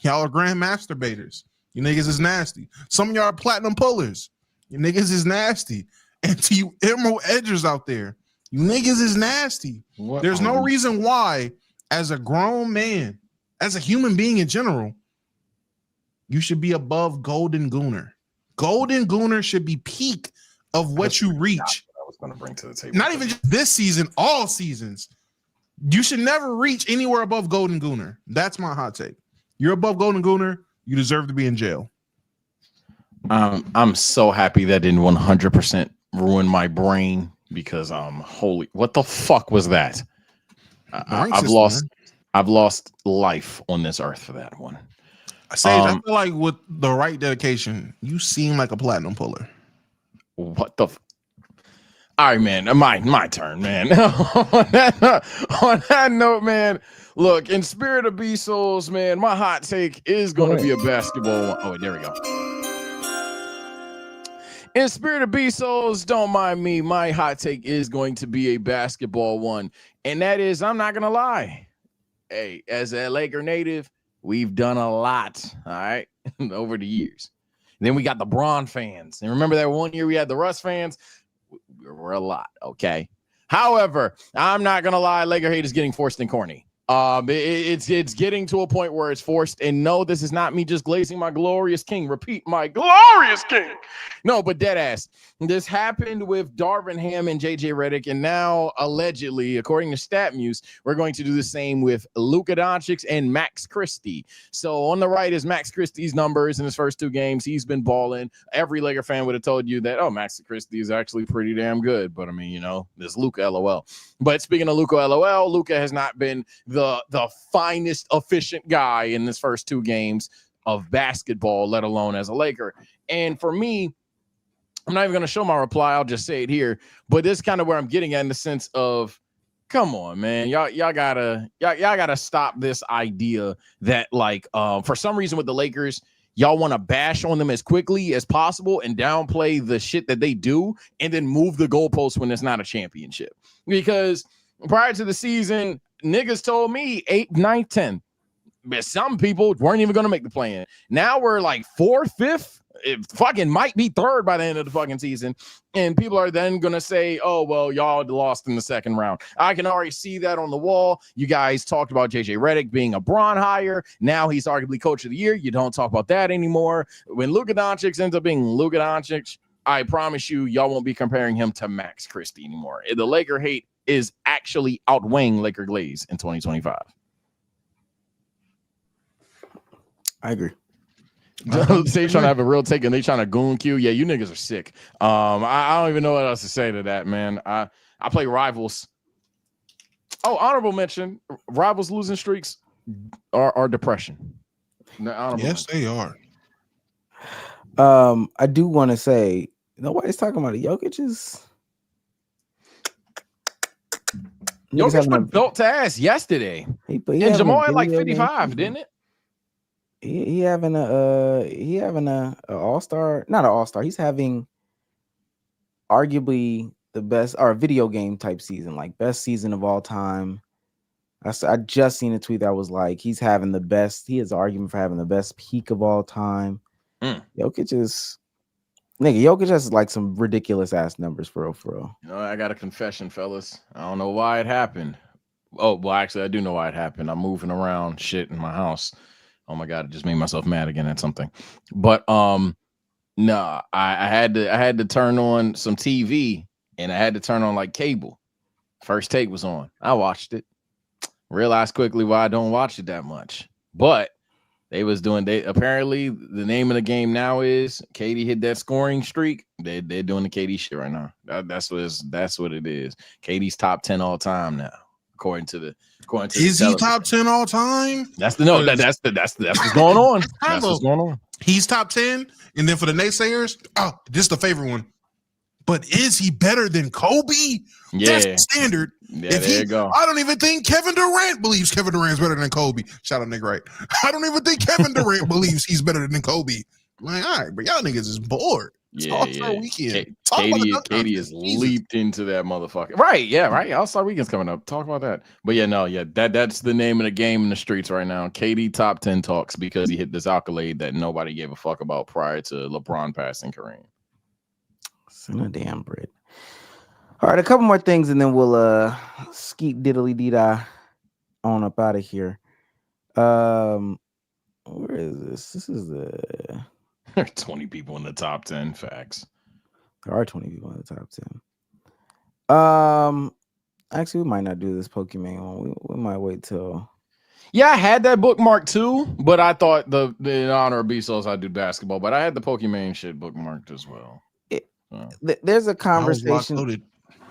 Y'all are grandmaster baiters. You niggas is nasty. Some of y'all are platinum pullers. You niggas is nasty. And to you emerald edgers out there, you niggas is nasty. There's no reason why, as a grown man, as a human being in general, you should be above golden Gooner. Golden Gooner should be peak of what you reach. I was going to bring to the table. Not even just this season, all seasons. You should never reach anywhere above Golden Gooner. That's my hot take. You're above Golden Gooner, you deserve to be in jail. I'm so happy that didn't 100% ruin my brain because holy, what the fuck was that? I've lost life on this earth for that one. Sage, I feel like with the right dedication, you seem like a platinum puller. What the? All right, man. My turn, man. on that note, man. Look, in spirit of B Souls, man, my hot take is going to be a basketball one. Oh, wait, there we go. In spirit of B Souls, don't mind me. My hot take is going to be a basketball one, and that is, I'm not gonna lie. Hey, as a Laker native, we've done a lot, all right, over the years. And then we got the Bron fans. And remember that one year we had the Russ fans? We're a lot, okay? However, I'm not going to lie. Laker hate is getting forced and corny. It's getting to a point where it's forced. And no, this is not me just glazing my glorious king. Repeat, my glorious king. No, but dead ass. This happened with Darvin Ham and JJ Redick, and now allegedly, according to StatMuse, we're going to do the same with Luka Doncic and Max Christie. So on the right is Max Christie's numbers in his first 2 games. He's been balling. Every Laker fan would have told you that, oh, Max Christie is actually pretty damn good. But I mean, you know, this Luka LOL. But speaking of Luka LOL, Luka has not been the finest efficient guy in his first 2 games of basketball, let alone as a Laker. And for me, I'm not even going to show my reply. I'll just say it here. But this is kind of where I'm getting at in the sense of, come on, man. Y'all gotta stop this idea that, like, for some reason with the Lakers, y'all want to bash on them as quickly as possible and downplay the shit that they do and then move the goalposts when it's not a championship. Because prior to the season, niggas told me 8th, 9th, 10th. But some people weren't even going to make the play-in. Now we're like 4th, 5th. It fucking might be 3rd by the end of the fucking season. And people are then going to say, oh, well, y'all lost in the 2nd round. I can already see that on the wall. You guys talked about JJ Redick being a Bron hire. Now he's arguably coach of the year. You don't talk about that anymore. When Luka Doncic ends up being Luka Doncic, I promise you, y'all won't be comparing him to Max Christie anymore. The Laker hate is actually outweighing Laker glaze in 2025. I agree. They trying to have a real take and they trying to goon Q. Yeah, you niggas are sick. I don't even know what else to say to that, man. I play Rivals. Oh, honorable mention: Rivals losing streaks are depression. Yes, they are. I do want to say nobody's talking about it. Jokic is. Jokic put belt to ass yesterday. And Jamal had like 55, didn't it? He having a all-star, not an all-star. He's having arguably the best or video game type season, like best season of all time. I just seen a tweet that was like he's having the best. He has an argument for having the best peak of all time. Jokic has like some ridiculous ass numbers for real. You know, I got a confession, fellas. I don't know why it happened. Oh, well, actually, I do know why it happened. I'm moving around shit in my house. Oh my God, it just made myself mad again at something. But no, I had to turn on some TV and I had to turn on like cable. First Take was on. I watched it. Realized quickly why I don't watch it that much. But apparently the name of the game now is KD hit that scoring streak. They're doing the KD shit right now. That's what it is. KD's top 10 all time now. According to is he top 10 all time? That's what's going on. That's what's going on. He's top 10, and then for the naysayers, oh, this is the favorite one. But is he better than Kobe? Yeah. That's the standard. Yeah, there you go. I don't even think Kevin Durant believes Kevin Durant's better than Kobe. Shout out Nick Wright. I don't even think Kevin Durant believes he's better than Kobe. Like, all right, but y'all niggas is bored. It's All-Star Weekend. Katie is leaped into that motherfucker. Right, yeah, right. All-Star Weekend's coming up. Talk about that. But that's the name of the game in the streets right now. KD top 10 talks because he hit this accolade that nobody gave a fuck about prior to LeBron passing Kareem. Son of damn bread. All right, a couple more things and then we'll skeet diddly dee on up out of here. Where is this? This is the 20 people in the top 10. Facts. There are 20 people in the top 10. Actually, we might not do this Pokemon one. We might wait till. Yeah, I had that bookmark too, but I thought the in honor of B-Souls, I do basketball, but I had the Pokemon shit bookmarked as well. There's a conversation.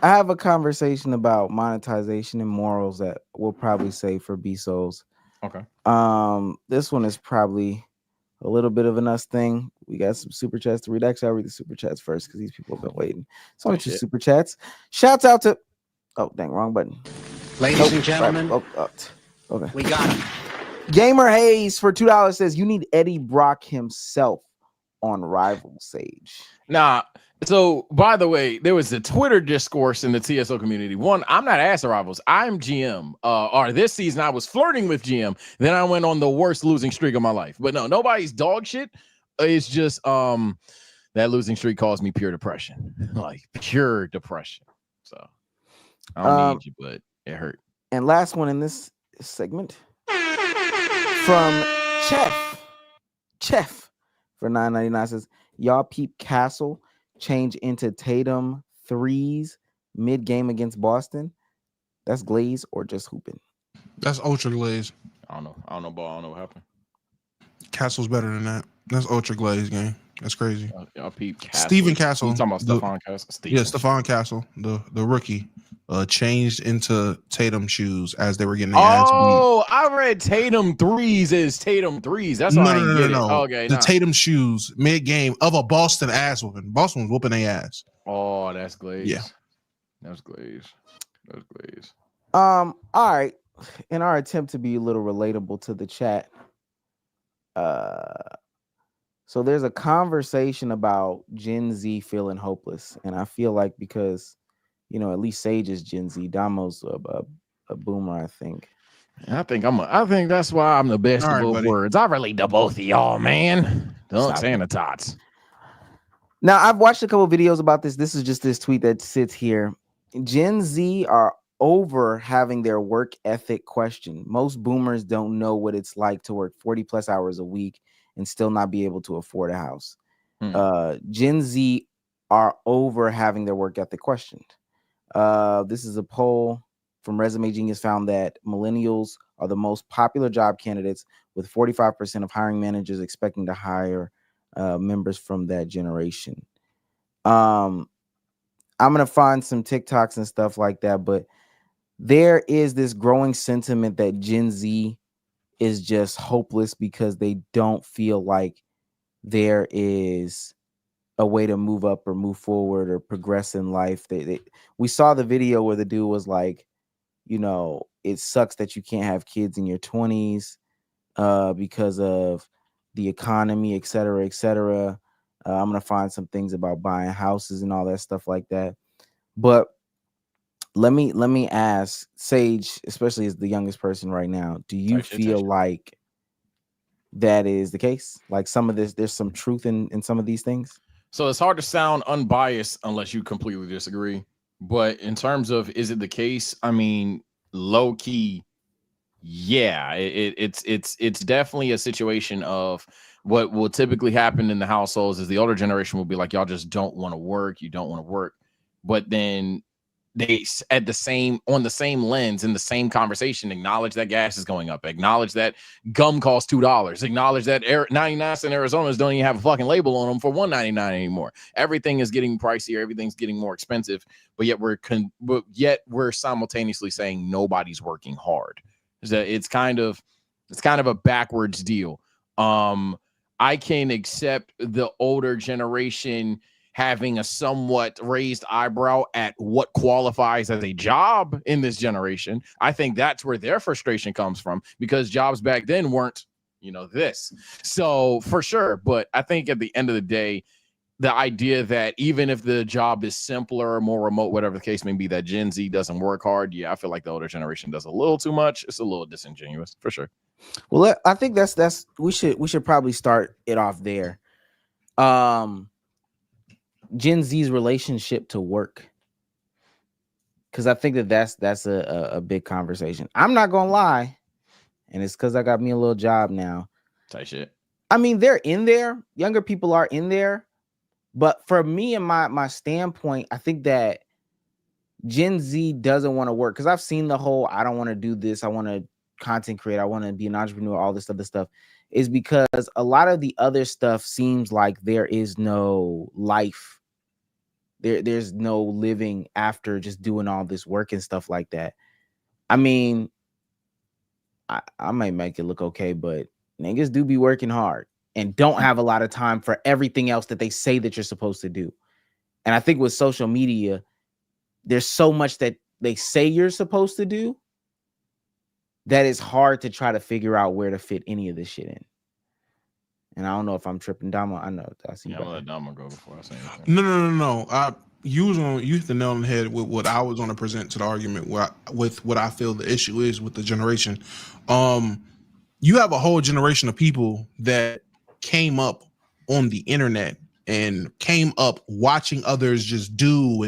I have a conversation about monetization and morals that we'll probably say for B-Souls. Okay. This one is probably a little bit of an us thing. We got some super chats to read. Actually, I'll read the super chats first because these people have been waiting. So much super chats. Shouts out to dang, wrong button. Ladies and gentlemen, okay. We got him. Gamer Hayes for $2 says you need Eddie Brock himself on Rival Sage. Nah. So, by the way, there was a Twitter discourse in the TSO community. One, I'm not asking Rivals. I'm GM. Or this season, I was flirting with GM. Then I went on the worst losing streak of my life. But no, nobody's dog shit. It's just that losing streak caused me pure depression, like pure depression. So I don't need you, but it hurt. And last one in this segment from Chef for $9.99 says y'all peep Castle change into Tatum threes mid-game against Boston. That's glaze or just hooping? That's ultra glaze. I don't know. I don't know what happened. Castle's better than that. That's ultra glaze game. That's crazy. Y'all peep Castle. Stephen Castle. You talking about Stephon Castle? Yeah, Stephon Castle, the rookie, changed into Tatum shoes as they were getting their ass beat. Oh, I read Tatum threes as Tatum threes. That's why I didn't get it. Okay, the Tatum shoes mid game of a Boston ass whooping. Boston was whooping their ass. Oh, that's glaze. Yeah, that's glaze. That's glaze. All right. In our attempt to be a little relatable to the chat, so there's a conversation about Gen Z feeling hopeless, and I feel like because at least Sage is Gen Z, Damo's a boomer, I think. I think that's why I'm the best of both words. I relate to both of y'all, man. Dunks and the tots. Now I've watched a couple videos about this. This is just this tweet that sits here. Gen Z are over having their work ethic questioned. Most boomers don't know what it's like to work 40 plus hours a week and still not be able to afford a house. Gen Z are over having their work ethic questioned. This is a poll from Resume Genius found that millennials are the most popular job candidates, with 45% of hiring managers expecting to hire members from that generation. I'm going to find some TikToks and stuff like that, but there is this growing sentiment that Gen Z is just hopeless because they don't feel like there is a way to move up or move forward or progress in life. We saw the video where the dude was like, it sucks that you can't have kids in your 20s because of the economy, et cetera, et cetera. I'm going to find some things about buying houses and all that stuff like that. But let me ask Sage, especially as the youngest person right now, do you feel like that is the case? Like some of this, there's some truth in some of these things? So it's hard to sound unbiased unless you completely disagree. But in terms of, is it the case? I mean, low key, yeah, it's definitely a situation of what will typically happen in the households is the older generation will be like, y'all just don't want to work. You don't want to work. But then they on the same lens in the same conversation acknowledge that gas is going up, acknowledge that gum costs $2, acknowledge that 99 cent Arizonas don't even have a fucking label on them for $1.99 anymore. Everything is getting pricier, everything's getting more expensive, but yet we're simultaneously saying nobody's working hard. It's kind of a backwards deal. I can accept the older generation having a somewhat raised eyebrow at what qualifies as a job in this generation. I think that's where their frustration comes from, because jobs back then weren't, this. So for sure. But I think at the end of the day, the idea that even if the job is simpler, more remote, whatever the case may be, that Gen Z doesn't work hard. Yeah, I feel like the older generation does a little too much. It's a little disingenuous for sure. Well, I think that's we should probably start it off there. Gen Z's relationship to work, because I think that's a big conversation. I'm not gonna lie, and it's because I got me a little job now. Tight shit. I mean, they're in there. Younger people are in there. But for me and my standpoint, I think that Gen Z doesn't want to work because I've seen the whole I don't want to do this. I want to content create. I want to be an entrepreneur. All this other stuff is because a lot of the other stuff seems like there is no life. There's no living after just doing all this work and stuff like that. I mean, I might make it look okay, but niggas do be working hard and don't have a lot of time for everything else that they say that you're supposed to do. And I think with social media, there's so much that they say you're supposed to do that it's hard to try to figure out where to fit any of this shit in. And I don't know if I'm tripping. Dama, I know. I see. Yeah, I'll let Dama go before I say anything. No. You hit the nail on the head with what I was going to present to the argument with what I feel the issue is with the generation. You have a whole generation of people that came up on the internet and came up watching others just do,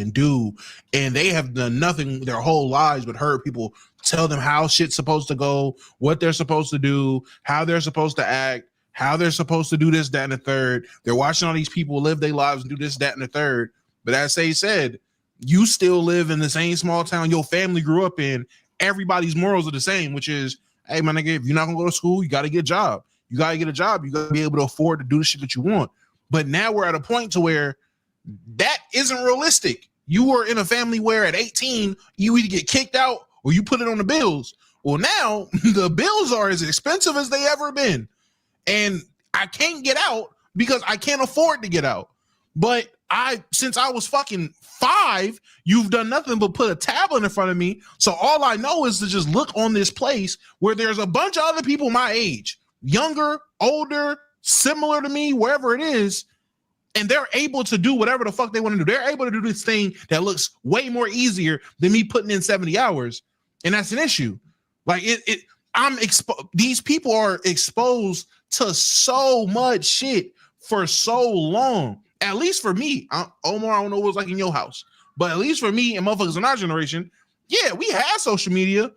and they have done nothing their whole lives but heard people tell them how shit's supposed to go, what they're supposed to do, how they're supposed to act, how they're supposed to do this, that, and the third. They're watching all these people live their lives and do this, that, and the third. But as they said, you still live in the same small town your family grew up in. Everybody's morals are the same, which is, hey, my nigga, if you're not going to go to school, you got to get a job. You got to get a job. You got to be able to afford to do the shit that you want. But now we're at a point to where that isn't realistic. You were in a family where at 18, you either get kicked out or you put it on the bills. Well, now the bills are as expensive as they ever been. And I can't get out because I can't afford to get out. But since I was fucking 5, you've done nothing but put a tablet in front of me. So all I know is to just look on this place where there's a bunch of other people my age, younger, older, similar to me, wherever it is, and they're able to do whatever the fuck they want to do. They're able to do this thing that looks way more easier than me putting in 70 hours. And that's an issue. Like these people are exposed to so much shit for so long. At least for me, Omar, I don't know what it was like in your house, but at least for me and motherfuckers in our generation, yeah, we had social media,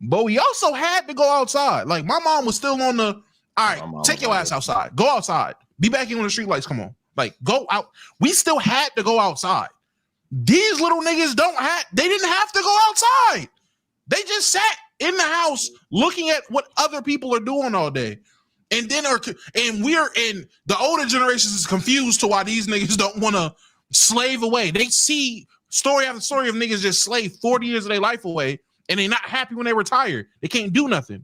but we also had to go outside. Like my mom was still on the, all right, take your ass outside, go outside, be back in when the street lights come on. Like go out. We still had to go outside. These little niggas they didn't have to go outside. They just sat in the house looking at what other people are doing all day. And then we're in the older generations is confused to why these niggas don't want to slave away. They see story after story of niggas just slave 40 years of their life away, and they're not happy when they retire. They can't do nothing.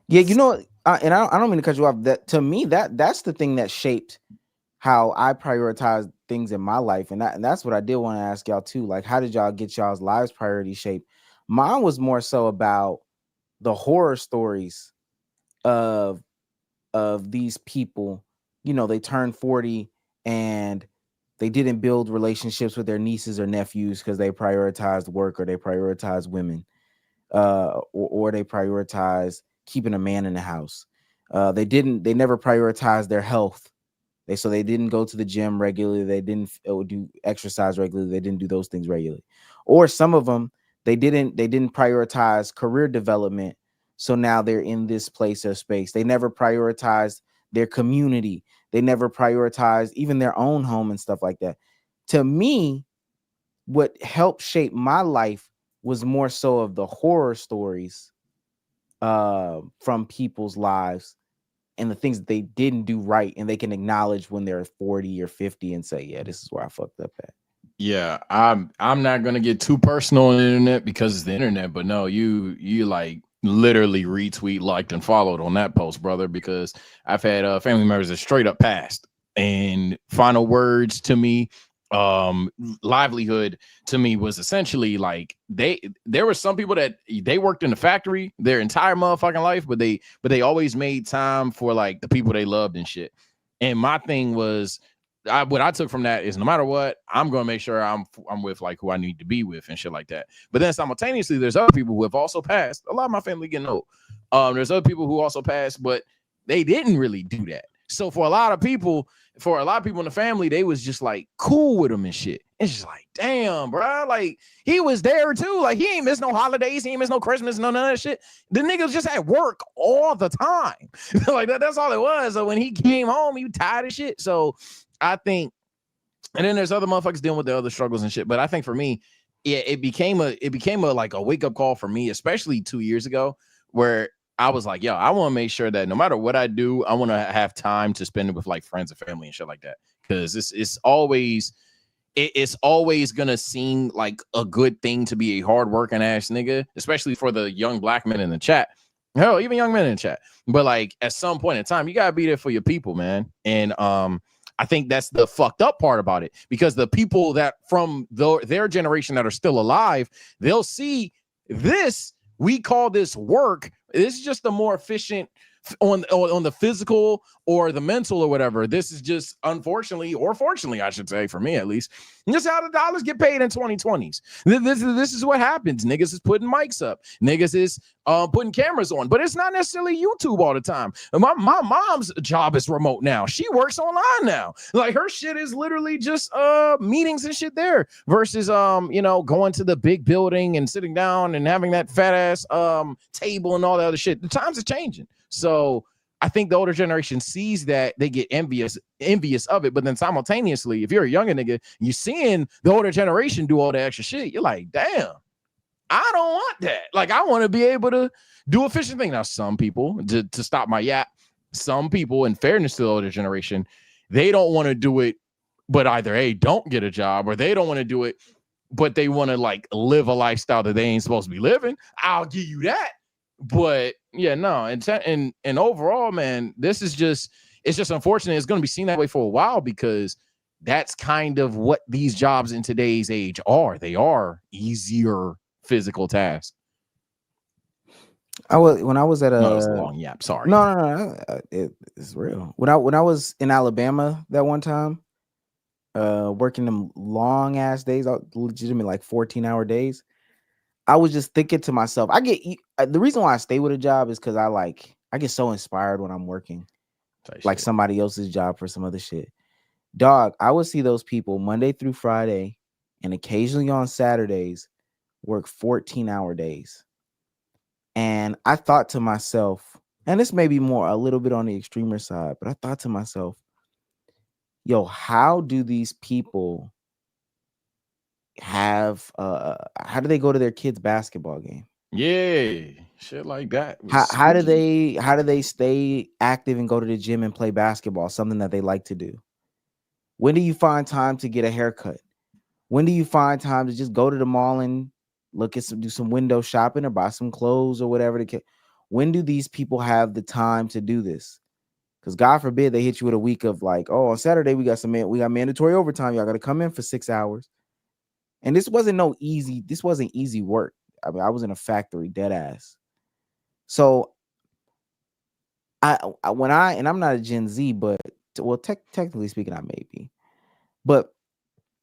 Yeah, you know, and I don't mean to cut you off. That to me, that's the thing that shaped how I prioritize things in my life, and that's what I did want to ask y'all too. Like, how did y'all get y'all's lives priority shaped? Mine was more so about the horror stories of these people. You know, they turned 40 and they didn't build relationships with their nieces or nephews because they prioritized work, or they prioritized women, or they prioritized keeping a man in the house. They never prioritized their health. They didn't go to the gym regularly. They didn't do exercise regularly. They didn't do those things regularly. Or some of them, they didn't prioritize career development. So now they're in this place or space. They never prioritized their community. They never prioritized even their own home and stuff like that. To me, what helped shape my life was more so of the horror stories from people's lives and the things that they didn't do right, and they can acknowledge when they're 40 or 50 and say, yeah, this is where I fucked up at. Yeah, I'm not gonna get too personal on the internet because it's the internet, but no, you like literally retweet, liked, and followed on that post, brother, because I've had family members that straight up passed, and final words to me, livelihood to me was essentially like there were some people that they worked in the factory their entire motherfucking life, but they always made time for like the people they loved and shit. And my thing was, what I took from that is no matter what, I'm going to make sure I'm with like who I need to be with and shit like that. But then simultaneously, there's other people who have also passed. A lot of my family getting old. There's other people who also passed, but they didn't really do that. So for a lot of people, for a lot of people in the family, they was just like cool with him and shit. It's just like, damn, bro. Like, he was there too. Like, he ain't miss no holidays. He ain't miss no Christmas, none of that shit. The nigga was just at work all the time. Like, that's all it was. So when he came home, he was tired of shit. So I think, and then there's other motherfuckers dealing with the other struggles and shit. But I think for me, yeah, it became a like a wake up call for me, especially 2 years ago, where I was like, yo, I want to make sure that no matter what I do, I want to have time to spend it with like friends and family and shit like that. Because it's always gonna seem like a good thing to be a hardworking ass nigga, especially for the young black men in the chat. Hell, even young men in the chat. But like at some point in time, you gotta be there for your people, man. And I think that's the fucked up part about it, because the people that from their generation that are still alive, they'll see this. We call this work. This is just a more efficient on the physical or the mental or whatever. This is just, unfortunately, or fortunately, I should say, for me at least, just how the dollars get paid in 2020s. This is what happens. Niggas is putting mics up. Niggas is putting cameras on, but it's not necessarily YouTube all the time. My mom's job is remote now. She works online now. Like, her shit is literally just meetings and shit there versus going to the big building and sitting down and having that fat ass table and all that other shit. The times are changing. So I think the older generation sees that, they get envious of it. But then simultaneously, if you're a younger nigga, you're seeing the older generation do all the extra shit. You're like, damn, I don't want that. Like, I want to be able to do efficient thing. Now, some people, to stop my yap, some people, in fairness to the older generation, they don't want to do it, but either A, don't get a job, or they don't want to do it, but they want to like live a lifestyle that they ain't supposed to be living. I'll give you that. But yeah, no, and overall, man, it's just unfortunate. It's going to be seen that way for a while, because that's kind of what these jobs in today's age are. They are easier physical tasks. When I was at no, it's a long yap. Sorry. No, it's real. When I was in Alabama that one time, working them long ass days, legitimate like 14-hour days, I was just thinking to myself, the reason why I stay with a job is because I get so inspired when I'm working like somebody else's job for some other shit. Dog, I would see those people Monday through Friday and occasionally on Saturdays work 14-hour days. And I thought to myself, and this may be a little bit on the extremer side, but I thought to myself, yo, how do these people have how do they go to their kids' basketball game? Yeah, shit like that. How do they stay active and go to the gym and play basketball, something that they like to do? When do you find time to get a haircut? When do you find time to just go to the mall and do some window shopping or buy some clothes or whatever? When do these people have the time to do this? Because God forbid they hit you with a week of like, oh, on Saturday we got mandatory overtime. Y'all got to come in for 6 hours. And this wasn't easy work. I mean, I was in a factory, dead ass. So and I'm not a Gen Z, but technically speaking, I may be. But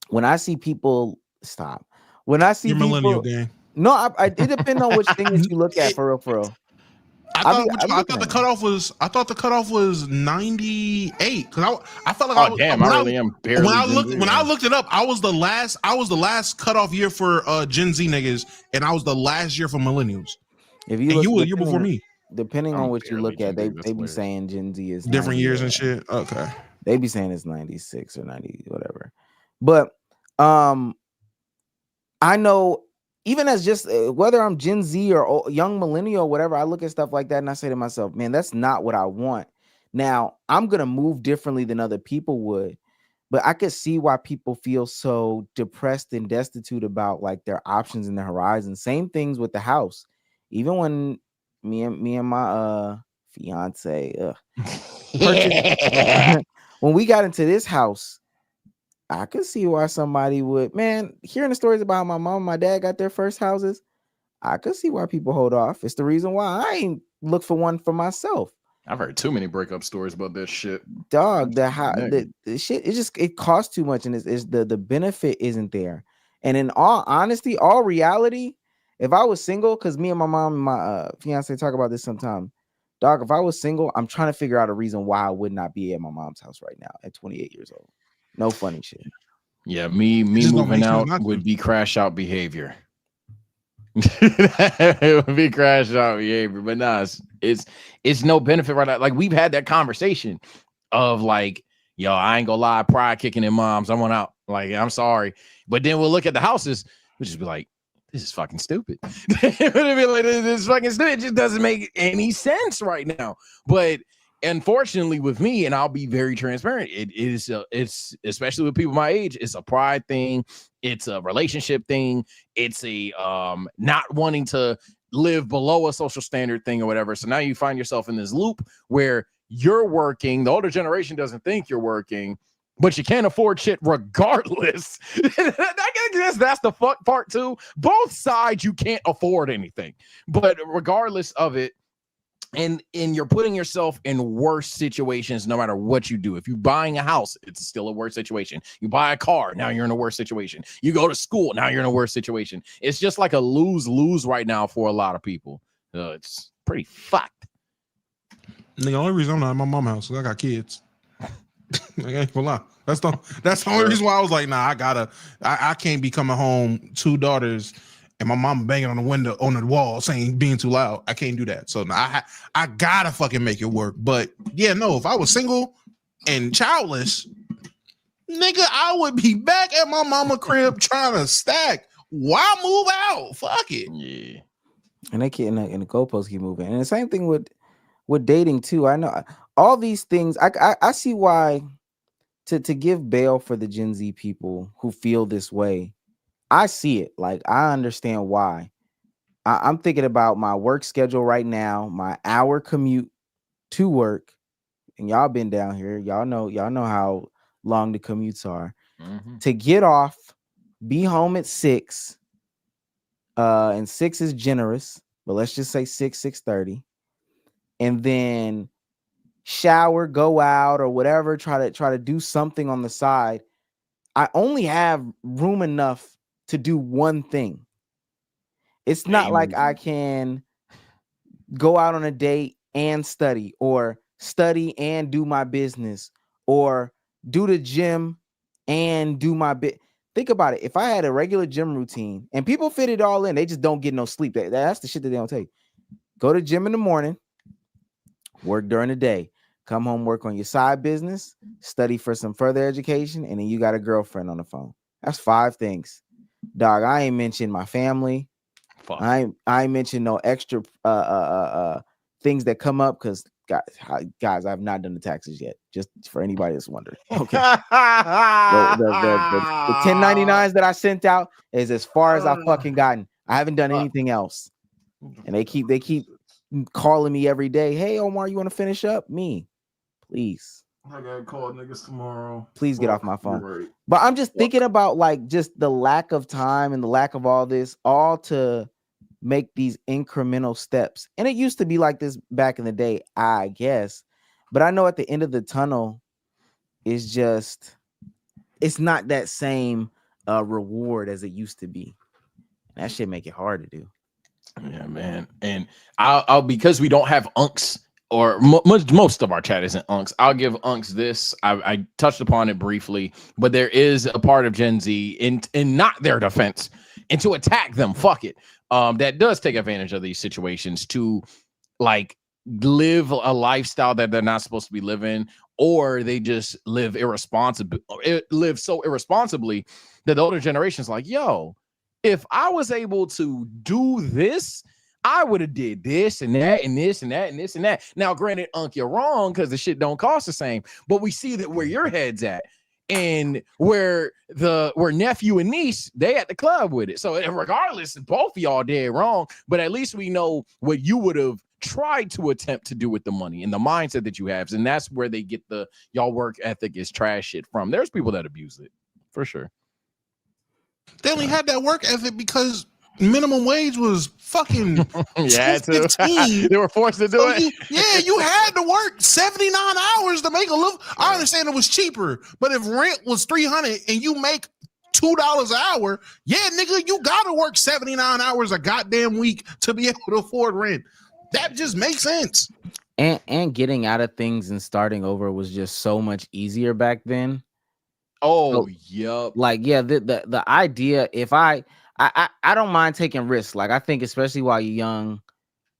when I see people millennial gang. No, it depends on which thing that you look at, for real. I thought the cutoff was 98, because I felt like when I looked it up, I was the last cutoff year for Gen Z niggas, and I was the last year for millennials. You were a year before me. Depending on what you look at, they be saying Gen Z is different years and shit. Okay, they be saying it's 96 or 90 whatever, but I know. Even as just whether I'm Gen Z or young millennial or whatever, I look at stuff like that and I say to myself, man, that's not what I want. Now, I'm going to move differently than other people would, but I could see why people feel so depressed and destitute about like their options and their horizon. Same things with the house. Even when me and my fiance when we got into this house, I could see why somebody would, man, hearing the stories about how my mom and my dad got their first houses, I could see why people hold off. It's the reason why I ain't look for one for myself. I've heard too many breakup stories about that shit. Dog, the shit, it costs too much, and it's the benefit isn't there. And in all honesty, all reality, if I was single, because me and my mom and my fiance talk about this sometime, Dog, if I was single, I'm trying to figure out a reason why I would not be at my mom's house right now at 28 years old. No funny shit. Yeah, me moving out would be crash out behavior. It would be crash out behavior, but nah, it's no benefit right now. Like we've had that conversation of like, yo, I ain't gonna lie, pride kicking in moms. I want out. Like, I'm sorry, but then we'll look at the houses, we'll just be like, this is fucking stupid. This is fucking stupid. It just doesn't make any sense right now. But unfortunately, with me, and I'll be very transparent, it's especially with people my age, it's a pride thing, it's a relationship thing, it's a not wanting to live below a social standard thing or whatever. So now you find yourself in this loop where you're working, the older generation doesn't think you're working, but you can't afford shit regardless. I guess that's the fuck part too. Both sides, you can't afford anything, but regardless of it, and you're putting yourself in worse situations no matter what you do. If you're buying a house, it's still a worse situation. You buy a car, now you're in a worse situation. You go to school, now you're in a worse situation. It's just like a lose-lose right now for a lot of people. It's pretty fucked. The only reason I'm not at my mom's house is I got kids. I ain't gonna lie. That's the only reason why I was like, nah, I can't be coming home, 2 daughters, and my mom banging on the window on the wall saying being too loud. I can't do that. So now I gotta fucking make it work. But yeah, no, if I was single and childless, nigga, I would be back at my mama crib trying to stack. Why move out? Fuck it. Yeah. And they keep and the goalposts keep moving. And the same thing with dating too. I know all these things. I see why to give bail for the Gen Z people who feel this way. I see it. Like, I understand why. I'm thinking about my work schedule right now, my hour commute to work, and y'all been down here. Y'all know how long the commutes are. Mm-hmm. To get off, be home at 6, and 6 is generous, but let's just say 6:30, and then shower, go out or whatever, try to do something on the side. I only have room enough to do one thing. It's not like I can go out on a date and study, or study and do my business, or do the gym and do my bit. Think about it. If I had a regular gym routine, and people fit it all in, they just don't get no sleep. That's the shit that they don't take. Go to gym in the morning, work during the day, come home, work on your side business, study for some further education, and then you got a girlfriend on the phone. That's 5 things. Dog, I ain't mentioned my family. Fuck. I ain't mentioned no extra things that come up, because guys, I've not done the taxes yet. Just for anybody that's wondering. Okay. the 1099s that I sent out is as far as I've fucking gotten. I haven't done anything else. And they keep calling me every day. Hey, Omar, you want to finish up? Me, please. I gotta call niggas tomorrow. Please get off my phone. Right. But I'm just thinking about like just the lack of time and the lack of all this, all to make these incremental steps. And it used to be like this back in the day, I guess. But I know at the end of the tunnel, it's not that same reward as it used to be. That shit make it hard to do. Yeah, man. And I'll because we don't have unks, or most of our chat isn't unks, I'll give unks this. I touched upon it briefly, but there is a part of Gen Z in not their defense, and to attack them, fuck it, that does take advantage of these situations to like live a lifestyle that they're not supposed to be living, or they just live so irresponsibly that the older generation's like, yo, if I was able to do this, I would have did this and that and this and that and this and that. Now, granted, Unc, you're wrong because the shit don't cost the same, but we see that where your head's at and where nephew and niece, they at the club with it. So regardless, both of y'all dead wrong, but at least we know what you would have tried to attempt to do with the money and the mindset that you have. And that's where they get the y'all work ethic is trash shit from. There's people that abuse it for sure. They only had that work ethic because minimum wage was fucking $2.15. They were forced to do it. You had to work 79 hours to make a little. I understand it was cheaper, but if rent was $300 and you make $2 an hour, yeah, nigga, you gotta work 79 hours a goddamn week to be able to afford rent. That just makes sense. And getting out of things and starting over was just so much easier back then. Oh, So, yep. like, yeah, the idea, if I don't mind taking risks. Like, I think especially while you're young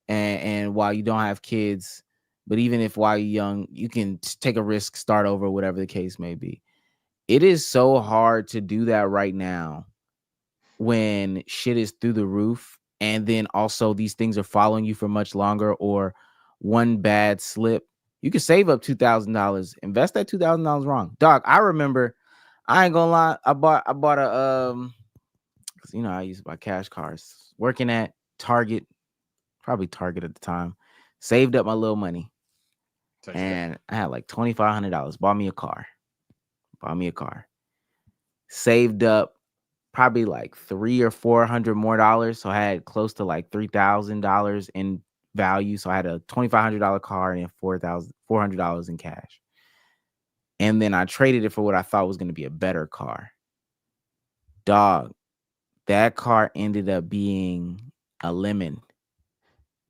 and while you don't have kids, but even if while you're young, you can take a risk, start over, whatever the case may be. It is so hard to do that right now when shit is through the roof, and then also these things are following you for much longer, or one bad slip. You can save up $2,000, invest that $2,000 wrong. Dog, I remember, I ain't gonna lie, I bought a because I used to buy cash cars. Working at Target, probably Target at the time, saved up my little money. And I had like $2,500. Bought me a car. Saved up probably like $300 or $400 more dollars. So I had close to like $3,000 in value. So I had a $2,500 car and $400 in cash. And then I traded it for what I thought was going to be a better car. Dog, that car ended up being a lemon.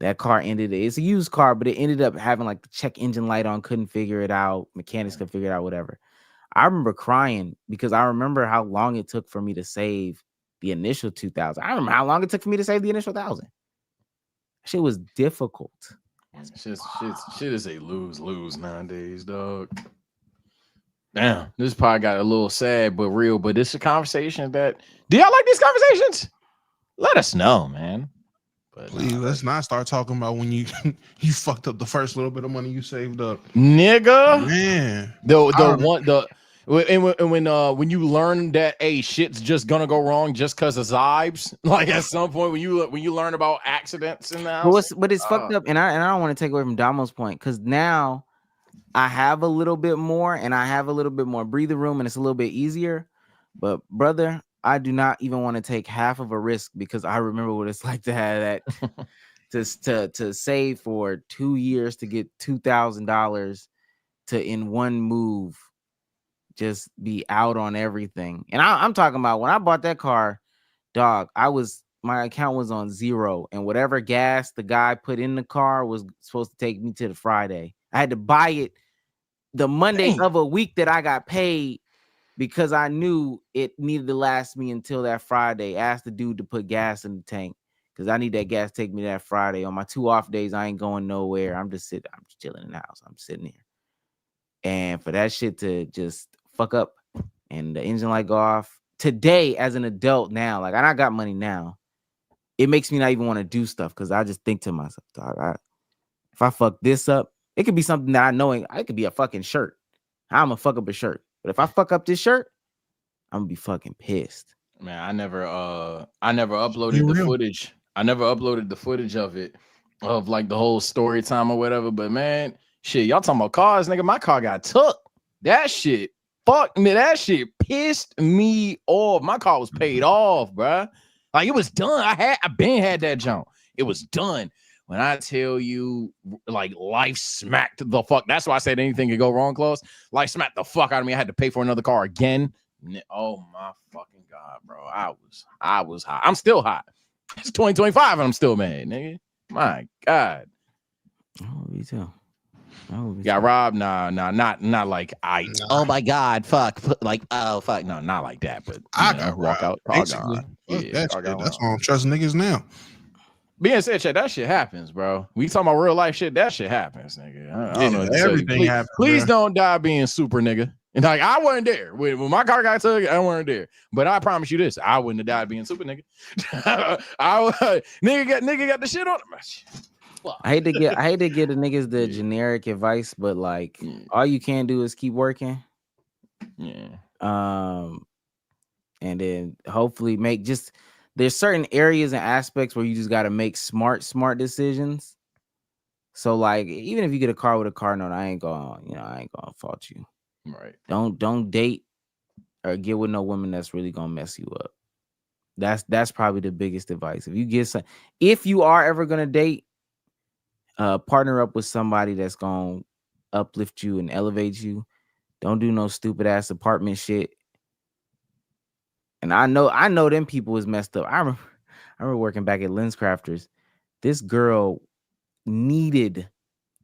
It's a used car, but it ended up having like the check engine light on, couldn't figure it out. Mechanics couldn't figure it out, whatever. I remember crying because I remember how long it took for me to save the initial 2,000. I remember how long it took for me to save the initial 1,000. Shit was difficult. Shit is a lose nowadays, dog. Damn, this probably got a little sad but real. But this is a conversation that, do y'all like these conversations? Let us know, man. But please, let's not start talking about when you fucked up the first little bit of money you saved up, nigga. Man, when you learn that shit's just gonna go wrong just because of vibes, like at some point when you learn about accidents in the house. But it's fucked up, and I don't want to take away from Damo's point, because now I have a little bit more, and I have a little bit more breathing room, and it's a little bit easier. But brother, I do not even want to take half of a risk, because I remember what it's like to have that to save for 2 years to get $2,000 to in one move just be out on everything. And I'm talking about when I bought that car, dog, my account was on zero, and whatever gas the guy put in the car was supposed to take me to the Friday. I had to buy it the Monday of a week that I got paid, because I knew it needed to last me until that Friday. Asked the dude to put gas in the tank, because I need that gas to take me that Friday. On my 2 off days, I ain't going nowhere. I'm just chilling in the house. I'm sitting here. And for that shit to just fuck up and the engine light go off today, as an adult now, like, I got money now, it makes me not even want to do stuff, because I just think to myself, dog, if I fuck this up, it could be something that I know it could be a fucking shirt. I'm gonna fuck up a shirt. But if I fuck up this shirt, I'm gonna be fucking pissed. Man, I never uploaded the footage. I never uploaded the footage of it, of like the whole story time or whatever. But man, shit, y'all talking about cars, nigga. My car got took. That shit fucked me. That shit pissed me off. My car was paid off, bruh. Like, it was done. I been had that junk. It was done. When I tell you, like, life smacked the fuck. That's why I said anything could go wrong, close. Life smacked the fuck out of me. I had to pay for another car again. Oh my fucking God, bro. I was hot. I'm still hot. It's 2025 and I'm still mad, nigga. My God. Oh, me too. Got robbed? Nah, not like oh my God, fuck. Like, oh fuck. No, not like that. But I got walk out. Basically, that's why I don't trust niggas now. Being said, Chad, that shit happens, bro. We talking about real life shit. That shit happens, nigga. I don't know. Everything happens. Please don't die being super, nigga. And like, I wasn't there when my car got took. I wasn't there, but I promise you this: I wouldn't have died being super, nigga. Nigga got the shit on him. I hate to give the niggas the generic advice, but like, all you can do is keep working. Yeah. And then hopefully there's certain areas and aspects where you just got to make smart decisions. So like, even if you get a car with a car note, I ain't gonna fault you. Right. Don't date or get with no woman that's really gonna mess you up. That's probably the biggest advice. If you are ever gonna date, partner up with somebody that's gonna uplift you and elevate you. Don't do no stupid ass apartment shit. And I know them people was messed up. I remember working back at Lens Crafters. This girl needed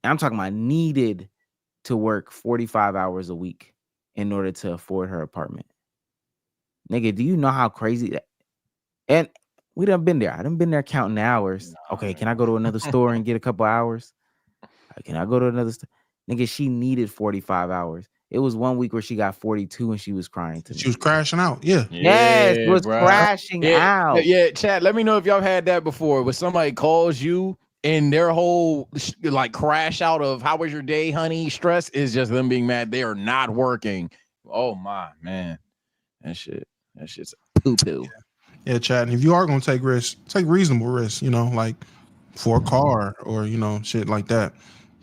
I'm talking about needed to work 45 hours a week in order to afford her apartment. Nigga, do you know how crazy that? And we done been there. I done been there counting the hours. Okay, can I go to another store and get a couple hours? Can I go to another store? Nigga, she needed 45 hours. It was 1 week where she got 42 and she was crying to me. She was crashing out. Yeah. Yes, it was crashing out. Yeah, chat. Let me know if y'all had that before. When somebody calls you and their whole like crash out of how was your day, honey? Stress is just them being mad. They are not working. Oh my man, that shit's poo poo. Yeah, chat. And if you are gonna take risks, take reasonable risks. You know, like for a car or shit like that.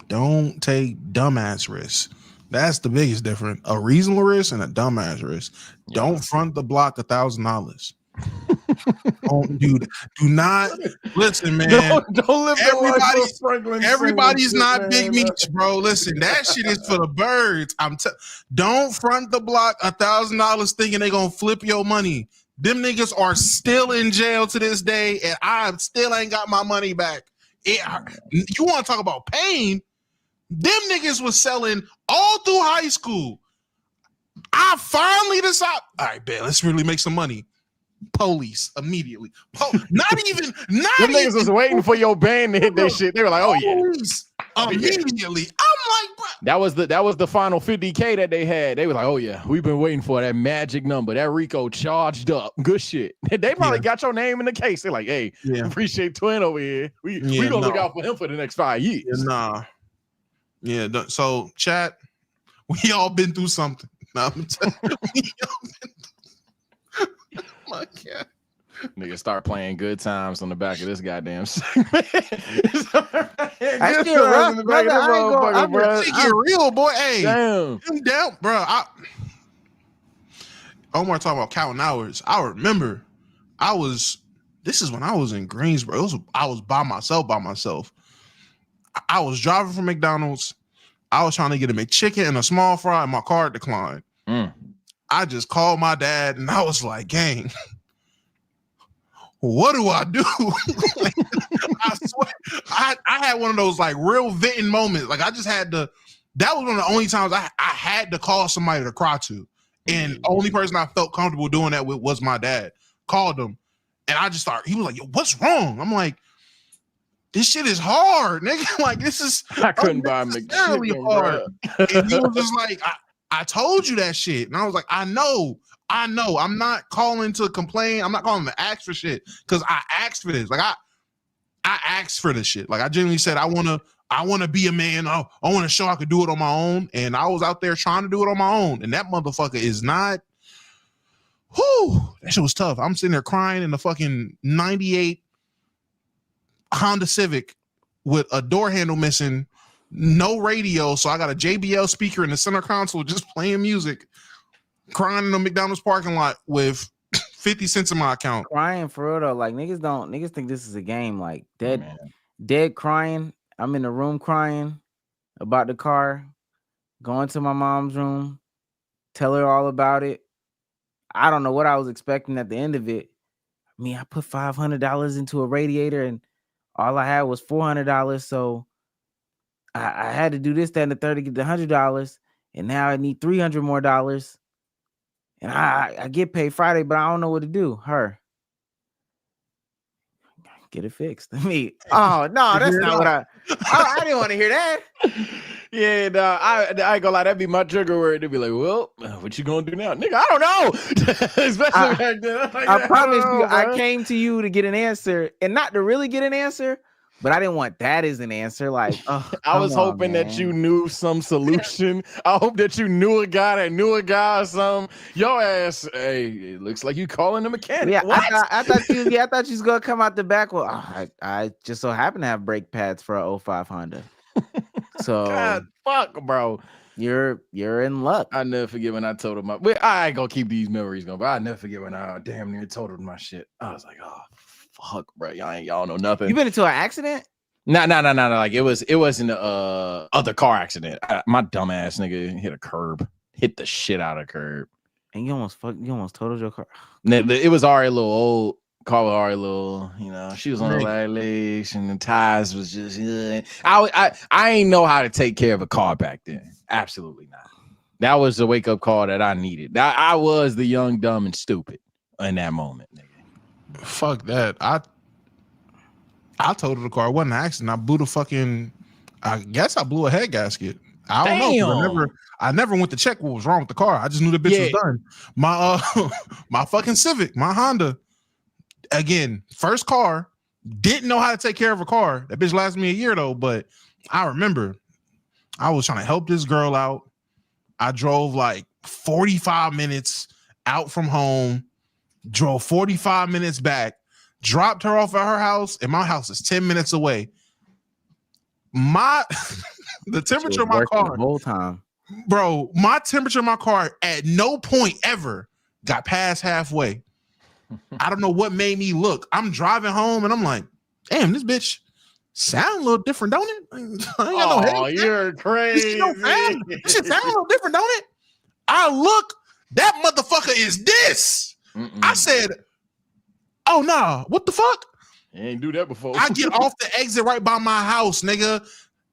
Don't take dumbass risks. That's the biggest difference. A reasonable risk and a dumbass risk. Yeah. Don't front the block $1,000. Do not listen, man. Don't live everybody's not man, Big Meech, bro. Listen, that shit is for the birds. Don't front the block $1,000 thinking they gonna flip your money. Them niggas are still in jail to this day, and I still ain't got my money back. You want to talk about pain? Them niggas was selling all through high school. I finally decided, all right, man, let's really make some money. Police immediately. Not even. Them niggas was waiting for your band to hit that shit. They were like, oh yeah, immediately. I'm like, bro. That was the final 50K that they had. They were like, oh yeah, we've been waiting for that magic number. That Rico charged up. Good shit. They probably got your name in the case. They're like, hey, appreciate Twin over here. We gonna look out for him for the next 5 years. Nah. Yeah. So chat, we all been through something. Nah, I'm telling you, we all been through. My God. Nigga start playing Good Times on the back of this goddamn segment. I still rough, brother. Get real, boy. Hey, damn. I'm down, bro. Omar talking about counting hours. I remember this is when I was in Greensboro. I was by myself. I was driving from McDonald's. I was trying to get a McChicken and a small fry, and my card declined. I just called my dad, and I was like, gang, what do I do? Like, I swear, I had one of those like real venting moments. Like I just had to, that was one of the only times I had to call somebody to cry to. And the only person I felt comfortable doing that with was my dad. Called him, and I just started, he was like, yo, what's wrong? I'm like, this shit is hard, nigga. Like, this is I couldn't buy McChicken, hard. And he was just like, I told you that shit. And I was like, I know. I'm not calling to complain. I'm not calling to ask for shit because I asked for this. Like I asked for this shit. Like I genuinely said, I wanna be a man. I want to show I could do it on my own. And I was out there trying to do it on my own. And that motherfucker is not. Whew, that shit was tough. I'm sitting there crying in the fucking 98 Honda Civic with a door handle missing, no radio. So I got a JBL speaker in the center console just playing music, crying in the McDonald's parking lot with 50 cents in my account. Crying for real though. Like niggas think this is a game. Like dead crying. I'm in the room crying about the car, going to my mom's room, tell her all about it. I don't know what I was expecting at the end of it. I mean, I put $500 into a radiator and all I had was $400. So I had to do this, that, and the third to get the $100. And now I need $300 more. And I get paid Friday, but I don't know what to do. Her. Get it fixed. Oh, no, that's not what I didn't want to hear that. Yeah, no, I ain't gonna lie, that'd be my trigger word. They'd be like, well, what you gonna do now? Nigga, I don't know. Especially back then. Like, I promise you, I came to you to get an answer and not to really get an answer, but I didn't want that as an answer. Like, I was hoping that you knew some solution. I hope that you knew a guy that knew a guy or something. Your ass, hey, it looks like you calling the mechanic. Yeah, I thought you was gonna come out the back. Well, I just so happen to have brake pads for a 05 Honda. So God, fuck, bro. You're in luck. I never forget when I told him I ain't gonna keep these memories going, but I never forget when I damn near told him my shit. I was like, oh fuck, bro. Y'all know nothing. You been into an accident? No. Like it wasn't other car accident. My dumb ass nigga hit the shit out of curb. And you almost totaled your car. It was already a little old. call her our little, she was on her last legs and the tires was just. I ain't know how to take care of a car back then. Absolutely not. That was the wake up call that I needed. I was the young, dumb, and stupid in that moment, nigga. Fuck that. I totaled the car. It wasn't an accident. I blew the fucking. I guess I blew a head gasket. I don't know. I never went to check what was wrong with the car. I just knew the bitch was done. My my fucking Civic, my Honda. Again, first car. Didn't know how to take care of a car. That bitch lasted me a year though. But I remember I was trying to help this girl out. I drove like 45 minutes out from home. Drove 45 minutes back. Dropped her off at her house, and my house is 10 minutes away. The temperature of my car the whole time, bro. My temperature in my car at no point ever got past halfway. I don't know what made me look. I'm driving home, and I'm like, "Damn, this bitch sound a little different, don't it?" I ain't got no head. You're crazy. This shit sound a little different, don't it? I look. That motherfucker is this. I said, "Oh nah, what the fuck?" You ain't do that before. I get off the exit right by my house, nigga.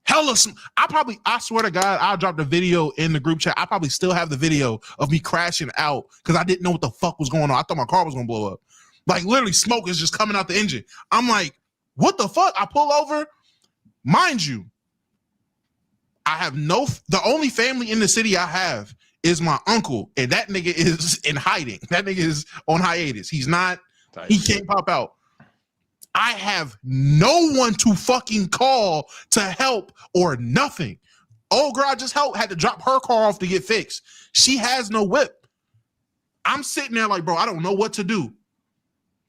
I swear to God, I dropped a video in the group chat. I probably still have the video of me crashing out because I didn't know what the fuck was going on. I thought my car was gonna blow up. Like literally, smoke is just coming out the engine. I'm like, what the fuck? I pull over. Mind you, I have the only family in the city I have is my uncle, and that nigga is in hiding. That nigga is on hiatus. He's not. He can't pop out. I have no one to fucking call to help or nothing. Old girl I just helped had to drop her car off to get fixed. She has no whip. I'm sitting there like, bro, I don't know what to do.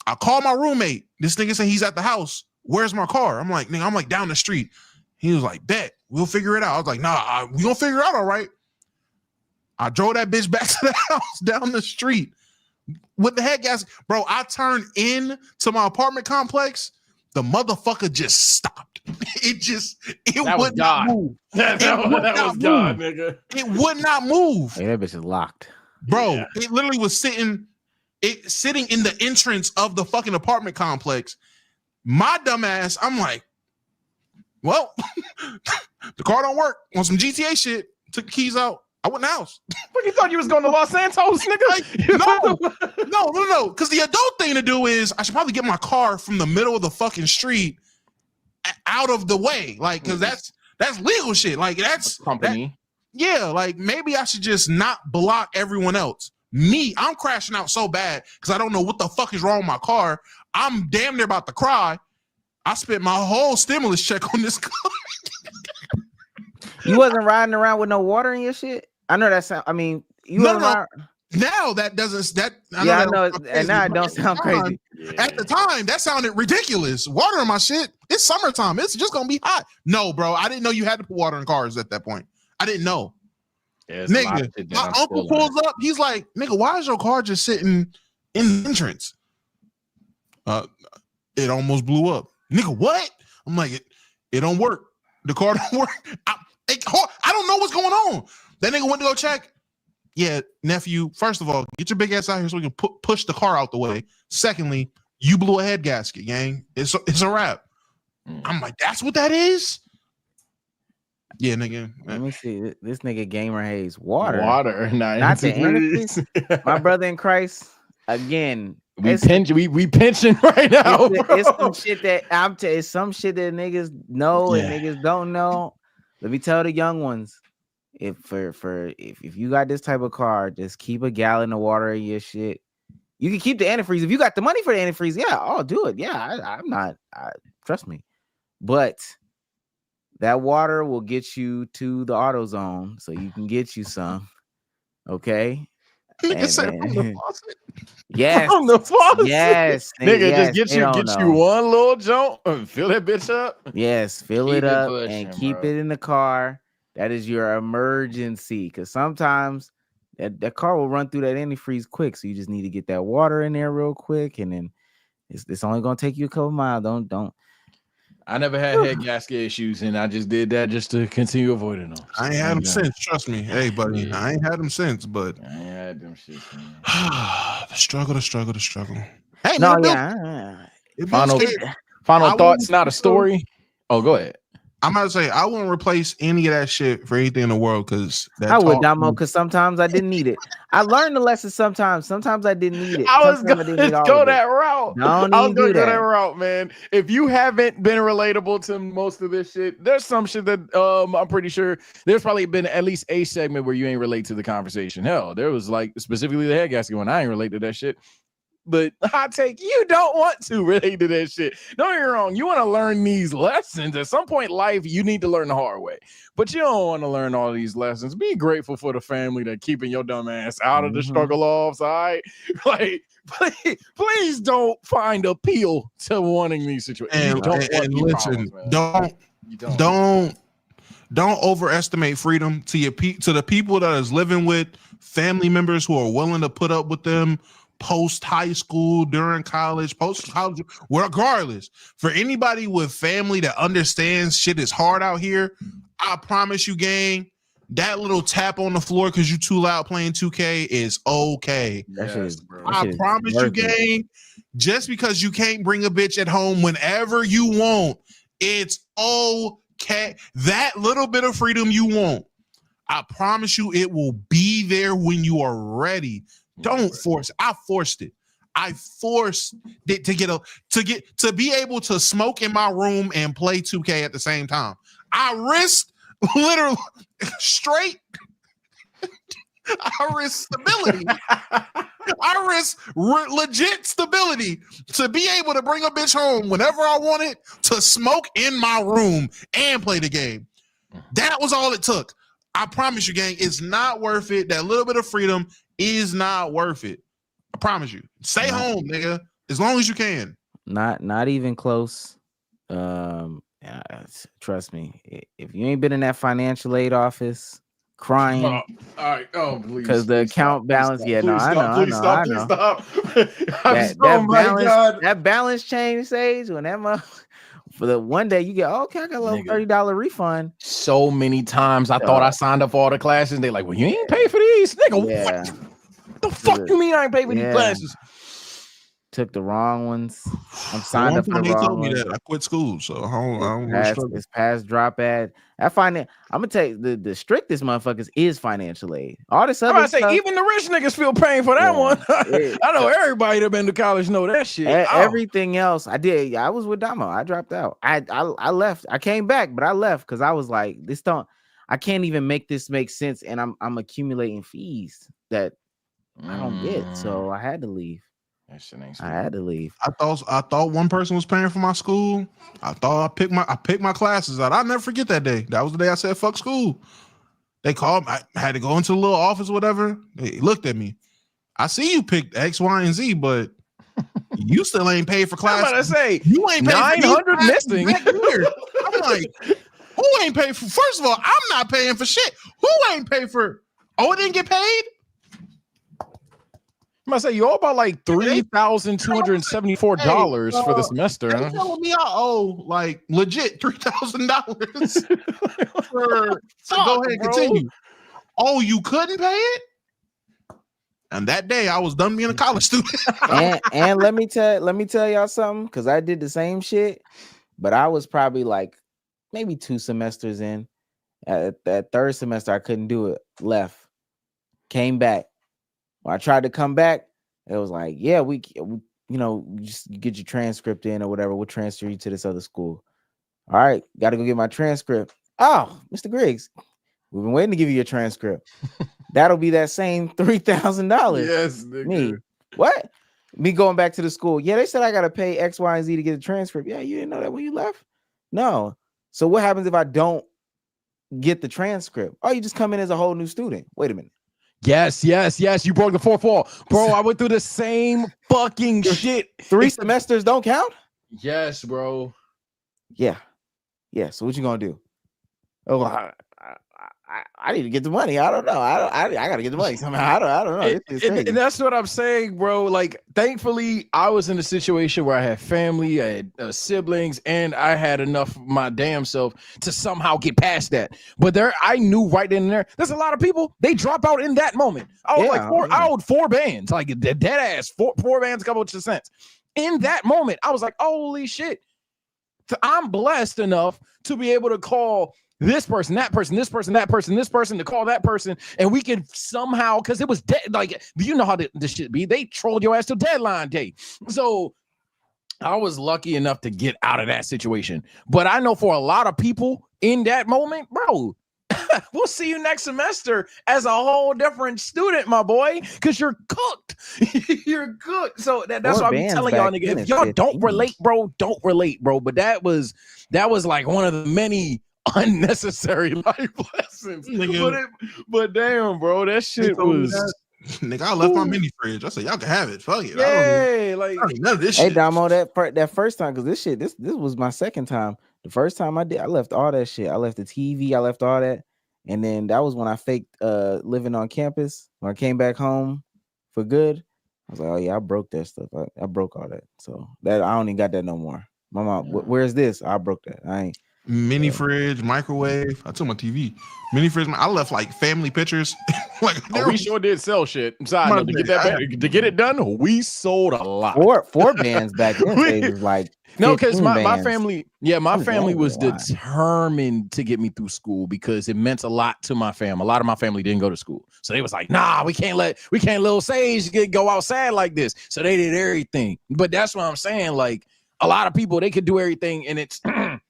I call my roommate. This nigga said he's at the house. Where's my car? I'm like, nigga, I'm like down the street. He was like, bet, we'll figure it out. I was like, nah, we gonna figure it out all right. I drove that bitch back to the house down the street. With the head gas, bro, I turned in to my apartment complex. The motherfucker just stopped. It would not move. That was God, nigga. It would not move. Hey, that bitch is locked, bro. It literally was sitting in the entrance of the fucking apartment complex. My dumb ass, I'm like, well, the car don't work. On some GTA shit, took the keys out. I went in the house. What, you thought you was going to Los Santos, nigga? No. Because the adult thing to do is I should probably get my car from the middle of the fucking street out of the way. Like, because that's legal shit. Like, that's company. Like maybe I should just not block everyone else. Me, I'm crashing out so bad because I don't know what the fuck is wrong with my car. I'm damn near about to cry. I spent my whole stimulus check on this car. You wasn't riding around with no water in your shit? I know that sound. I mean, no. Now that doesn't. I know, and now it don't sound crazy. At the time, that sounded ridiculous. Water in my shit. It's summertime. It's just gonna be hot. No, bro. I didn't know you had to put water in cars at that point. I didn't know. Yeah, nigga, my uncle pulls up. He's like, "Nigga, why is your car just sitting in the entrance?" It almost blew up. Nigga, what? I'm like, it don't work. The car don't work. I don't know what's going on. That nigga went to go check. Yeah, nephew, first of all, get your big ass out here so we can push the car out the way. Secondly, you blew a head gasket, gang. It's a wrap. I'm like, that's what that is? Yeah, nigga. Let me see. This nigga Gamer Hayes. Water, not the antifreeze. My brother in Christ, again. We pinching right now. It's some shit that it's some shit that niggas know and niggas don't know. Let me tell the young ones. If you got this type of car, just keep a gallon of water in your shit. You can keep the antifreeze if you got the money for the antifreeze. Yeah, I'll do it. Yeah, I'm not. Trust me, but that water will get you to the AutoZone, so you can get you some. Okay. Nigga said from the faucet. Yes, from the faucet. Yes, nigga, just get you one little joint and fill that bitch up. Yes, fill it up and keep it in the car. That is your emergency, because sometimes that car will run through that antifreeze quick. So you just need to get that water in there real quick, and then it's only gonna take you a couple miles. Don't. I never had head gasket issues, and I just did that just to continue avoiding them. I ain't had them since. Trust me, hey buddy, Yeah. I ain't had them since. But I ain't had them shit. the struggle. Hey, No, man, yeah. Final thoughts, not a story. Oh, go ahead. I'm about to say I wouldn't replace any of that shit for anything in the world because I would, Damo, because sometimes I didn't need it. I learned the lesson sometimes. Sometimes I didn't need it. I was Sometimes going I didn't need to all go of it. that route. Don't I was even going do to go that that. route, man. If you haven't been relatable to most of this shit, there's some shit that I'm pretty sure there's probably been at least a segment where you ain't relate to the conversation. Hell, there was like specifically the head gasket when I ain't relate to that shit. But hot take, you don't want to relate to that shit. Don't get me wrong. You want to learn these lessons. At some point in life, you need to learn the hard way. But you don't want to learn all these lessons. Be grateful for the family that keeping your dumb ass out of the struggle offs, all right? Like, please don't find appeal to wanting these situations. And, You don't want these listen, problems, man. Don't overestimate freedom to the people that is living with family members who are willing to put up with them post high school, during college, post college, regardless. For anybody with family that understands shit is hard out here, I promise you, gang, that little tap on the floor because you too loud playing 2K is okay. I promise you, gang, just because you can't bring a bitch at home whenever you want, it's okay. That little bit of freedom you want, I promise you it will be there when you are ready. Don't force it. I forced it. I forced it to be able to smoke in my room and play 2K at the same time. I risked literally straight. I risked stability. I risked legit stability to be able to bring a bitch home whenever I wanted to smoke in my room and play the game. That was all it took. I promise you, gang, it's not worth it. That little bit of freedom is not worth it. I promise you. Stay home, nigga, as long as you can. Not even close. Trust me. If you ain't been in that financial aid office crying, all right, please, because the account balance. I know. That balance change, Sage, when that for the one day you get, okay, I got a little $30 refund. So many times I thought I signed up for all the classes. They like, well, you ain't pay for these, nigga. Yeah. What the fuck you mean I ain't pay for these classes? Took the wrong ones. I'm signed up for the wrong ones. That I quit school, so it's past drop ad. I'm gonna tell you, the strictest motherfuckers is financial aid. All this other stuff, even the rich niggas feel pain for that one. I know everybody that been to college know that shit. Everything else I did. I was with Damo. I dropped out. I left. I came back, but I left because I was like, I can't even make this make sense, and I'm accumulating fees that I don't get. So I had to leave. That shit ain't I had to leave. I thought one person was paying for my school. I thought I picked my classes out. I'll never forget that day. That was the day I said fuck school. They called me. I had to go into the little office, whatever. They looked at me. I see you picked X, Y, and Z, but you still ain't paid for classes. I'm about to say you ain't paid 900 missing. I'm like, who ain't paid for? First of all, I'm not paying for shit. Who ain't paid for? Oh, it didn't get paid. I'm gonna say you owe about like $3,274 for the semester. They telling me I owe like legit $3,000 to go ahead and continue. Oh, you couldn't pay it? And that day I was done being a college student. and let me tell y'all something, because I did the same shit, but I was probably like maybe 2 semesters in. At that third semester, I couldn't do it. Left, came back. When I tried to come back, it was like, yeah, we just get your transcript in or whatever. We'll transfer you to this other school. All right, got to go get my transcript. Oh, Mr. Griggs, we've been waiting to give you your transcript. That'll be that same $3,000. Yes, nigga. Me. What? Me going back to the school. Yeah, they said I got to pay X, Y, and Z to get a transcript. Yeah, you didn't know that when you left? No. So what happens if I don't get the transcript? Oh, you just come in as a whole new student. Wait a minute. Yes. You broke the fourth wall. Bro, I went through the same fucking shit. 3 semesters don't count? Yes, bro. Yeah. So what you gonna do? Oh, I need to get the money. I don't know. I got to get the money somehow. I don't know. And that's what I'm saying, bro. Like, thankfully, I was in a situation where I had family, I had siblings, and I had enough of my damn self to somehow get past that. But I knew right then and there, there's a lot of people, they drop out in that moment. I was I owed 4 bands, like dead ass, four bands, a couple of cents. In that moment, I was like, holy shit. I'm blessed enough to be able to call this person, that person, this person, that person, this person, to call that person, and we can somehow, because it was like, you know how this shit be. They trolled your ass till deadline day. So I was lucky enough to get out of that situation. But I know for a lot of people in that moment, bro, we'll see you next semester as a whole different student, my boy, because you're cooked. You're cooked. So that's why I'm telling y'all, nigga, if y'all don't relate, bro, don't relate, bro. But that was like one of the many unnecessary life lessons. But damn, bro, that shit was. Nigga, I left my mini fridge. I said, y'all can have it. Fuck it. Yeah, like none of this hey, shit. Damo, that first time, because this was my second time. The first time I left all that shit. I left the TV, I left all that. And then that was when I faked living on campus. When I came back home for good, I was like, oh yeah, I broke that stuff. I broke all that. So that I don't even got that no more. My mom, where's this? I broke that. I ain't. Mini fridge, microwave. I took my TV. Mini fridge. I left like family pictures. Like we sure did sell shit. Side to get it done, we sold a lot. Four bands back then. It was like no, because my family, my family was determined to get me through school because it meant a lot to my family. A lot of my family didn't go to school, so they was like, nah, we can't let little Sage go outside like this. So they did everything. But that's what I'm saying. Like a lot of people, they could do everything, and it's not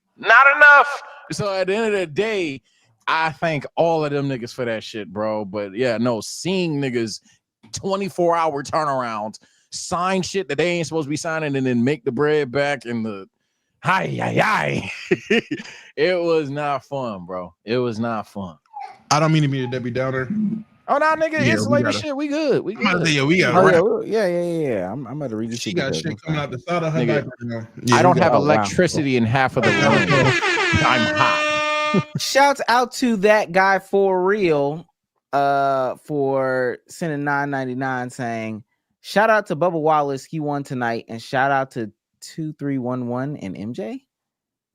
enough. So at the end of the day, I thank all of them niggas for that shit, bro. But yeah, no, seeing niggas 24-hour turnarounds, sign shit that they ain't supposed to be signing, and then make the bread back in the it was not fun, bro. It was not fun. I don't mean to be a Debbie Downer. Oh no, nigga, it's like shit. We good. We good. Yeah. I'm about to read this shit. She got shit coming out the side of her back right now. I don't have electricity in half of the room. I'm hot. Shouts out to that guy for real, for sending $9.99 saying, shout out to Bubba Wallace, he won tonight, and shout out to 2311 and MJ.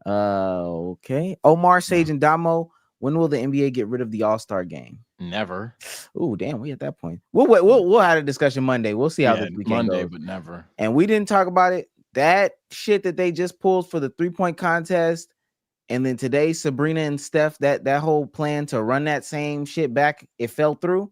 Okay. Omar, Sage, and Damo. When will the NBA get rid of the All-Star game? Never. Oh, damn, we at that point. We'll have a discussion Monday. We'll see how this weekend goes. But never. And we didn't talk about it. That shit that they just pulled for the 3-point contest, and then today Sabrina and Steph, that whole plan to run that same shit back, it fell through.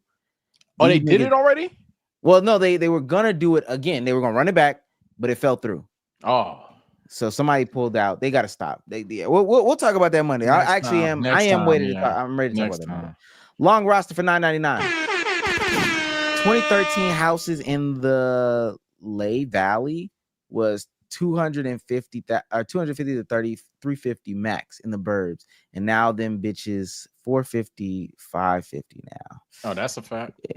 Oh, they did it already? Well, no, they were gonna do it again. They were gonna run it back, but it fell through. Oh. So somebody pulled out. They got to stop. We'll talk about that Monday. I am waiting. I'm ready to talk about that Monday. Long roster for $9.99. 2013 houses in the Lehigh Valley was 250 to 350 max in the burbs, and now them bitches 450, 550 now. Oh, that's a fact. Yeah.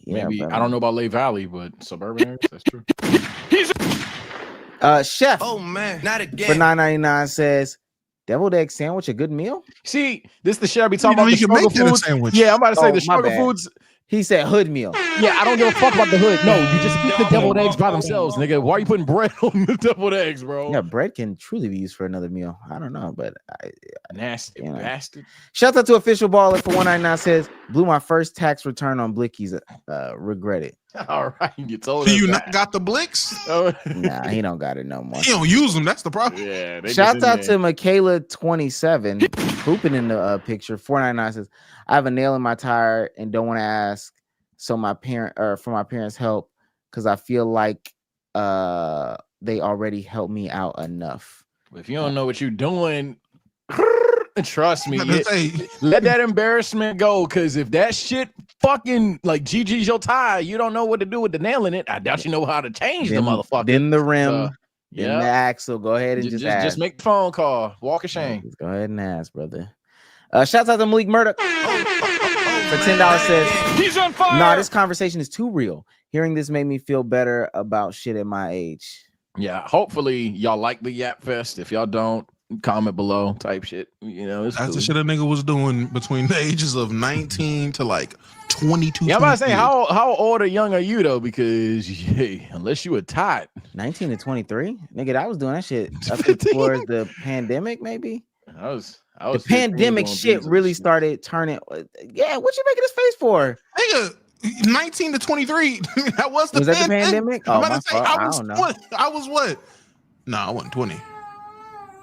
Maybe I don't know about Lehigh Valley, but suburban areas, that's true. Chef, oh man, not again. For $9.99 says, deviled egg sandwich a good meal? See, this is the shit I be talking about. The struggle foods. Yeah, I'm about to say the struggle foods. He said hood meal. Yeah, I don't give a fuck about the hood. No, you just eat the deviled eggs by themselves, nigga. Why are you putting bread on the deviled eggs, bro? Yeah, bread can truly be used for another meal. I don't know, but nasty bastard. Shout out to Official Baller for $1.99 says, blew my first tax return on Blickies. Regret it. All right, you told us. Do you not got the Blicks? Nah, he don't got it no more. He don't use them. That's the problem. Yeah. Shout out to Michaela27 pooping in the picture. $4.99 says, I have a nail in my tire and don't want to ask. So my parents help because I feel like they already helped me out enough. If you don't know what you're doing, trust me, let that embarrassment go. Because if that shit fucking like GG's your tire, you don't know what to do with the nail in it. I doubt you know how to change the motherfucker. Then the rim, then the axle. Go ahead and just make the phone call. Walk of shame. Just go ahead and ask, brother. Shouts out to Malik Murdoch. For $10 says, he's on fire. Nah, this conversation is too real. Hearing this made me feel better about shit at my age. Yeah, hopefully y'all like the Yap Fest. If y'all don't, comment below type shit. You know, it's that's cool. the shit a nigga was doing between the ages of 19 to like 22. Yeah, I'm about to say, how old or young are you though? Because hey, unless you were tot. 19 to 23, nigga, I was doing that shit up towards the pandemic, maybe. I was the pandemic shit really started turning. Yeah, what you making this face for? Nigga, 19 to 23. That was the that the pandemic? Oh, my fault. I don't know. I was what? No, I wasn't 20.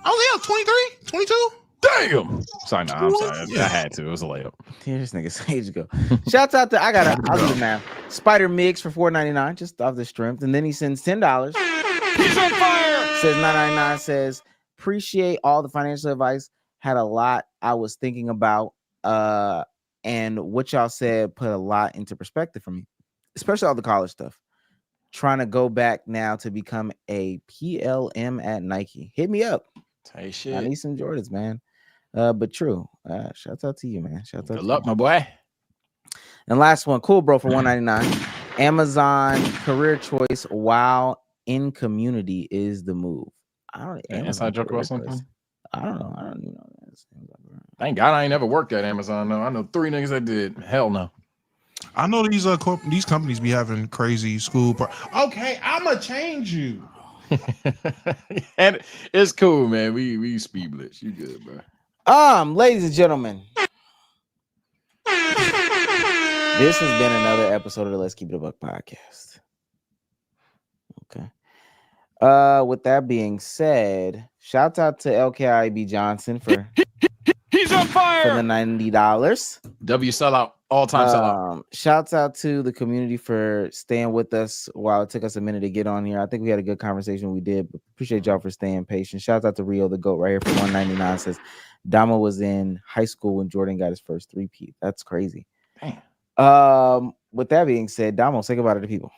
I was 23, 22. Damn. Sorry, no, I'm sorry. I had to. It was a layup. Here, this nigga Sage go. Shouts out to I'll do the math. Spider Mix for $4.99, just off the strength, and then he sends $10. He's on fire. Says $9.99. Says appreciate all the financial advice. Had a lot I was thinking about. And what y'all said put a lot into perspective for me, especially all the college stuff. Trying to go back now to become a PLM at Nike. Hit me up. Hey, shit. I need some Jordans, man. But true. Shouts out to you, man. Shouts out. Good luck, my boy. And last one, cool, bro, for $1.99. Amazon career choice while in community is the move. I don't. Inside joke about something. I don't know. I don't even know. Thank God I ain't never worked at Amazon. No, I know 3 niggas that did. Hell no. I know these companies be having crazy school. Okay, I'ma change you. And it's cool, man. We speed blitz. You good, bro? Ladies and gentlemen, this has been another episode of the Let's Keep It a Buck podcast. Okay. With that being said, shout out to LKIB Johnson for he's on fire for the $90. W sellout, all-time sellout. Shouts out to the community for staying with us while it took us a minute to get on here. I think we had a good conversation. We did. But appreciate y'all for staying patient. Shouts out to Rio the Goat right here for $1.99. Says Dama was in high school when Jordan got his first 3-peat. That's crazy. Damn. With that being said, Damo, say goodbye to the people.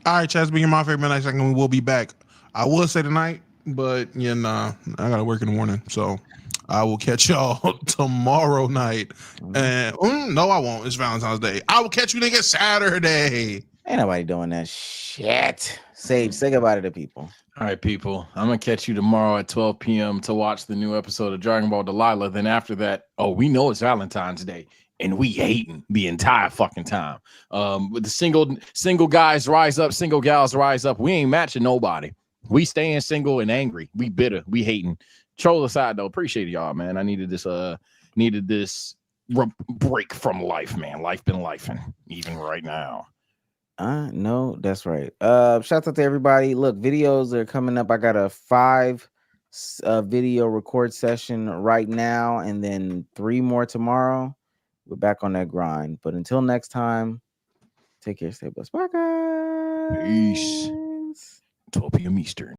All right, Chaz, being my favorite midnight second, we will be back. I would say tonight, but I gotta work in the morning, so I will catch y'all tomorrow night. And no, I won't. It's Valentine's Day. I will catch you niggas Saturday. Ain't nobody doing that shit. Sage, say goodbye to the people. All right, people. I'm gonna catch you tomorrow at 12 p.m. to watch the new episode of Dragon Ball Delilah. Then after that, we know it's Valentine's Day. And we hating the entire fucking time. With the single guys rise up, single gals rise up. We ain't matching nobody. We staying single and angry. We bitter. We hating. Troll aside though. Appreciate y'all, man. I needed this break from life, man. Life been lifing, even right now. No, that's right. Shout out to everybody. Look, videos are coming up. I got a 5 video record session right now, and then 3 more tomorrow. We're back on that grind. But until next time, take care. Stay blessed. Bye, guys. Peace. 12 p.m. Eastern.